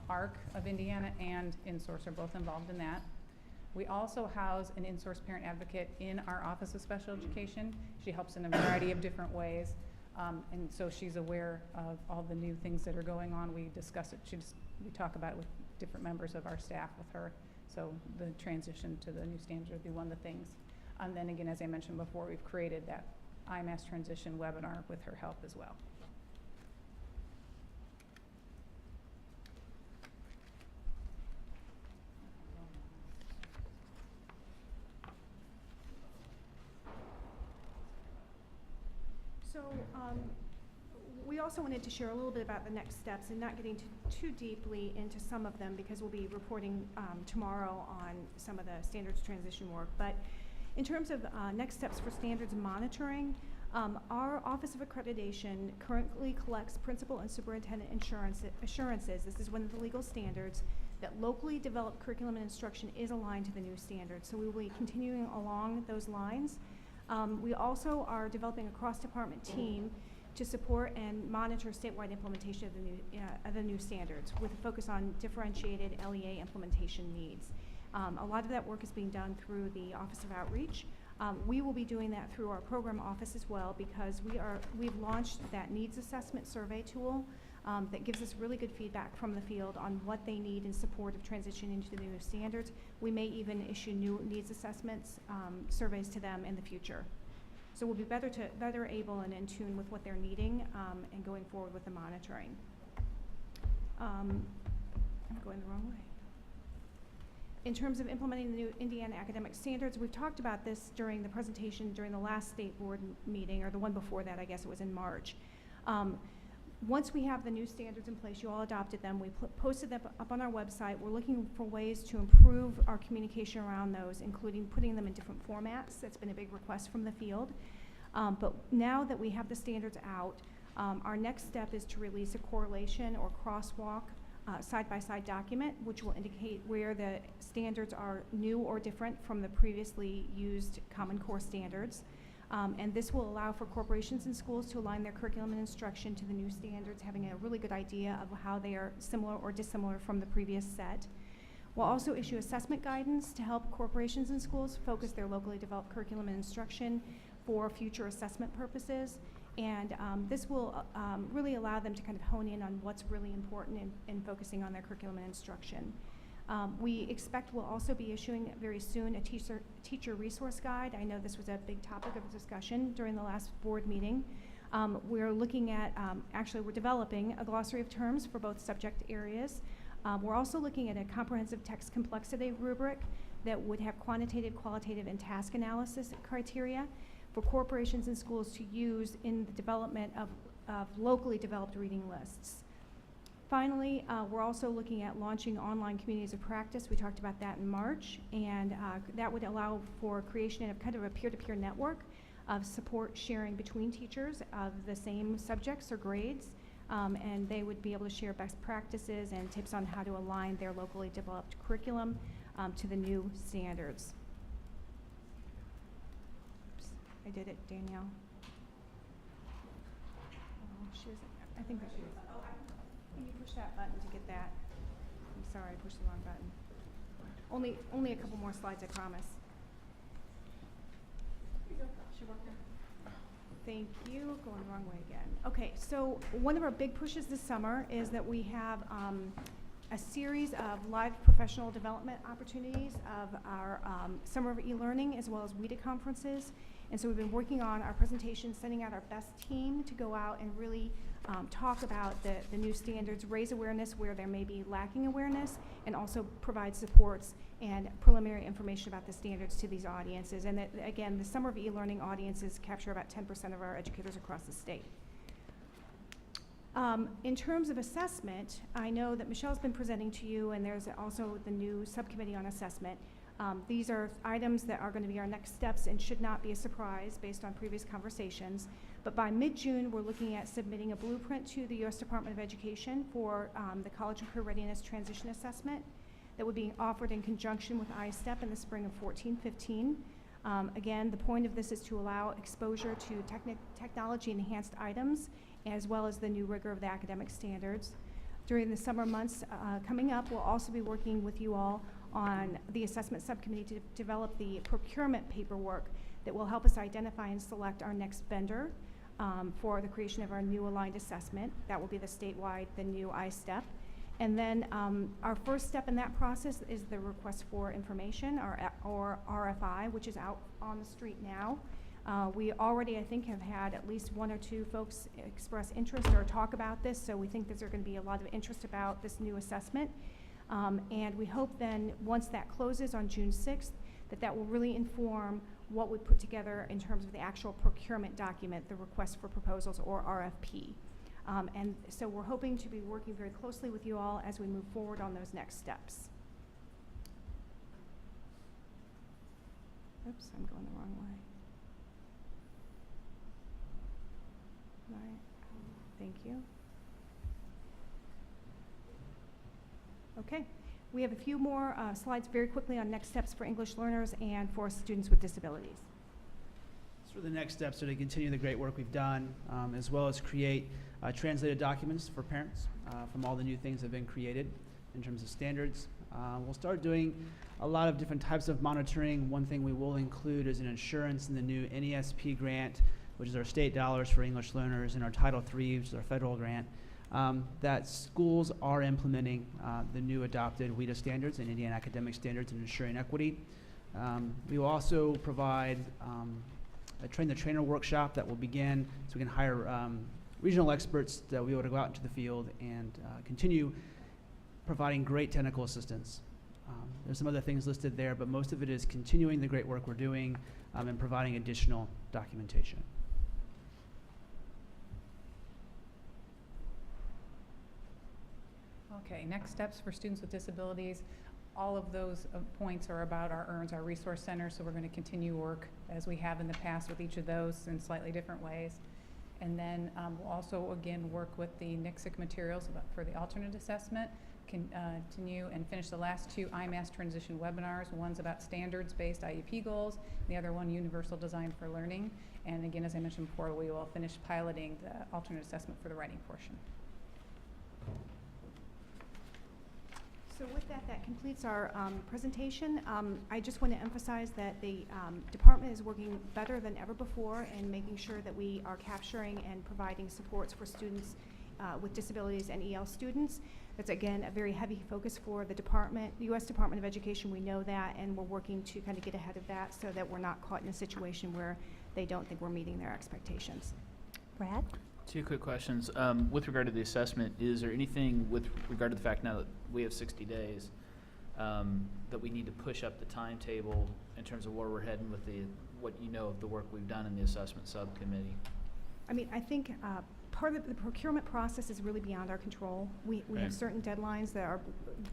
ARC of Indiana and InSource are both involved in that. We also house an InSource parent advocate in our Office of Special Education. She helps in a variety of different ways, and so she's aware of all the new things that are going on. We discuss it. We talk about it with different members of our staff with her. So the transition to the new standards would be one of the things. And then again, as I mentioned before, we've created that IMAS transition webinar with her help as well. So we also wanted to share a little bit about the next steps and not getting too deeply into some of them because we'll be reporting tomorrow on some of the standards transition work. But in terms of next steps for standards monitoring, our Office of Accreditation currently collects principal and superintendent assurances. This is one of the legal standards that locally developed curriculum and instruction is aligned to the new standards. So we will be continuing along those lines. We also are developing a cross-department team to support and monitor statewide implementation of the new standards with a focus on differentiated LEA implementation needs. A lot of that work is being done through the Office of Outreach. We will be doing that through our program office as well because we've launched that needs assessment survey tool that gives us really good feedback from the field on what they need in support of transitioning into the new standards. We may even issue new needs assessments, surveys to them in the future. So we'll be better able and in tune with what they're needing and going forward with the monitoring. I'm going the wrong way. In terms of implementing the new Indiana academic standards, we've talked about this during the presentation during the last state board meeting, or the one before that, I guess it was in March. Once we have the new standards in place, you all adopted them, we posted them up on our website. We're looking for ways to improve our communication around those, including putting them in different formats. That's been a big request from the field. But now that we have the standards out, our next step is to release a correlation or crosswalk side-by-side document, which will indicate where the standards are new or different from the previously used Common Core standards. And this will allow for corporations and schools to align their curriculum and instruction to the new standards, having a really good idea of how they are similar or dissimilar from the previous set. We'll also issue assessment guidance to help corporations and schools focus their locally developed curriculum and instruction for future assessment purposes. And this will really allow them to kind of hone in on what's really important in focusing on their curriculum and instruction. We expect we'll also be issuing very soon a teacher resource guide. I know this was a big topic of discussion during the last board meeting. We're looking at, actually we're developing a glossary of terms for both subject areas. We're also looking at a comprehensive text complexity rubric that would have quantitative, qualitative, and task analysis criteria for corporations and schools to use in the development of locally developed reading lists. Finally, we're also looking at launching online communities of practice. We talked about that in March, and that would allow for creation of kind of a peer-to-peer network of support sharing between teachers of the same subjects or grades, and they would be able to share best practices and tips on how to align their locally developed curriculum to the new standards. Oops, I did it, Danielle. Oh, she was, I think that she was. Can you push that button to get that? I'm sorry, I pushed the wrong button. Only a couple more slides, I promise. Thank you. Going the wrong way again. Okay, so one of our big pushes this summer is that we have a series of live professional development opportunities of our Summer of E-Learning as well as WIDA conferences. And so we've been working on our presentation, sending out our best team to go out and really talk about the new standards, raise awareness where there may be lacking awareness, and also provide supports and preliminary information about the standards to these audiences. And that, again, the Summer of E-Learning audiences capture about 10% of our educators across the state. In terms of assessment, I know that Michelle's been presenting to you, and there's also the new subcommittee on assessment. These are items that are going to be our next steps and should not be a surprise based on previous conversations. But by mid-June, we're looking at submitting a blueprint to the U.S. Department of Education for the College and Career Readiness Transition Assessment that would be offered in conjunction with ISTEP in the spring of 14-15. Again, the point of this is to allow exposure to technology-enhanced items as well as the new rigor of the academic standards. During the summer months coming up, we'll also be working with you all on the assessment subcommittee to develop the procurement paperwork that will help us identify and select our next vendor for the creation of our new aligned assessment. That will be the statewide, the new ISTEP. And then our first step in that process is the request for information, or RFI, which is out on the street now. We already, I think, have had at least one or two folks express interest or talk about this, so we think there's going to be a lot of interest about this new assessment. And we hope then, once that closes on June 6th, that will really inform what we put together in terms of the actual procurement document, the request for proposals, or RFP. And so we're hoping to be working very closely with you all as we move forward on those next steps. Oops, I'm going the wrong way. Right. Thank you. Okay. We have a few more slides very quickly on next steps for English learners and for students with disabilities. So the next steps are to continue the great work we've done, as well as create translated documents for parents from all the new things that have been created in terms of standards. We'll start doing a lot of different types of monitoring. One thing we will include is an insurance in the new NESP grant, which is our state dollars for English learners, and our Title III, which is our federal grant. that schools are implementing the new adopted WIDA standards and Indiana academic standards and ensuring equity. We will also provide a train-the-trainer workshop that will begin so we can hire regional experts that will be able to go out into the field and continue providing great technical assistance. There's some other things listed there, but most of it is continuing the great work we're doing and providing additional documentation. Okay, next steps for students with disabilities. All of those points are about our EARNS, our resource center, so we're going to continue work as we have in the past with each of those in slightly different ways. And then we'll also, again, work with the NICSIC materials for the alternate assessment, continue and finish the last two IMAS transition webinars. One's about standards-based IEP goals, the other one universal design for learning. And again, as I mentioned before, we will finish piloting the alternate assessment for the writing portion. So with that, that completes our presentation. I just want to emphasize that the department is working better than ever before in making sure that we are capturing and providing supports for students with disabilities and EL students. That's, again, a very heavy focus for the department, the U.S. Department of Education. We know that, and we're working to kind of get ahead of that so that we're not caught in a situation where they don't think we're meeting their expectations. Brad? Two quick questions. With regard to the assessment, is there anything with regard to the fact now that we have 60 days that we need to push up the timetable in terms of where we're heading with what you know of the work we've done in the assessment subcommittee? I mean, I think part of the procurement process is really beyond our control. We have certain deadlines that are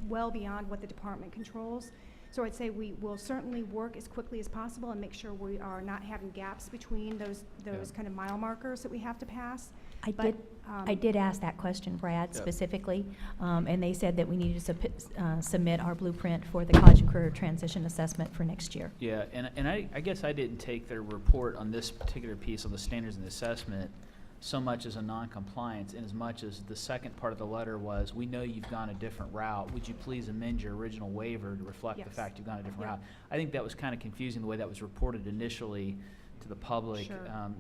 well beyond what the department controls. So I'd say we will certainly work as quickly as possible and make sure we are not having gaps between those kind of mile markers that we have to pass. I did ask that question, Brad, specifically, and they said that we needed to submit our blueprint for the college and career transition assessment for next year. Yeah, and I guess I didn't take their report on this particular piece on the standards and the assessment so much as a non-compliance, in as much as the second part of the letter was, we know you've gone a different route. Would you please amend your original waiver to reflect the fact you've gone a different route? I think that was kind of confusing the way that was reported initially to the public,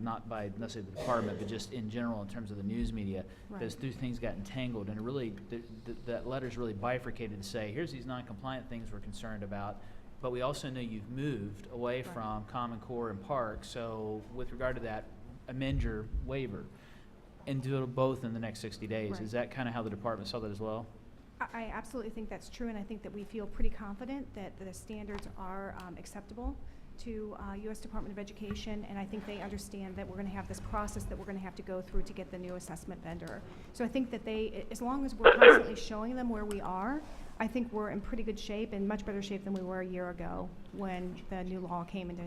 not by necessarily the department, but just in general in terms of the news media, because those things got entangled, and it really, that letter's really bifurcated to say, here's these non-compliant things we're concerned about, but we also know you've moved away from Common Core and Park, so with regard to that, amend your waiver and do it both in the next 60 days. Is that kind of how the department saw that as well? I absolutely think that's true, and I think that we feel pretty confident that the standards are acceptable to U.S. Department of Education, and I think they understand that we're going to have this process that we're going to have to go through to get the new assessment vendor. So I think that they, as long as we're constantly showing them where we are, I think we're in pretty good shape, and much better shape than we were a year ago when the new law came into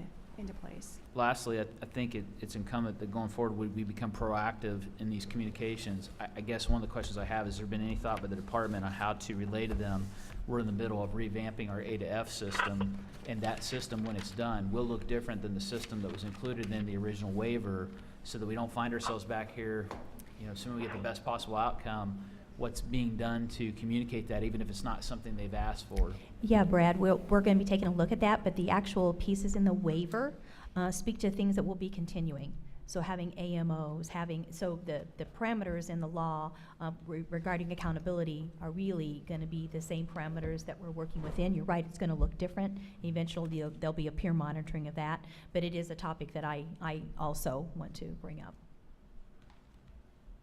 place. Lastly, I think it's incumbent that going forward we become proactive in these communications. I guess one of the questions I have is there been any thought by the department on how to relay to them we're in the middle of revamping our A to F system, and that system, when it's done, will look different than the system that was included in the original waiver, so that we don't find ourselves back here, assuming we get the best possible outcome, what's being done to communicate that, even if it's not something they've asked for. Yeah, Brad, we're going to be taking a look at that, but the actual pieces in the waiver speak to things that will be continuing. So having AMOs, so the parameters in the law regarding accountability are really going to be the same parameters that we're working within. You're right, it's going to look different. Eventually, there'll be a peer monitoring of that, but it is a topic that I also want to bring up.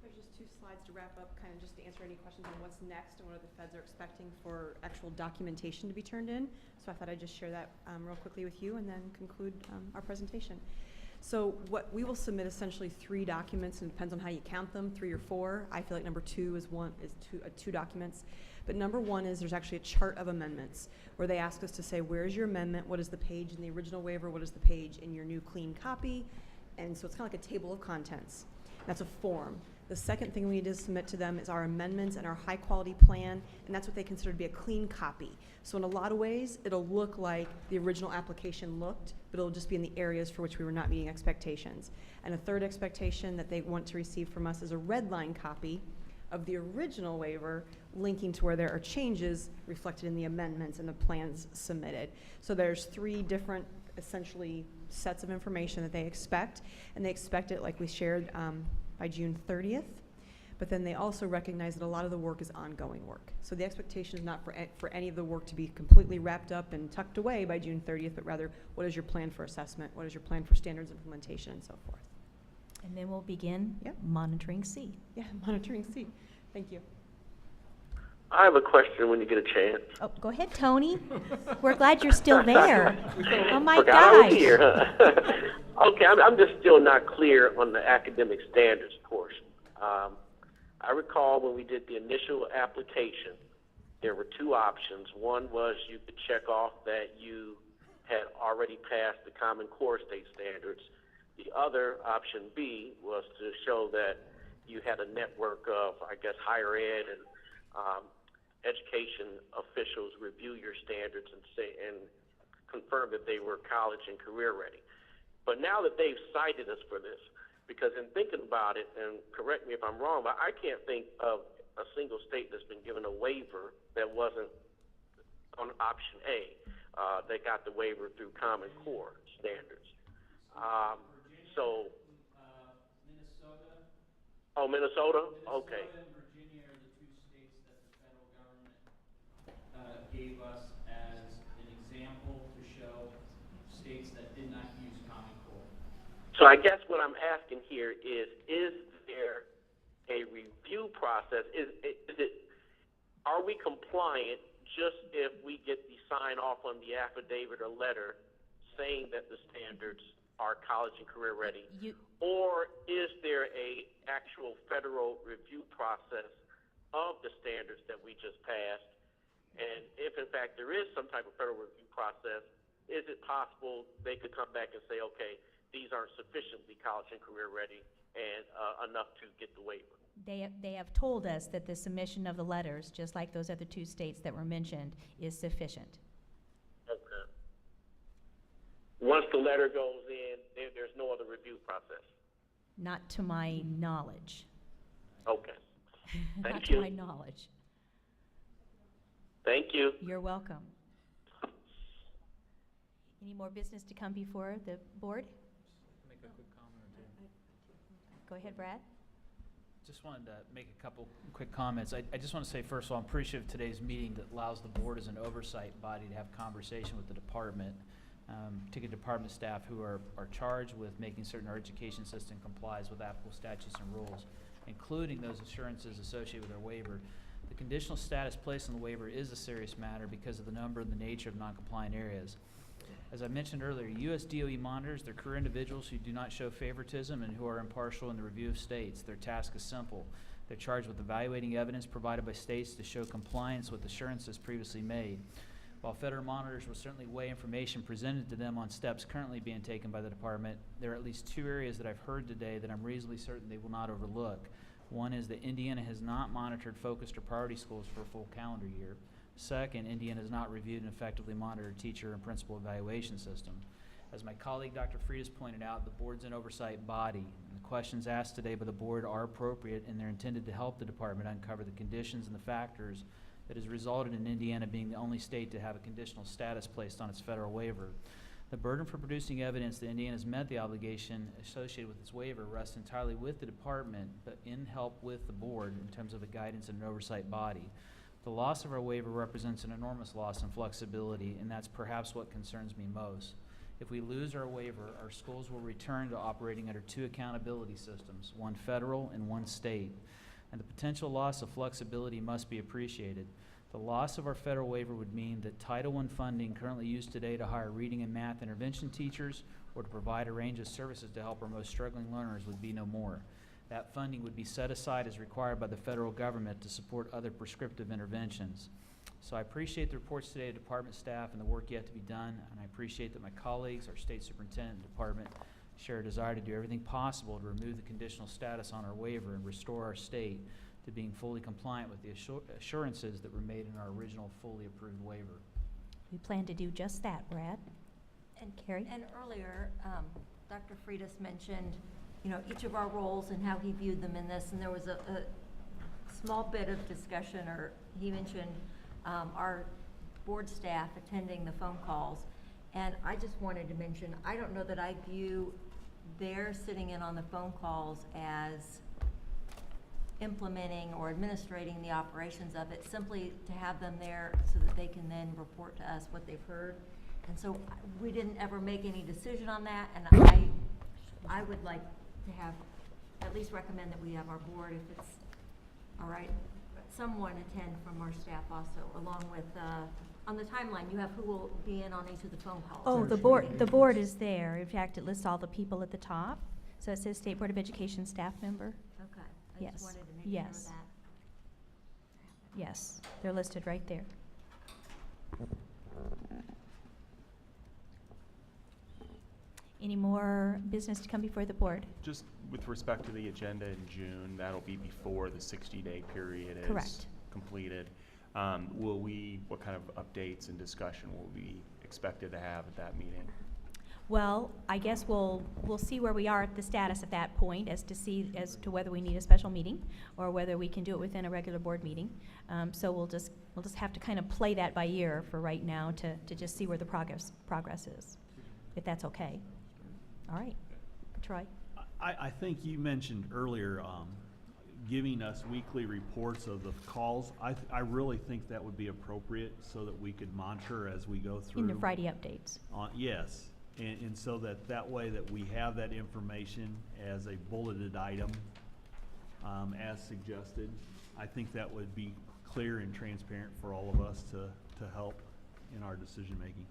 There's just 2 slides to wrap up, kind of just to answer any questions on what's next and what the feds are expecting for actual documentation to be turned in. So I thought I'd just share that real quickly with you and then conclude our presentation. So what we will submit essentially 3 documents, and it depends on how you count them, 3 or 4. I feel like number 2 is 2 documents. But number 1 is there's actually a chart of amendments where they ask us to say, where's your amendment? What is the page in the original waiver? What is the page in your new clean copy? And so it's kind of like a table of contents. That's a form. The second thing we need to submit to them is our amendments and our high quality plan, and that's what they consider to be a clean copy. So in a lot of ways, it'll look like the original application looked, but it'll just be in the areas for which we were not meeting expectations. And a third expectation that they want to receive from us is a red line copy of the original waiver, linking to where there are changes reflected in the amendments and the plans submitted. So there's 3 different, essentially, sets of information that they expect, and they expect it, like we shared, by June 30th. but then they also recognize that a lot of the work is ongoing work. So the expectation is not for any of the work to be completely wrapped up and tucked away by June 30th, but rather, what is your plan for assessment? What is your plan for standards implementation and so forth? And then we'll begin monitoring C. Yeah, monitoring C. Thank you. I have a question when you get a chance. Oh, go ahead, Tony. We're glad you're still there. Oh my Forgot I was gosh. here, huh? Okay, I'm just still not clear on the academic standards portion. I recall when we did the initial application, there were two options. One was you could check off that you had already passed the Common Core state standards. The other, option B, was to show that you had a network of, I guess, higher ed and education officials review your standards and confirm that they were college and career ready. But now that they've cited us for this, because in thinking about it, and correct me if I'm wrong, but I can't think of a single state that's been given a waiver that wasn't on option A, that got the waiver through Common Core standards. Minnesota. Oh, Minnesota? Okay. Minnesota and Virginia are the two states that the federal government gave us as an example to show states that did not use Common Core. So I guess what I'm asking here is there a review process? Are we compliant just if we get the sign off on the affidavit or letter saying that the standards are college and career ready? Or is there a actual federal review process of the standards that we just passed? And if in fact there is some type of federal review process, is it possible they could come back and say, okay, these aren't sufficiently college and career ready and enough to get the waiver? They have told us that the submission of the letters, just like those other two states that were mentioned, is sufficient. Okay. Once the letter goes in, there's no other review process? Not to my knowledge. Okay. Thank Not you. to my knowledge. Thank you. You're welcome. Any more business to come before the board? Make a quick comment or two. Go ahead, Brad. Just wanted to make a couple quick comments. I just want to say, first of all, I'm appreciative of today's meeting that allows the board as an oversight body to have conversation with the department, particularly department staff who are charged with making certain our education system complies with applicable statutes and rules, including those assurances associated with our waiver. The conditional status placed on the waiver is a serious matter because of the number and the nature of non-compliant areas. As I mentioned earlier, U.S. DOE monitors their career individuals who do not show favoritism and who are impartial in the review of states. Their task is simple. They're charged with evaluating evidence provided by states to show compliance with assurances previously made. While federal monitors will certainly weigh information presented to them on steps currently being taken by the department, there are at least two areas that I've heard today that I'm reasonably certain they will not overlook. One is that Indiana has not monitored focused or priority schools for a full calendar year. Second, Indiana has not reviewed and effectively monitored teacher and principal evaluation system. As my colleague Dr. Freitas pointed out, the board's an oversight body, and the questions asked today by the board are appropriate, and they're intended to help the department uncover the conditions and the factors that has resulted in Indiana being the only state to have a conditional status placed on its federal waiver. The burden for producing evidence that Indiana has met the obligation associated with its waiver rests entirely with the department, but in help with the board in terms of a guidance and an oversight body. The loss of our waiver represents an enormous loss in flexibility, and that's perhaps what concerns me most. If we lose our waiver, our schools will return to operating under two accountability systems, one federal and one state. And the potential loss of flexibility must be appreciated. The loss of our federal waiver would mean that Title I funding currently used today to hire reading and math intervention teachers or to provide a range of services to help our most struggling learners would be no more. That funding would be set aside as required by the federal government to support other prescriptive interventions. So I appreciate the reports today of department staff and the work yet to be done, and I appreciate that my colleagues, our state superintendent and department, share a desire to do everything possible to remove the conditional status on our waiver and restore our state to being fully compliant with the assurances that were made in our original fully approved waiver. We plan to do just that, Brad. And Carrie? And earlier, Dr. Freitas mentioned, each of our roles and how he viewed them in this, and there was a small bit of discussion, or he mentioned our board staff attending the phone calls, and I just wanted to mention, I don't know that I view their sitting in on the phone calls as implementing or administrating the operations of it, simply to have them there so that they can then report to us what they've heard. And so we didn't ever make any decision on that, and I would like to have, at least recommend that we have our board, if it's all right, someone attend from our staff also, along with, on the timeline, you have who will be in on each of the phone calls. Oh, the board is there. In fact, it lists all the people at the top. So it says State Board of Education staff member. Okay, I Yes. just wanted to make sure of Yes. that. Yes, they're listed right there. Any more business to come before the board? Just with respect to the agenda in June, that'll be before the 60-day period is Correct. completed. What kind of updates and discussion will we be expected to have at that meeting? Well, I guess we'll see where we are at the status at that point as to whether we need a special meeting or whether we can do it within a regular board meeting. So we'll just have to kind of play that by ear for right now to just see where the progress is, if that's okay. All right, Troy. I think you mentioned earlier, giving us weekly reports of the calls. I really think that would be appropriate so that we could monitor as we go through. In the Friday updates. Yes, and so that way that we have that information as a bulleted item, as suggested. I think that would be clear and transparent for all of us to help in our decision making.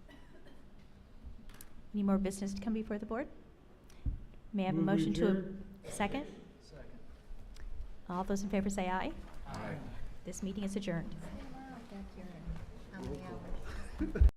Any more business to come before the board? May I have a Move we motion to adjourn. second? Second. All those in favor say aye. Aye. This meeting is adjourned. How many hours?